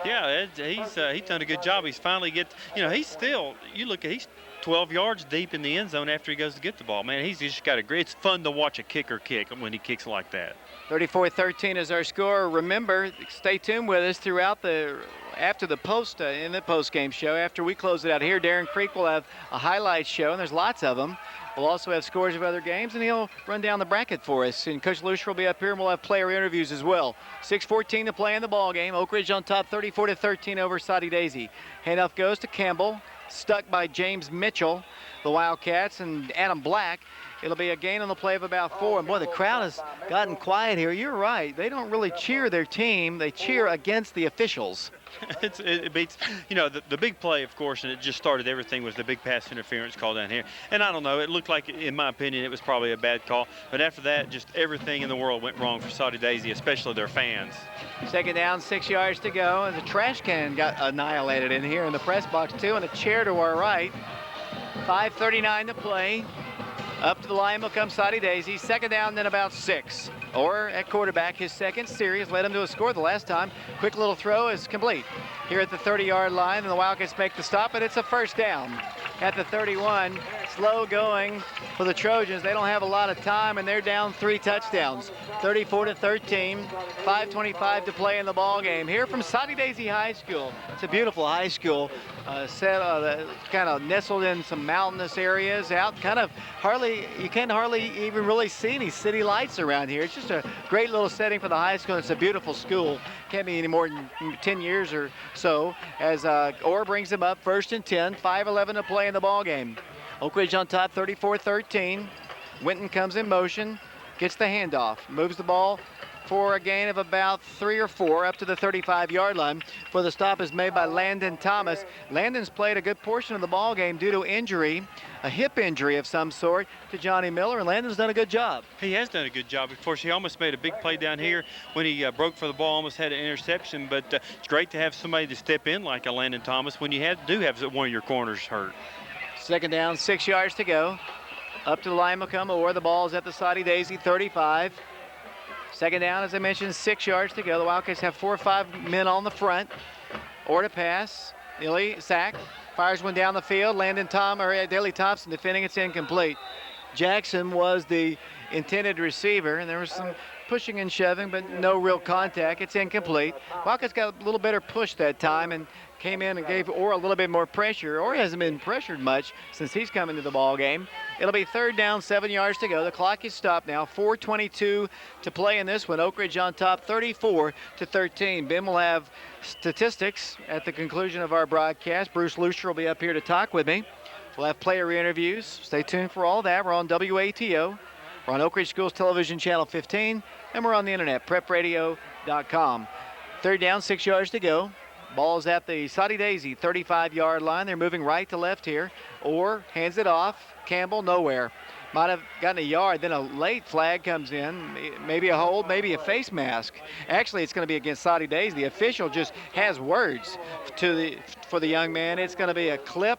Yeah, he's done a good job. He's finally he's still, you look at, he's 12 yards deep in the end zone after he goes to get the ball. Man, he's just got it's fun to watch a kicker kick when he kicks like that. 34-13 is our score. Remember, stay tuned with us throughout after the in the post-game show. After we close it out here, Darren Creek will have a highlight show, and there's lots of them. We'll also have scores of other games, and he'll run down the bracket for us. And Coach Lucier will be up here, and we'll have player interviews as well. 6:14 to play in the ball game. Oak Ridge on top, 34-13 over Soddy-Daisy. Handoff goes to Campbell, stuck by James Mitchell, the Wildcats, and Adam Black. It'll be a gain on the play of about 4. And boy, the crowd has gotten quiet here. You're right. They don't really cheer their team. They cheer against the officials. It beats, you know, the big play, of course, and it just started everything, was the big pass interference call down here. And I don't know, it looked like, in my opinion, it was probably a bad call. But after that, just everything in the world went wrong for Soddy-Daisy, especially their fans. Second down, 6 yards to go, and the trash can got annihilated in here in the press box, too, and a chair to our right. 5:39 to play. Up to the line will come Soddy-Daisy. Second down, then about 6. Or at quarterback, his 2nd series led him to a score the last time. Quick little throw is complete. Here at the 30-yard line, and the Wildcats make the stop, and it's a 1st down. at the 31. Slow going for the Trojans. They don't have a lot of time, and they're down 3 touchdowns. 34-13, 5:25 to play in the ball game. Here from Soddy-Daisy High School. It's a beautiful high school, kind of nestled in some mountainous areas out. You can't hardly even really see any city lights around here. It's just a great little setting for the high school. It's a beautiful school. Can't be any more than 10 years or so as Orr brings them up 1st and 10, 5:11 to play in the ball game. Oak Ridge on top, 34-13. Winton comes in motion, gets the handoff, moves the ball for a gain of about 3 or 4 up to the 35-yard line. For the stop is made by Landon Thomas. Landon's played a good portion of the ball game due to injury, a hip injury of some sort to Johnny Miller, and Landon's done a good job. He has done a good job. Of course, he almost made a big play down here when he broke for the ball, almost had an interception, but it's great to have somebody to step in like a Landon Thomas when you do have one of your corners hurt. 2nd down, 6 yards to go. Up to the line will come Orr. The ball is at the Soddy-Daisy 35. 2nd down, as I mentioned, 6 yards to go. The Wildcats have 4 or 5 men on the front. Orr to pass. Illy sack. Fires one down the field. Daley Thompson defending. It's incomplete. Jackson was the intended receiver, and there was some pushing and shoving, but no real contact. It's incomplete. Wildcats got a little better push that time and came in and gave Orr a little bit more pressure. Orr hasn't been pressured much since he's come into the ball game. It'll be 3rd down, 7 yards to go. The clock is stopped now. 4:22 to play in this one. Oak Ridge on top, 34-13. Ben will have statistics at the conclusion of our broadcast. Bruce Lucier will be up here to talk with me. We'll have player interviews. Stay tuned for all that. We're on WATO. We're on Oak Ridge Schools Television Channel 15, and we're on the internet, prepradio.com. 3rd down, 6 yards to go. Ball's at the Soddy-Daisy 35-yard line. They're moving right to left here. Orr hands it off. Campbell nowhere. Might have gotten a yard. Then a late flag comes in. Maybe a hold, maybe a face mask. Actually, it's going to be against Soddy-Daisy. The official just has words for the young man. It's going to be a clip,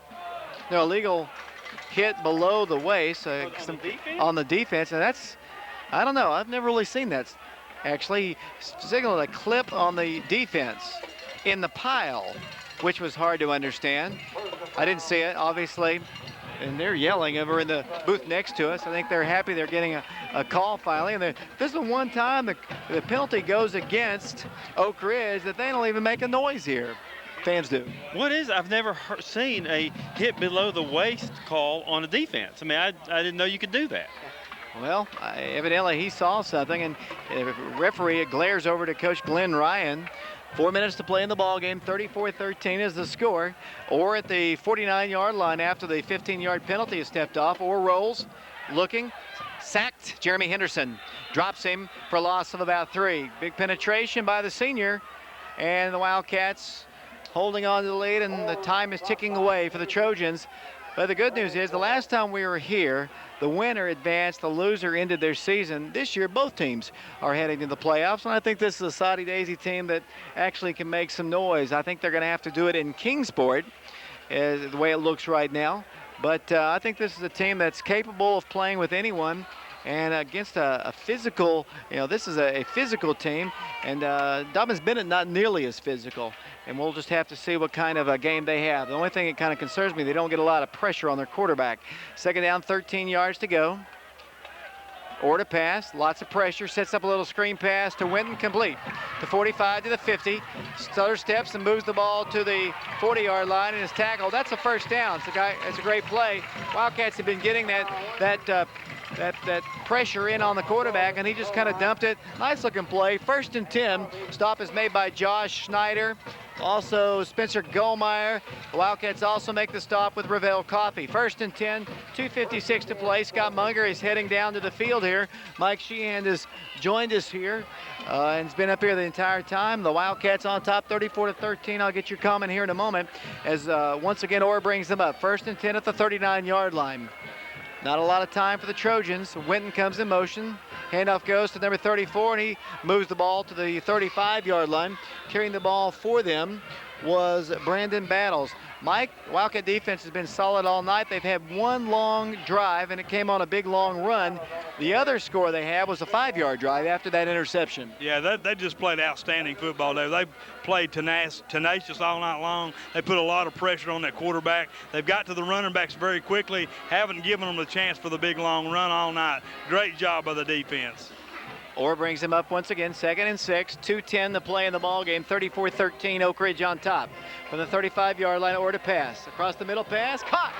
illegal hit below the waist on the defense. And that's, I don't know. I've never really seen that. Actually, he signaled a clip on the defense in the pile, which was hard to understand. I didn't see it, obviously, and they're yelling over in the booth next to us. I think they're happy they're getting a call finally. And this is the one time the penalty goes against Oak Ridge that they don't even make a noise here. Fans do. I've never seen a hit below the waist call on a defense. I mean, I didn't know you could do that. Well, evidently he saw something, and the referee glares over to Coach Glenn Ryan. 4 minutes to play in the ball game. 34-13 is the score. Orr at the 49-yard line after the 15-yard penalty is stepped off. Orr rolls, looking, sacked. Jeremy Henderson drops him for a loss of about 3. Big penetration by the senior, and the Wildcats holding on to the lead, and the time is ticking away for the Trojans. But the good news is the last time we were here, the winner advanced, the loser ended their season. This year, both teams are heading to the playoffs, and I think this is a Soddy-Daisy team that actually can make some noise. I think they're going to have to do it in Kingsport, the way it looks right now. But I think this is a team that's capable of playing with anyone, and against a physical, this is a physical team, and Dobbins-Bennett not nearly as physical. And we'll just have to see what kind of a game they have. The only thing that kind of concerns me, they don't get a lot of pressure on their quarterback. 2nd down, 13 yards to go. Orr to pass, lots of pressure, sets up a little screen pass to Winton, complete. The 45 to the 50. Stutter steps and moves the ball to the 40-yard line and is tackled. That's a 1st down. It's a great play. Wildcats have been getting that pressure in on the quarterback, and he just kind of dumped it. Nice looking play. 1st and 10. Stop is made by Josh Schneider. Also Spencer Goldmeyer. The Wildcats also make the stop with Ravel Coffey. 1st and 10, 2:56 to play. Scott Monger is heading down to the field here. Mike Sheehan has joined us here and has been up here the entire time. The Wildcats on top, 34-13. I'll get your comment here in a moment as once again Orr brings them up. 1st and 10 at the 39-yard line. Not a lot of time for the Trojans. Winton comes in motion. Handoff goes to number 34, and he moves the ball to the 35-yard line. Carrying the ball for them was Brandon Battles. Mike, Wildcat defense has been solid all night. They've had one long drive, and it came on a big long run. The other score they had was a 5-yard drive after that interception. Yeah, they just played outstanding football there. They played tenacious all night long. They put a lot of pressure on that quarterback. They've got to the running backs very quickly, haven't given them the chance for the big long run all night. Great job by the defense. Orr brings him up once again, 2nd and 6, 2:10 to play in the ball game, 34-13, Oak Ridge on top. From the 35-yard line, Orr to pass. Across the middle pass, caught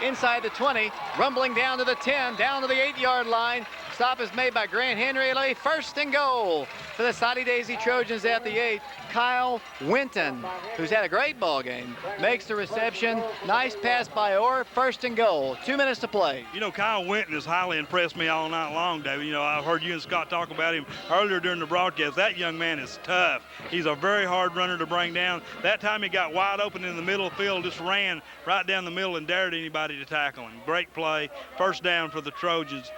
inside the 20, rumbling down to the 10, down to the 8-yard line. Stop is made by Grant Henry. 1st and goal for the Soddy-Daisy Trojans at the 8. Kyle Winton, who's had a great ball game, makes the reception. Nice pass by Orr. 1st and goal. 2 minutes to play. You know, Kyle Winton has highly impressed me all night long, David. You know, I've heard you and Scott talk about him earlier during the broadcast. That young man is tough. He's a very hard runner to bring down. That time he got wide open in the middle of the field, just ran right down the middle and dared anybody to tackle him. Great play. 1st down for the Trojans.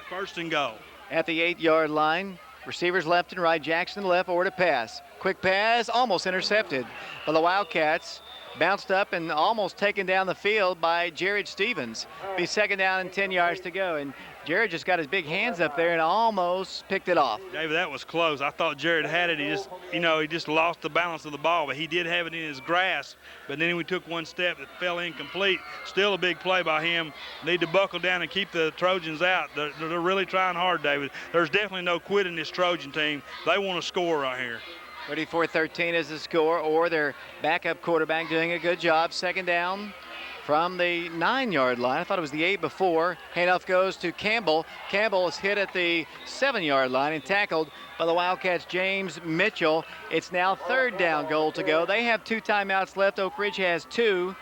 1st and goal. At the 8-yard line, receivers left and right. Jackson left, Orr to pass. Quick pass, almost intercepted by the Wildcats. Bounced up and almost taken down the field by Jared Stevens. Be 2nd down and 10 yards to go. And Jared just got his big hands up there and almost picked it off. David, that was close. I thought Jared had it. He just lost the balance of the ball, but he did have it in his grasp. But then we took one step that fell incomplete. Still a big play by him. Need to buckle down and keep the Trojans out. They're really trying hard, David. There's definitely no quit in this Trojan team. They want to score right here. 34-13 is the score, or their backup quarterback doing a good job. 2nd down from the 9-yard line. I thought it was the 8 before. Handoff goes to Campbell. Campbell is hit at the 7-yard line and tackled by the Wildcats' James Mitchell. It's now 3rd down, goal to go. They have 2 timeouts left. Oak Ridge has 2.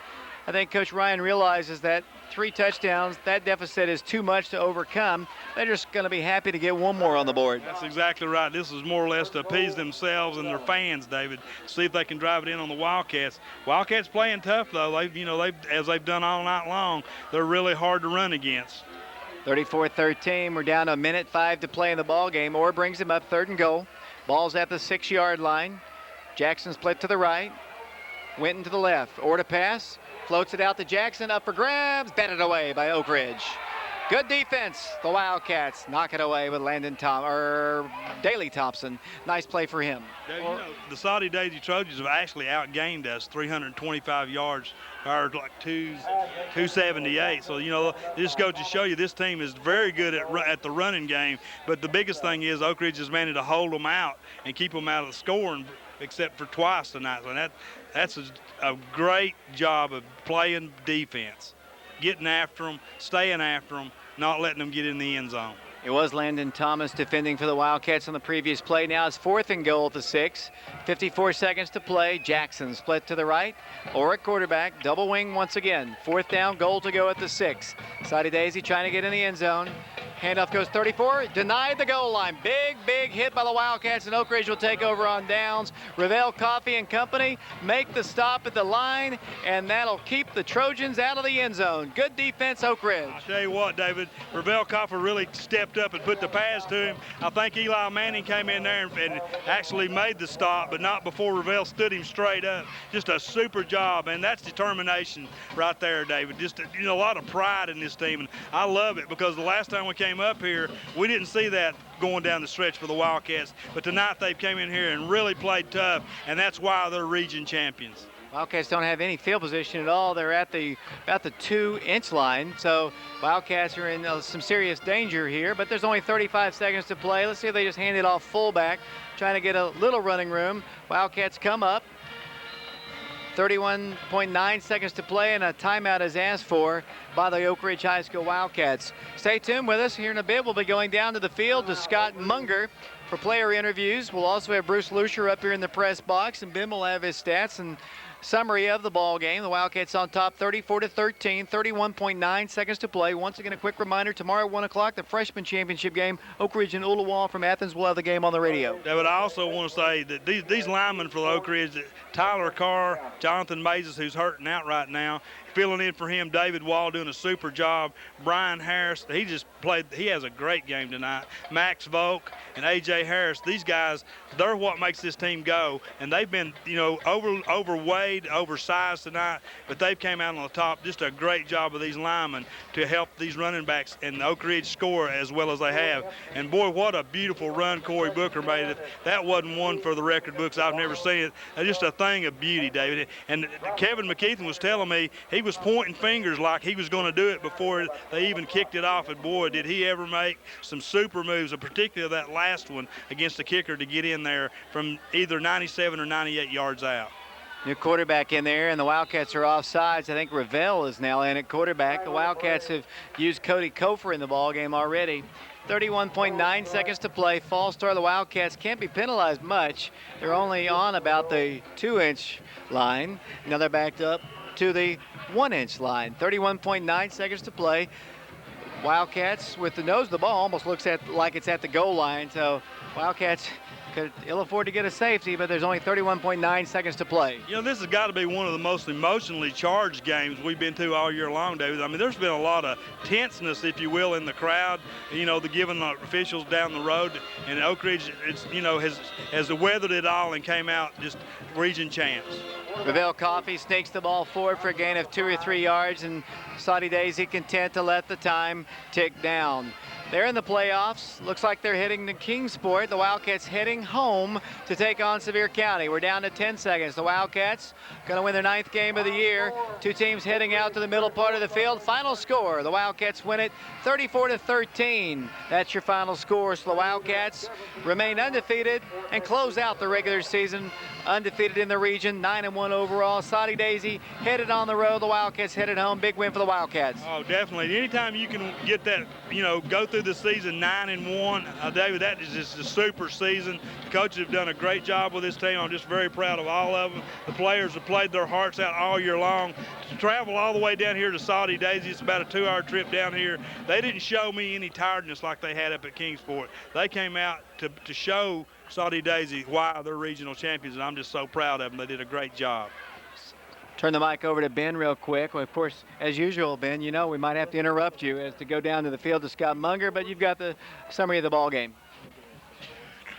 I think Coach Ryan realizes that 3 touchdowns, that deficit is too much to overcome. They're just going to be happy to get one more on the board. That's exactly right. This is more or less to appease themselves and their fans, David. See if they can drive it in on the Wildcats. Wildcats playing tough, though. As they've done all night long, they're really hard to run against. 34-13. We're down to 1:05 to play in the ball game. Orr brings him up, 3rd and goal. Ball's at the 6-yard line. Jackson split to the right. Winton to the left. Orr to pass. Floats it out to Jackson, up for grabs, batted away by Oak Ridge. Good defense. The Wildcats knock it away with Daley Thompson. Nice play for him. The Soddy-Daisy Trojans have actually outgained us 325 yards, or like 278. So, this goes to show you this team is very good at the running game. But the biggest thing is Oak Ridge has managed to hold them out and keep them out of the scoring, except for twice tonight. So that's a great job of playing defense, getting after them, staying after them, not letting them get in the end zone. It was Landon Thomas defending for the Wildcats on the previous play. Now it's 4th and goal at the 6. 54 seconds to play. Jackson split to the right. Orr at quarterback. Double wing once again. 4th down, goal to go at the 6. Soddy-Daisy trying to get in the end zone. Handoff goes 34, denied the goal line. Big hit by the Wildcats, and Oak Ridge will take over on downs. Ravel Coffee and Company make the stop at the line, and that'll keep the Trojans out of the end zone. Good defense, Oak Ridge. I'll tell you what, David, Ravel Coffee really stepped up and put the pass to him. I think Eli Manning came in there and actually made the stop, but not before Ravel stood him straight up. Just a super job, and that's determination right there, David. Just a lot of pride in this team, and I love it because the last time we came up here, we didn't see that going down the stretch for the Wildcats, but tonight they came in here and really played tough, and that's why they're region champions. Wildcats don't have any field position at all. They're at about the 2-inch line, so Wildcats are in some serious danger here, but there's only 35 seconds to play. Let's see if they just hand it off fullback, trying to get a little running room. Wildcats come up. 31.9 seconds to play, and a timeout is asked for by the Oak Ridge High School Wildcats. Stay tuned with us. Here in a bit, we'll be going down to the field to Scott Monger for player interviews. We'll also have Bruce Lucier up here in the press box, and Ben will have his stats and summary of the ball game. The Wildcats on top 34-13, 31.9 seconds to play. Once again, a quick reminder, tomorrow at 1 o'clock, the freshman championship game. Oak Ridge and Ulawal from Athens will have the game on the radio. Yeah, but I also want to say that these linemen for the Oak Ridge, Tyler Carr, Jonathan Mazes, who's hurting out right now, filling in for him, David Wall doing a super job, Brian Harris, he has a great game tonight, Max Volk and A.J. T.J. Harris, these guys, they're what makes this team go. And they've been, you know, overweight, oversized tonight, but they've came out on the top. Just a great job of these linemen to help these running backs and Oak Ridge score as well as they have. And boy, what a beautiful run Corey Booker made. That wasn't one for the record books. I've never seen it. Just a thing of beauty, David. And Kevin McKeithen was telling me he was pointing fingers like he was going to do it before they even kicked it off. And boy, did he ever make some super moves, and particularly that last one against the kicker to get in there from either 97 or 98 yards out. New quarterback in there, and the Wildcats are offsides. I think Ravel is now in at quarterback. The Wildcats have used Cody Kofer in the ball game already. 31.9 seconds to play. False start. The Wildcats can't be penalized much. They're only on about the 2-inch line. Now they're backed up to the 1-inch line. 31.9 seconds to play. Wildcats with the nose of the ball almost looks like it's at the goal line. So Wildcats could ill afford to get a safety, but there's only 31.9 seconds to play. You know, this has got to be one of the most emotionally charged games we've been to all year long, David. I mean, there's been a lot of tenseness, if you will, in the crowd. You know, the giving the officials down the road, and Oak Ridge, it's, you know, has weathered it all and came out just region champs. Ravel Coffey sneaks the ball forward for a gain of 2 or 3 yards, and Soddy-Daisy content to let the time tick down. They're in the playoffs. Looks like they're heading to Kingsport. The Wildcats heading home to take on Sevier County. We're down to 10 seconds. The Wildcats going to win their 9th game of the year. Two teams heading out to the middle part of the field. Final score, the Wildcats win it 34-13. That's your final score. So the Wildcats remain undefeated and close out the regular season undefeated in the region, 9-1 overall. Soddy-Daisy headed on the road. The Wildcats headed home. Big win for the Wildcats. Oh, definitely. Anytime you can get that, you know, go through the season 9-1, David, that is just a super season. The coaches have done a great job with this team. I'm just very proud of all of them. The players have played their hearts out all year long. To travel all the way down here to Soddy-Daisy, it's about a 2-hour trip down here. They didn't show me any tiredness like they had up at Kingsport. They came out to show Soddy-Daisy why they're regional champions, and I'm just so proud of them. They did a great job. Turn the mic over to Ben real quick. Well, of course, as usual, Ben, you know we might have to interrupt you as to go down to the field to Scott Monger, but you've got the summary of the ball game.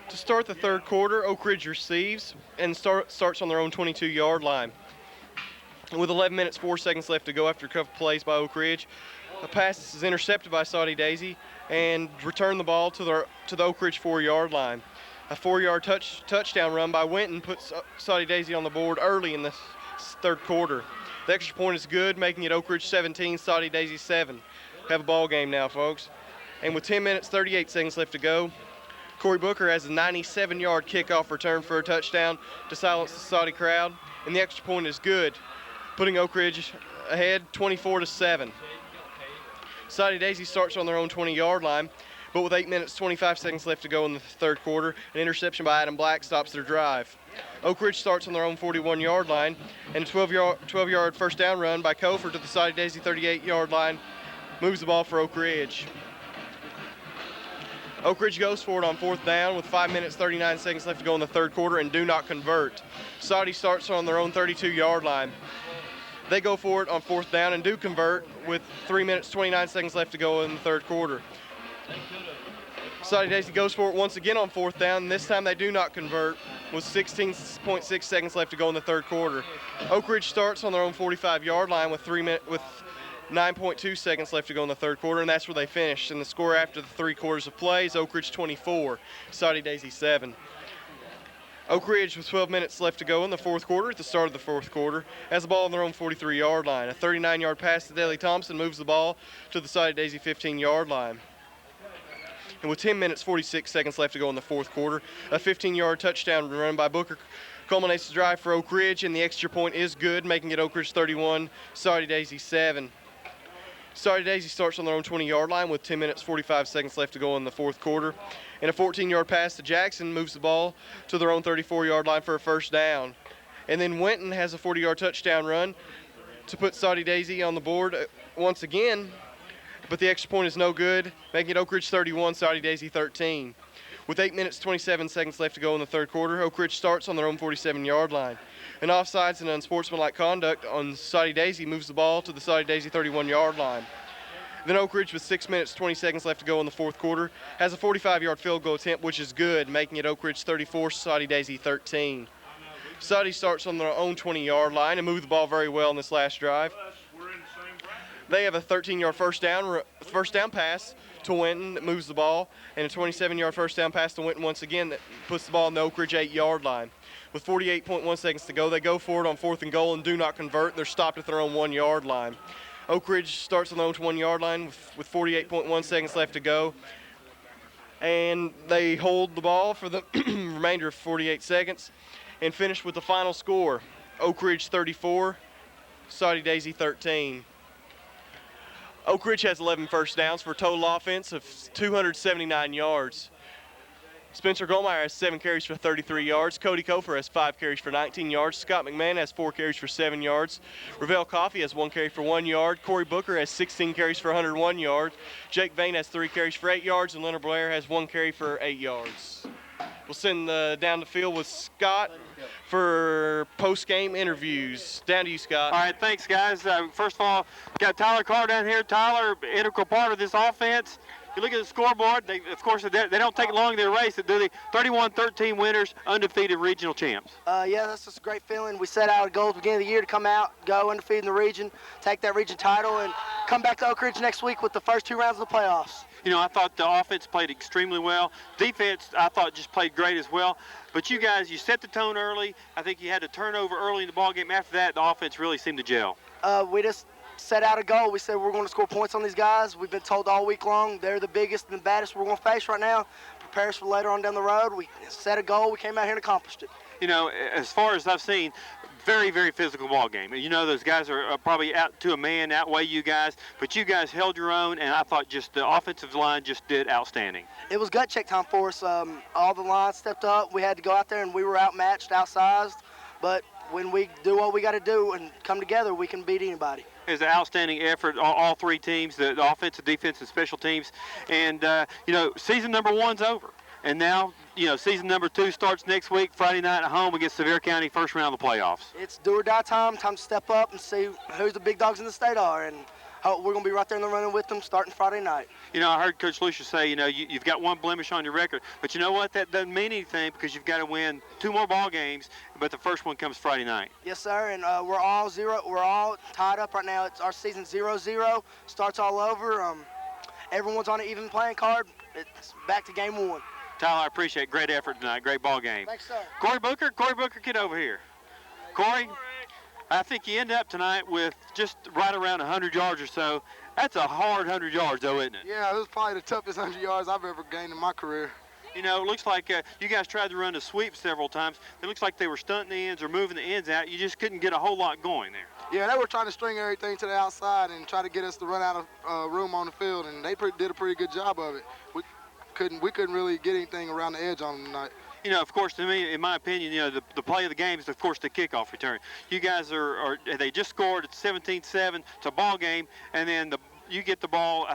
To start the third quarter, Oak Ridge receives and starts on their own 22-yard line. With 11 minutes, 4 seconds left to go after a couple plays by Oak Ridge, a pass is intercepted by Soddy-Daisy and return the ball to the Oak Ridge 4-yard line. A 4-yard touchdown run by Winton puts Soddy-Daisy on the board early in the third quarter. The extra point is good, making it Oak Ridge 17, Soddy-Daisy 7. Have a ball game now, folks. And with 10 minutes, 38 seconds left to go, Corey Booker has a 97-yard kickoff return for a touchdown to silence the Soddy crowd. And the extra point is good, putting Oak Ridge ahead 24-7. Soddy-Daisy starts on their own 20-yard line, but with 8 minutes, 25 seconds left to go in the third quarter, an interception by Adam Black stops their drive. Oak Ridge starts on their own 41-yard line, and a 12-yard first down run by Kofer to the Soddy-Daisy 38-yard line moves the ball for Oak Ridge. Oak Ridge goes for it on fourth down with 5 minutes, 39 seconds left to go in the third quarter and do not convert. Soddy starts on their own 32-yard line. They go for it on fourth down and do convert with 3 minutes, 29 seconds left to go in the third quarter. Soddy-Daisy goes for it once again on fourth down, and this time they do not convert with 16.6 seconds left to go in the third quarter. Oak Ridge starts on their own 45-yard line with 9.2 seconds left to go in the third quarter, and that's where they finish. And the score after the 3 quarters of play is Oak Ridge 24, Soddy-Daisy 7. Oak Ridge with 12 minutes left to go in the fourth quarter at the start of the fourth quarter has the ball on their own 43-yard line. A 39-yard pass to Daley Thompson moves the ball to the Soddy-Daisy 15-yard line. And with 10 minutes, 46 seconds left to go in the fourth quarter, a 15-yard touchdown run by Booker culminates the drive for Oak Ridge, and the extra point is good, making it Oak Ridge 31, Soddy-Daisy 7. Soddy-Daisy starts on their own 20-yard line with 10 minutes, 45 seconds left to go in the fourth quarter. And a 14-yard pass to Jackson moves the ball to their own 34-yard line for a first down. And then Winton has a 40-yard touchdown run to put Soddy-Daisy on the board once again, but the extra point is no good, making it Oak Ridge 31, Soddy-Daisy 13. With 8 minutes, 27 seconds left to go in the third quarter, Oak Ridge starts on their own 47-yard line. An offsides and unsportsmanlike conduct on Soddy-Daisy moves the ball to the Soddy-Daisy 31-yard line. Then Oak Ridge, with 6 minutes, 20 seconds left to go in the fourth quarter, has a 45-yard field goal attempt, which is good, making it Oak Ridge 34, Soddy-Daisy 13. Soddy starts on their own 20-yard line and moved the ball very well in this last drive. They have a 13-yard first down pass to Winton that moves the ball, and a 27-yard first down pass to Winton once again that puts the ball on the Oak Ridge 8-yard line. With 48.1 seconds to go, they go for it on 4th and goal and do not convert. They're stopped at their own 1-yard line. Oak Ridge starts on their own 1-yard line with 48.1 seconds left to go, and they hold the ball for the remainder of 48 seconds and finish with the final score: Oak Ridge 34, Soddy-Daisy 13. Oak Ridge has 11 first downs for a total offense of 279 yards. Spencer Goldmeyer has 7 carries for 33 yards. Cody Kofer has 5 carries for 19 yards. Scott McMahon has 4 carries for 7 yards. Ravel Coffey has 1 carry for 1 yard. Corey Booker has 16 carries for 101 yards. Jake Vane has 3 carries for 8 yards. And Leonard Blair has 1 carry for 8 yards. We'll send down the field with Scott for post-game interviews. Down to you, Scott. All right, thanks, guys. First of all, got Tyler Carr down here. Tyler, integral part of this offense. You look at the scoreboard, of course, they don't take long to race it, do they? 31-13 winners, undefeated regional champs. Yeah, that's just a great feeling. We set out a goal at the beginning of the year to come out, go undefeated in the region, take that region title, and come back to Oak Ridge next week with the first 2 rounds of the playoffs. You know, I thought the offense played extremely well. Defense, I thought, just played great as well. But you guys, you set the tone early. I think you had a turnover early in the ballgame. After that, the offense really seemed to gel. We just set out a goal. We said we're going to score points on these guys. We've been told all week long they're the biggest and the baddest we're going to face right now. Prepare us for later on down the road. We set a goal. We came out here and accomplished it. You know, as far as I've seen, very, very physical ball game. You know, those guys are probably out to a man, outweigh you guys, but you guys held your own, and I thought just the offensive line just did outstanding. It was gut check time for us. All the lines stepped up. We had to go out there, and we were outmatched, outsized, but when we do what we got to do and come together, we can beat anybody. It was an outstanding effort, all 3 teams, the offensive, defense, and special teams. And, you know, season number 1's over. And now, you know, season number 2 starts next week, Friday night at home against Sevier County, first round of the playoffs. It's do or die time to step up and see who the big dogs in the state are. And we're going to be right there in the running with them starting Friday night. You know, I heard Coach Lucia say, you know, you've got 1 blemish on your record. But you know what? That doesn't mean anything because you've got to win 2 more ball games, but the first one comes Friday night. Yes, sir, and we're all tied up right now. It's our season 0-0, starts all over. Everyone's on an even playing card. It's back to game 1. Tyler, I appreciate it. Great effort tonight. Great ball game. Thanks, sir. Corey Booker, get over here. Corey, I think you end up tonight with just right around 100 yards or so. That's a hard 100 yards, though, isn't it? Yeah, it was probably the toughest 100 yards I've ever gained in my career. You know, it looks like you guys tried to run a sweep several times. It looks like they were stunting the ends or moving the ends out. You just couldn't get a whole lot going there. Yeah, they were trying to string everything to the outside and try to get us to run out of room on the field, and they did a pretty good job of it. We couldn't really get anything around the edge on them tonight. You know, of course, to me, in my opinion, you know, the play of the game is, of course, the kickoff return. You guys they just scored at 17-7. It's a ball game, and then you get the ball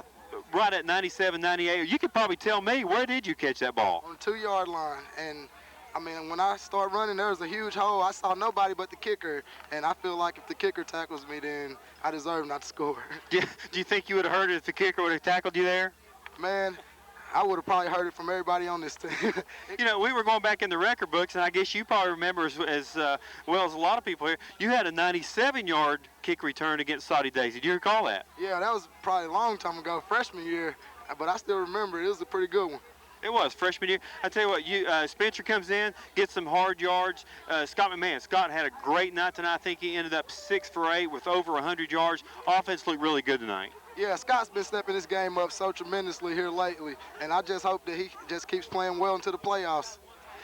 right at 97, 98. You could probably tell me, where did you catch that ball? On the 2-yard line. And, I mean, when I started running, there was a huge hole. I saw nobody but the kicker, and I feel like if the kicker tackles me, then I deserve not to score. Do you think you would have heard it if the kicker would have tackled you there? Man, I would have probably heard it from everybody on this team. You know, we were going back in the record books, and I guess you probably remember as well as a lot of people here, you had a 97-yard kick return against Soddy-Daisy. Do you recall that? Yeah, that was probably a long time ago, freshman year, but I still remember it was a pretty good one. It was, freshman year. I tell you what, Spencer comes in, gets some hard yards. Scott McMahon. Scott had a great night tonight. I think he ended up 6 for 8 with over 100 yards. Offense looked really good tonight. Yeah, Scott's been stepping this game up so tremendously here lately, and I just hope that he just keeps playing well into the playoffs.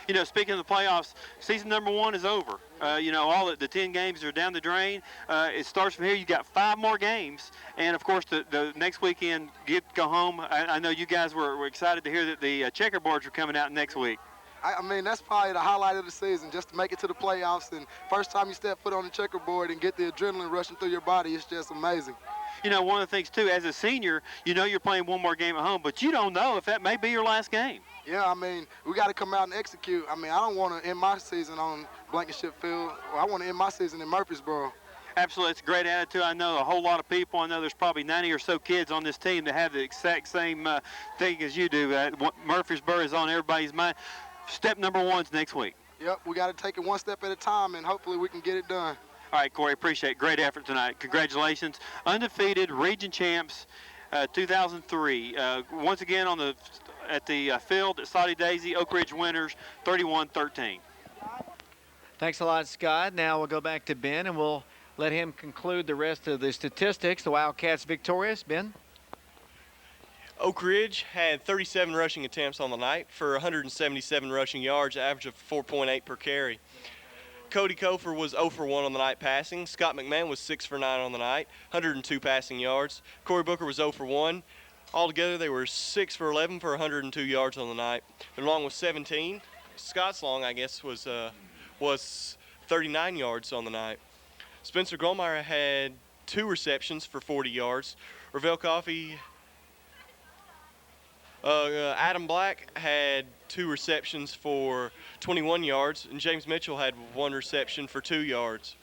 You know, speaking of the playoffs, season number 1 is over. You know, all the 10 games are down the drain. It starts from here. You got 5 more games, and of course, the next weekend, go home. I know you guys were excited to hear that the checkerboards are coming out next week. I mean, that's probably the highlight of the season, just to make it to the playoffs. And first time you step foot on the checkerboard and get the adrenaline rushing through your body, it's just amazing. You know, one of the things, too, as a senior, you know you're playing 1 more game at home, but you don't know if that may be your last game. Yeah, I mean, we got to come out and execute. I mean, I don't want to end my season on Blankenship Field. I want to end my season in Murfreesboro. Absolutely, it's a great attitude. I know a whole lot of people. I know there's probably 90 or so kids on this team that have the exact same thing as you do. Murfreesboro is on everybody's mind. Step number one's next week. Yep, we got to take it one step at a time, and hopefully we can get it done. All right, Corey, appreciate it. Great effort tonight. Congratulations. Undefeated region champs 2003. Once again at the field at Soddy-Daisy, Oak Ridge winners 31-13. Thanks a lot, Scott. Now we'll go back to Ben, and we'll let him conclude the rest of the statistics. The Wildcats victorious. Ben? Oak Ridge had 37 rushing attempts on the night for 177 rushing yards, average of 4.8 per carry. Cody Kofer was 0 for 1 on the night passing. Scott McMahon was 6 for 9 on the night, 102 passing yards. Corey Booker was 0 for 1. Altogether, they were 6 for 11 for 102 yards on the night. Their long was 17. Scott's long, I guess, was 39 yards on the night. Spencer Grollmeyer had 2 receptions for 40 yards. Ravel Coffey, Adam Black had 2 receptions for 21 yards, and James Mitchell had 1 reception for 2 yards.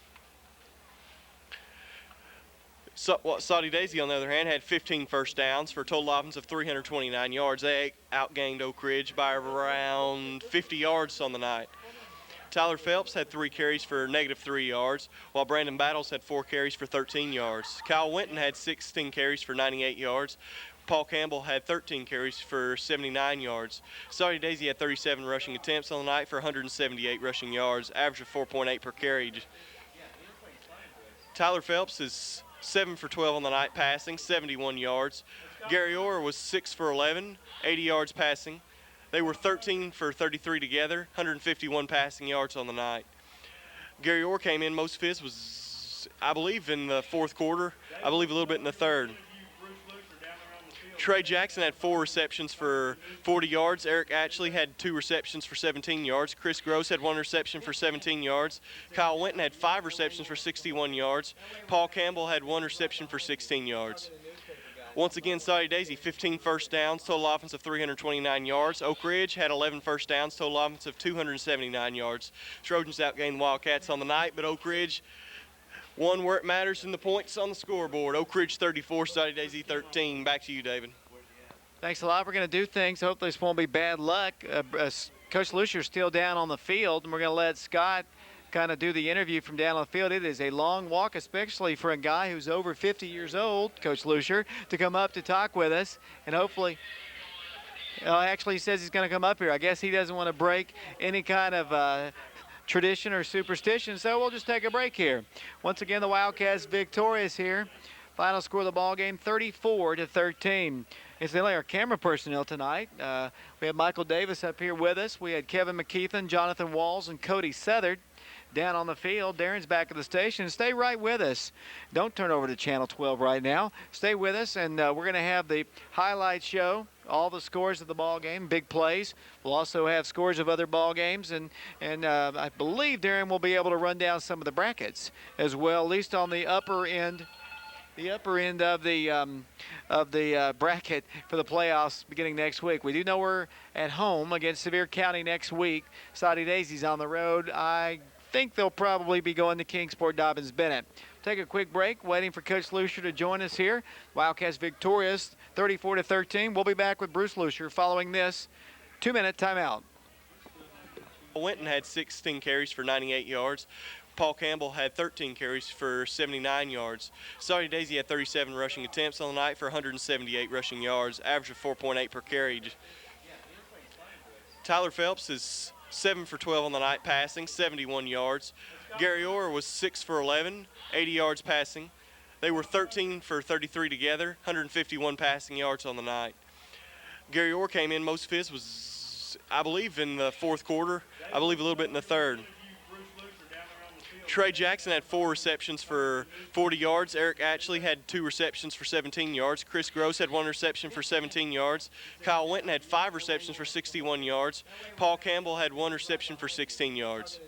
Soddy-Daisy, on the other hand, had 15 first downs for a total offense of 329 yards. They outgained Oak Ridge by around 50 yards on the night. Tyler Phelps had 3 carries for -3 yards, while Brandon Battles had 4 carries for 13 yards. Kyle Winton had 16 carries for 98 yards. Paul Campbell had 13 carries for 79 yards. Soddy-Daisy had 37 rushing attempts on the night for 178 rushing yards, average of 4.8 per carry. Tyler Phelps is 7 for 12 on the night passing, 71 yards. Gary Orr was 6 for 11, 80 yards passing. They were 13 for 33 together, 151 passing yards on the night. Gary Orr came in, most of his was, I believe, in the fourth quarter, I believe a little bit in the third. Trey Jackson had 4 receptions for 40 yards. Eric Ashley had 2 receptions for 17 yards. Chris Gross had 1 reception for 17 yards. Kyle Winton had 5 receptions for 61 yards. Paul Campbell had 1 reception for 16 yards. Once again, Soddy-Daisy, 15 first downs, total offense of 329 yards. Oak Ridge had 11 first downs, total offense of 279 yards. Trojans outgained the Wildcats on the night, but Oak Ridge won where it matters in the points on the scoreboard. Oak Ridge 34, Soddy-Daisy 13. Back to you, David. Thanks a lot. We're going to do things. Hopefully this won't be bad luck. Coach Lucia's still down on the field, and we're going to let Scott kind of do the interview from down on the field. It is a long walk, especially for a guy who's over 50 years old, Coach Lucia, to come up to talk with us. And hopefully, actually he says he's going to come up here. I guess he doesn't want to break any kind of tradition or superstition, so we'll just take a break here. Once again, the Wildcats victorious here. Final score of the ball game, 34-13. Incidentally, our camera personnel tonight, we have Michael Davis up here with us. We had Kevin McKeithen, Jonathan Walls, and Cody Southard down on the field. Darren's back at the station. Stay right with us. Don't turn over to Channel 12 right now. Stay with us, and we're going to have the highlight show, all the scores of the ball game, big plays. We'll also have scores of other ball games, and I believe Darren will be able to run down some of the brackets as well, at least on the upper end. The upper end of the bracket for the playoffs beginning next week. We do know we're at home against Sevier County next week. Soddy-Daisy's on the road. I think they'll probably be going to Kingsport Dobbins-Bennett. Take a quick break, waiting for Coach Lucia to join us here. Wildcats victorious, 34-13. We'll be back with Bruce Lucia following this 2-minute timeout. Winton had 16 carries for 98 yards. Paul Campbell had 13 carries for 79 yards. Soddy-Daisy had 37 rushing attempts on the night for 178 rushing yards, average of 4.8 per carry. Tyler Phelps is 7 for 12 on the night passing, 71 yards. Gary Orr was 6 for 11, 80 yards passing. They were 13 for 33 together, 151 passing yards on the night. Gary Orr came in, most of his was, I believe, in the fourth quarter, I believe a little bit in the third. Trey Jackson had 4 receptions for 40 yards. Eric Ashley had 2 receptions for 17 yards. Chris Gross had 1 reception for 17 yards. Kyle Winton had 5 receptions for 61 yards. Paul Campbell had 1 reception for 16 yards.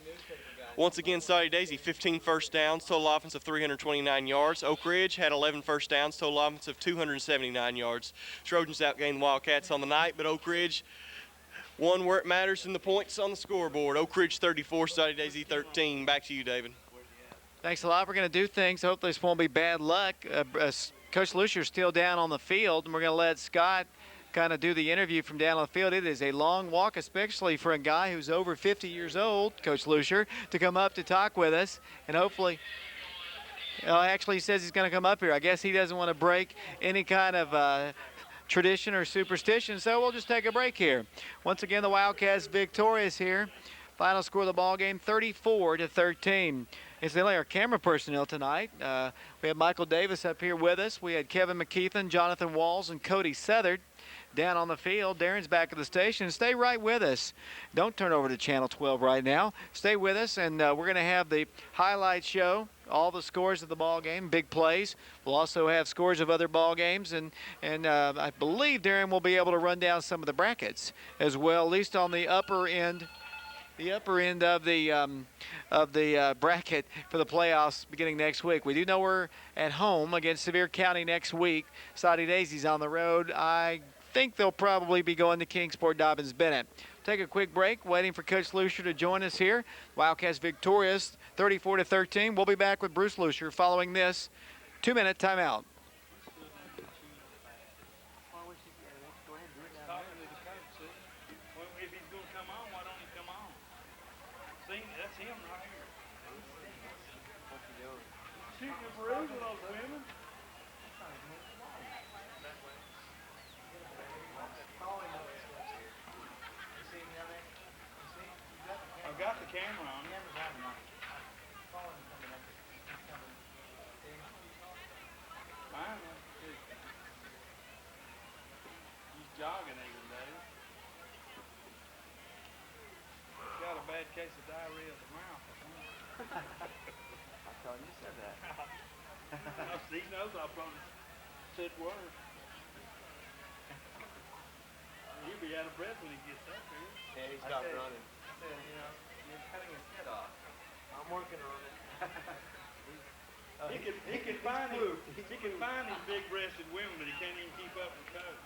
Once again, Soddy-Daisy, 15 first downs, total offense of 329 yards. Oak Ridge had 11 first downs, total offense of 279 yards. Trojans outgained the Wildcats on the night, but Oak Ridge won where it matters in the points on the scoreboard. Oak Ridge 34, Soddy-Daisy 13. Back to you, David. Thanks a lot. We're going to do things. Hopefully this won't be bad luck. Coach Lucia's still down on the field, and we're going to let Scott kind of do the interview from down on the field. It is a long walk, especially for a guy who's over 50 years old, Coach Lucia, to come up to talk with us. And hopefully, actually he says he's going to come up here. I guess he doesn't want to break any kind of tradition or superstition, so we'll just take a break here. Once again, the Wildcats victorious here. Final score of the ball game, 34-13. Incidentally, our camera personnel tonight, we have Michael Davis up here with us. We had Kevin McKeithen, Jonathan Walls, and Cody Southard down on the field. Darren's back at the station. Stay right with us. Don't turn over to Channel 12 right now. Stay with us, and we're going to have the highlight show, all the scores of the ball game, big plays. We'll also have scores of other ball games, and I believe Darren will be able to run down some of the brackets as well, at least on the upper end. The upper end of the bracket for the playoffs beginning next week. We do know we're at home against Sevier County next week. Soddy-Daisy's on the road. I think they'll probably be going to Kingsport Dobbins-Bennett. Take a quick break, waiting for Coach Lucia to join us here. Wildcats victorious, 34-13. We'll be back with Bruce Lucia following this 2-minute timeout. I've got the camera on. He's jogging even, Dave. He's got a bad case of diarrhea of the mouth, I think. I thought you said that. He knows I probably said words. He'll be out of breath when he gets up here. Yeah, he stopped running. I said, you know, you're cutting his head off. I'm working on it. He can find these big-breasted women, but he can't even keep up with those.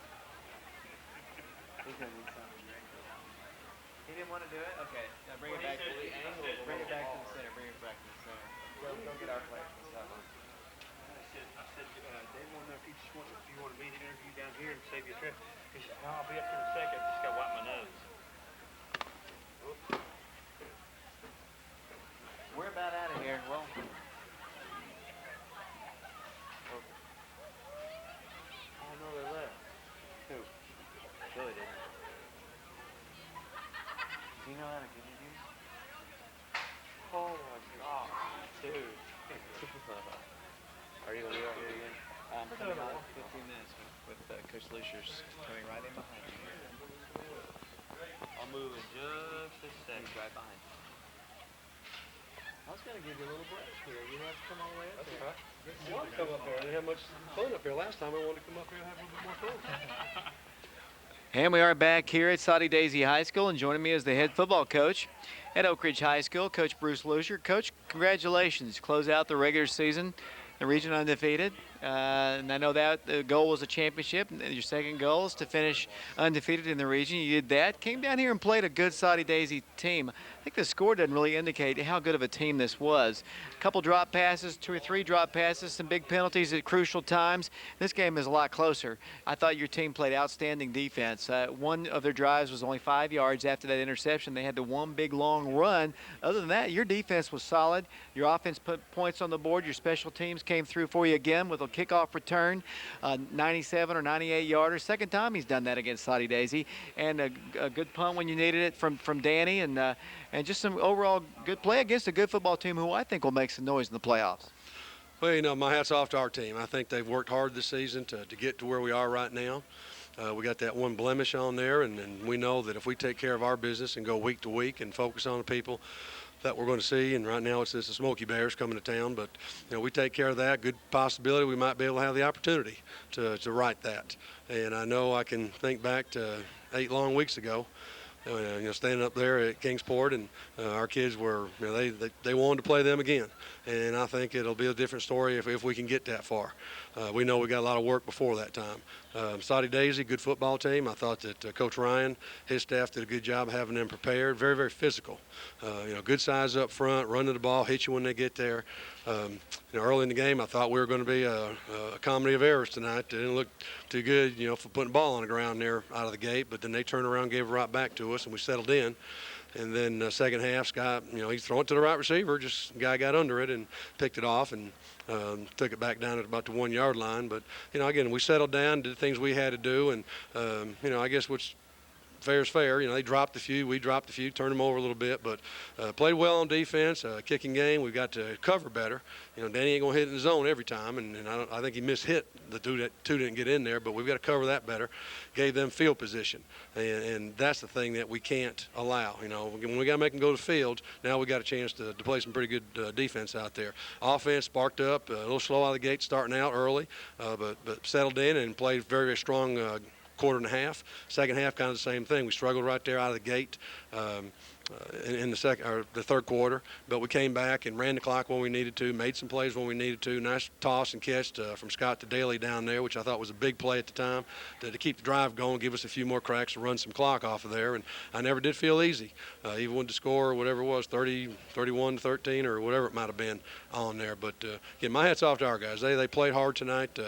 He's gonna need something to drink. He didn't want to do it? Okay. Now bring it back to the angle. Bring it back to the center. Bring it back to the center. Go get our players and stuff. I said, Dave wanted to know if you wanted me to interview down here and save you a trip. He said, no, I'll be up here in a second. Just got to wipe my nose. We're about out of here. Well, Oh, no, they left. who? Billy did. Does he know how to get in here? Oh, my God. Dude. Are you going to be out here again? Coming about 15 minutes with Coach Lucia's coming right in behind you. I'll move in just a second. He's right behind you. I was going to give you a little break here. You have to come all the way up here. I wanted to come up here. I didn't have much fun up here last time. I wanted to come up here and have a little bit more fun. And we are back here at Soddy-Daisy High School, and joining me is the head football coach at Oak Ridge High School, Coach Bruce Lucia. Coach, congratulations. Close out the regular season, the region undefeated. And I know that the goal was a championship, and your second goal is to finish undefeated in the region. You did that. Came down here and played a good Soddy-Daisy team. I think the score doesn't really indicate how good of a team this was. A couple drop passes, 2 or 3 drop passes, some big penalties at crucial times. This game is a lot closer. I thought your team played outstanding defense. One of their drives was only 5 yards after that interception. They had the one big long run. Other than that, your defense was solid. Your offense put points on the board. Your special teams came through for you again with a kickoff return, 97 or 98 yarder. Second time he's done that against Soddy-Daisy, and a good punt when you needed it from Danny, and just some overall good play against a good football team who I think will make some noise in the playoffs. Well, you know, my hat's off to our team. I think they've worked hard this season to get to where we are right now. We got that one blemish on there, and we know that if we take care of our business and go week to week and focus on the people that we're going to see, and right now it's the Smoky Bears coming to town, but you know, we take care of that, good possibility we might be able to have the opportunity to right that. And I know I can think back to 8 long weeks ago, you know, standing up there at Kingsport, and our kids were, you know, they wanted to play them again. And I think it'll be a different story if we can get that far. We know we got a lot of work before that time. Soddy-Daisy, good football team. I thought that Coach Ryan, his staff did a good job having them prepared. Very, very physical. You know, good size up front, run to the ball, hit you when they get there. Early in the game, I thought we were going to be a comedy of errors tonight. It didn't look too good, for putting the ball on the ground there out of the gate. But then they turned around, gave it right back to us, and we settled in. And then second half, Scott, he's throwing it to the right receiver. Just guy got under it and picked it off and took it back down at about the 1 yard line. But again, we settled down, did the things we had to do, and I guess what's fair is fair. They dropped a few, we dropped a few, turned them over a little bit, but played well on defense. Kicking game, we got to cover better. Danny ain't gonna hit in the zone every time, and I think he mishit the two didn't get in there, but we've got to cover that better. Gave them field position, and that's the thing that we can't allow. When we got to make them go to the field, now we got a chance to play some pretty good defense out there. Offense sparked up, a little slow out of the gate, starting out early, but settled in and played very, very strong. Quarter and a half. Second half, kind of the same thing. We struggled right there out of the gate in the third quarter, but we came back and ran the clock when we needed to, made some plays when we needed to. Nice toss and catch from Scott to Daly down there, which I thought was a big play at the time to keep the drive going, give us a few more cracks to run some clock off of there. And I never did feel easy, even with the score or whatever it was, 30, 31, 13, or whatever it might have been on there. But again, my hat's off to our guys. They played hard tonight.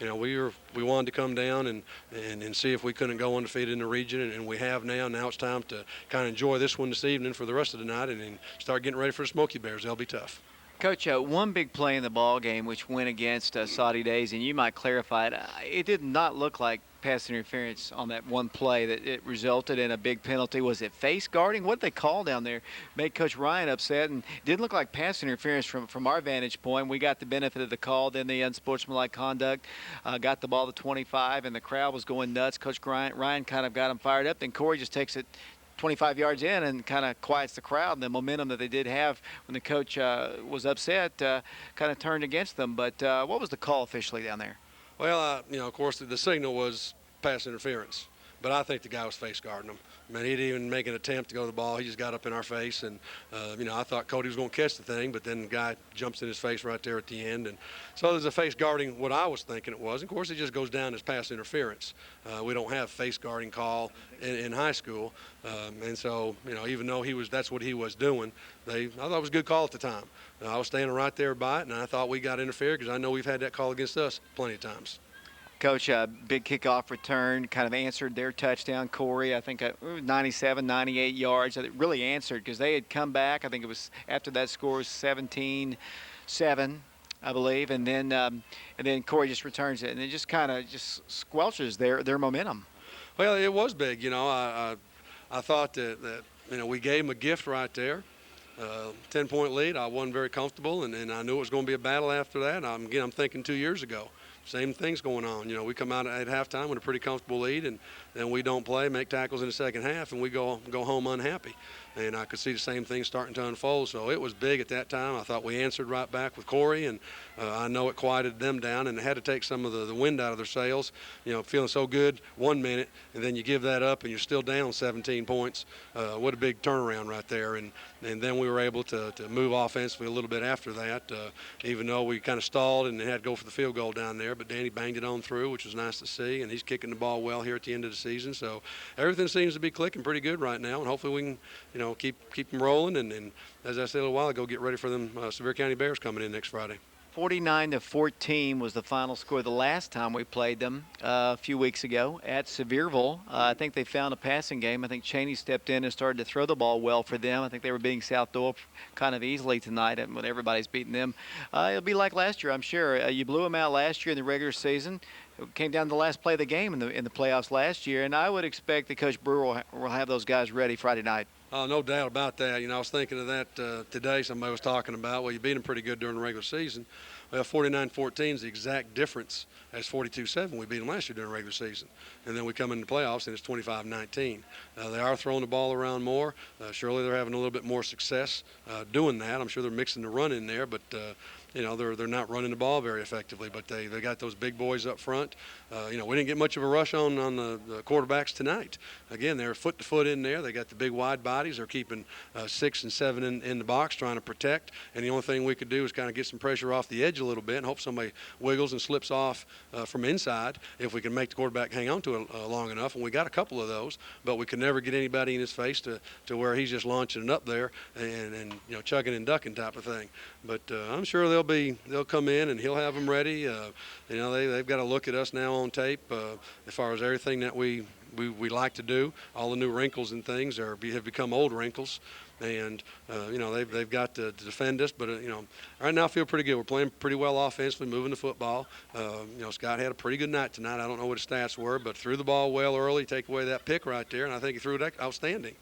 We wanted to come down and see if we couldn't go undefeated in the region, and we have now. Now it's time to kind of enjoy this one this evening for the rest of the night and start getting ready for the Smoky Bears. They'll be tough. Coach, one big play in the ball game which went against Soddy-Daisy, and you might clarify it. It did not look like pass interference on that one play that it resulted in a big penalty. Was it face guarding? What did they call down there? Made Coach Ryan upset, and it didn't look like pass interference from our vantage point. We got the benefit of the call, then the unsportsmanlike conduct, got the ball to 25, and the crowd was going nuts. Coach Ryan kind of got them fired up. Then Corey just takes it 25 yards in and kind of quiets the crowd, and the momentum that they did have when the coach was upset kind of turned against them. But what was the call officially down there? Well, of course, the signal was pass interference, but I think the guy was face guarding him. I mean, he didn't even make an attempt to go to the ball. He just got up in our face, and I thought Cody was going to catch the thing, but then the guy jumps in his face right there at the end, and so there's a face guarding what I was thinking it was. Of course, it just goes down as pass interference. We don't have face guarding call in high school, and so even though that's what he was doing, I thought it was a good call at the time. I was standing right there by it, and I thought we got interfered because I know we've had that call against us plenty of times. Coach, big kickoff return, kind of answered their touchdown. Corey, I think 97, 98 yards. It really answered because they had come back. I think it was after that score was 17-7, I believe, and then Corey just returns it, and it just kind of just squelches their momentum. Well, it was big. I thought that we gave them a gift right there. 10-point lead. I wasn't very comfortable, and I knew it was going to be a battle after that. I'm thinking 2 years ago. Same thing's going on. We come out at halftime with a pretty comfortable lead, and then we don't play, make tackles in the second half, and we go home unhappy. And I could see the same thing starting to unfold. So it was big at that time. I thought we answered right back with Corey, and I know it quieted them down, and they had to take some of the wind out of their sails. Feeling so good 1 minute, and then you give that up, and you're still down 17 points. What a big turnaround right there. And then we were able to move offensively a little bit after that, even though we kind of stalled and had to go for the field goal down there. But Danny banged it on through, which was nice to see, and he's kicking the ball well here at the end of the season. So everything seems to be clicking pretty good right now, and hopefully we can, keep them rolling. And as I said a little while ago, get ready for them Sevier County Bears coming in next Friday. 49-14 was the final score the last time we played them a few weeks ago at Sevierville. I think they found a passing game. I think Cheney stepped in and started to throw the ball well for them. I think they were beating South Doyle kind of easily tonight when everybody's beating them. It'll be like last year, I'm sure. You blew them out last year in the regular season. It came down to the last play of the game in the playoffs last year, and I would expect that Coach Brewer will have those guys ready Friday night. No doubt about that. I was thinking of that today. Somebody was talking about, well, you beat them pretty good during the regular season. Well, 49-14 is the exact difference as 42-7. We beat them last year during the regular season. And then we come into the playoffs, and it's 25-19. They are throwing the ball around more. Surely they're having a little bit more success doing that. I'm sure they're mixing the run in there, but they're not running the ball very effectively, but they got those big boys up front. We didn't get much of a rush on the quarterbacks tonight. Again, they're foot to foot in there. They got the big wide bodies. They're keeping 6 and 7 in the box trying to protect, and the only thing we could do is kind of get some pressure off the edge a little bit and hope somebody wiggles and slips off from inside if we can make the quarterback hang on to it long enough, and we got a couple of those, but we could never get anybody in his face to where he's just launching it up there and chucking and ducking type of thing. But I'm sure they'll they'll come in and he'll have them ready. You know, they've got to look at us now on tape as far as everything that we like to do. All the new wrinkles and things have become old wrinkles. And, you know, they've got to defend us. But, you know, right now I feel pretty good. We're playing pretty well offensively, moving the football. You know, Scott had a pretty good night tonight. I don't know what his stats were, but threw the ball well early, take away that pick right there, and I think he threw it outstanding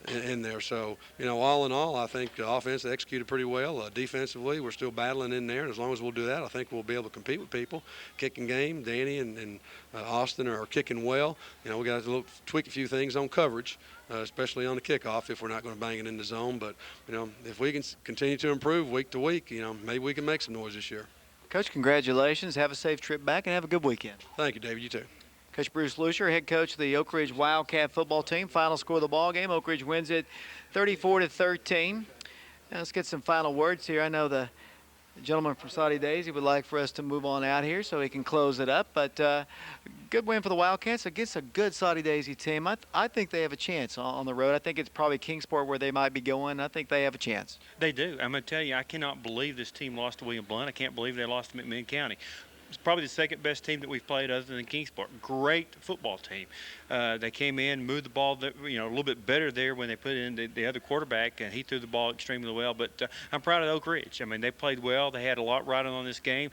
in there. So, you know, all in all, I think the offense executed pretty well. Defensively, we're still battling in there, and as long as we'll do that, I think we'll be able to compete with people. Kicking game, Danny and Austin are kicking well. You know, we got to tweak a few things on coverage, especially on the kickoff if we're not going to bang it in the zone. But, you know, if we can continue to improve week to week, you know, maybe we can make some noise this year. Coach, congratulations. Have a safe trip back and have a good weekend. Thank you, David. You too. Coach Bruce Lucier, head coach of the Oak Ridge Wildcat football team. Final score of the ball game, Oak Ridge wins it 34-13. Now let's get some final words here. I know the gentleman from Soddy-Daisy would like for us to move on out here so he can close it up. But good win for the Wildcats against a good Soddy-Daisy team. I think they have a chance on the road. I think it's probably Kingsport where they might be going. I think they have a chance. They do. I'm going to tell you, I cannot believe this team lost to William Blount. I can't believe they lost to McMinn County. It's probably the second best team that we've played other than Kingsport. Great football team. They came in, moved the ball, you know, a little bit better there when they put in the other quarterback, and he threw the ball extremely well. But I'm proud of Oak Ridge. I mean, they played well. They had a lot riding on this game.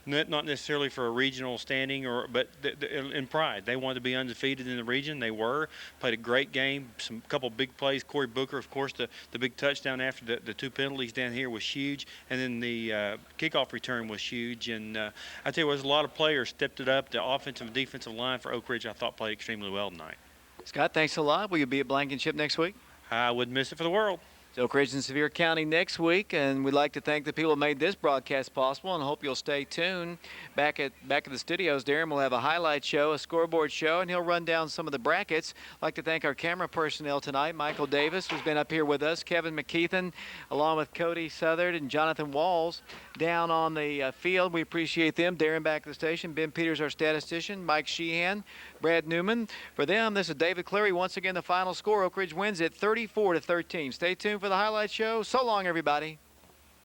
Not necessarily for a regional standing, but in pride. They wanted to be undefeated in the region. They were. Played a great game. Couple big plays. Corey Booker, of course, the big touchdown after the two penalties down here was huge. And then the kickoff return was huge. And I tell you what, there's a lot of players stepped it up. The offensive and defensive line for Oak Ridge, I thought, played extremely well tonight. Scott, thanks a lot. Will you be at Blankenship next week? I wouldn't miss it for the world. It's Oak Ridge and Sevier County next week, and we'd like to thank the people who made this broadcast possible, and hope you'll stay tuned. Back at the studios, Darren will have a highlight show, a scoreboard show, and he'll run down some of the brackets. I'd like to thank our camera personnel tonight, Michael Davis, who's been up here with us, Kevin McKeithen, along with Cody Southard and Jonathan Walls down on the field. We appreciate them. Darren back at the station, Ben Peters, our statistician, Mike Sheehan, Brad Newman. For them, this is David Cleary. Once again, the final score, Oak Ridge wins it 34-13. Stay tuned for the highlight show. So long, everybody.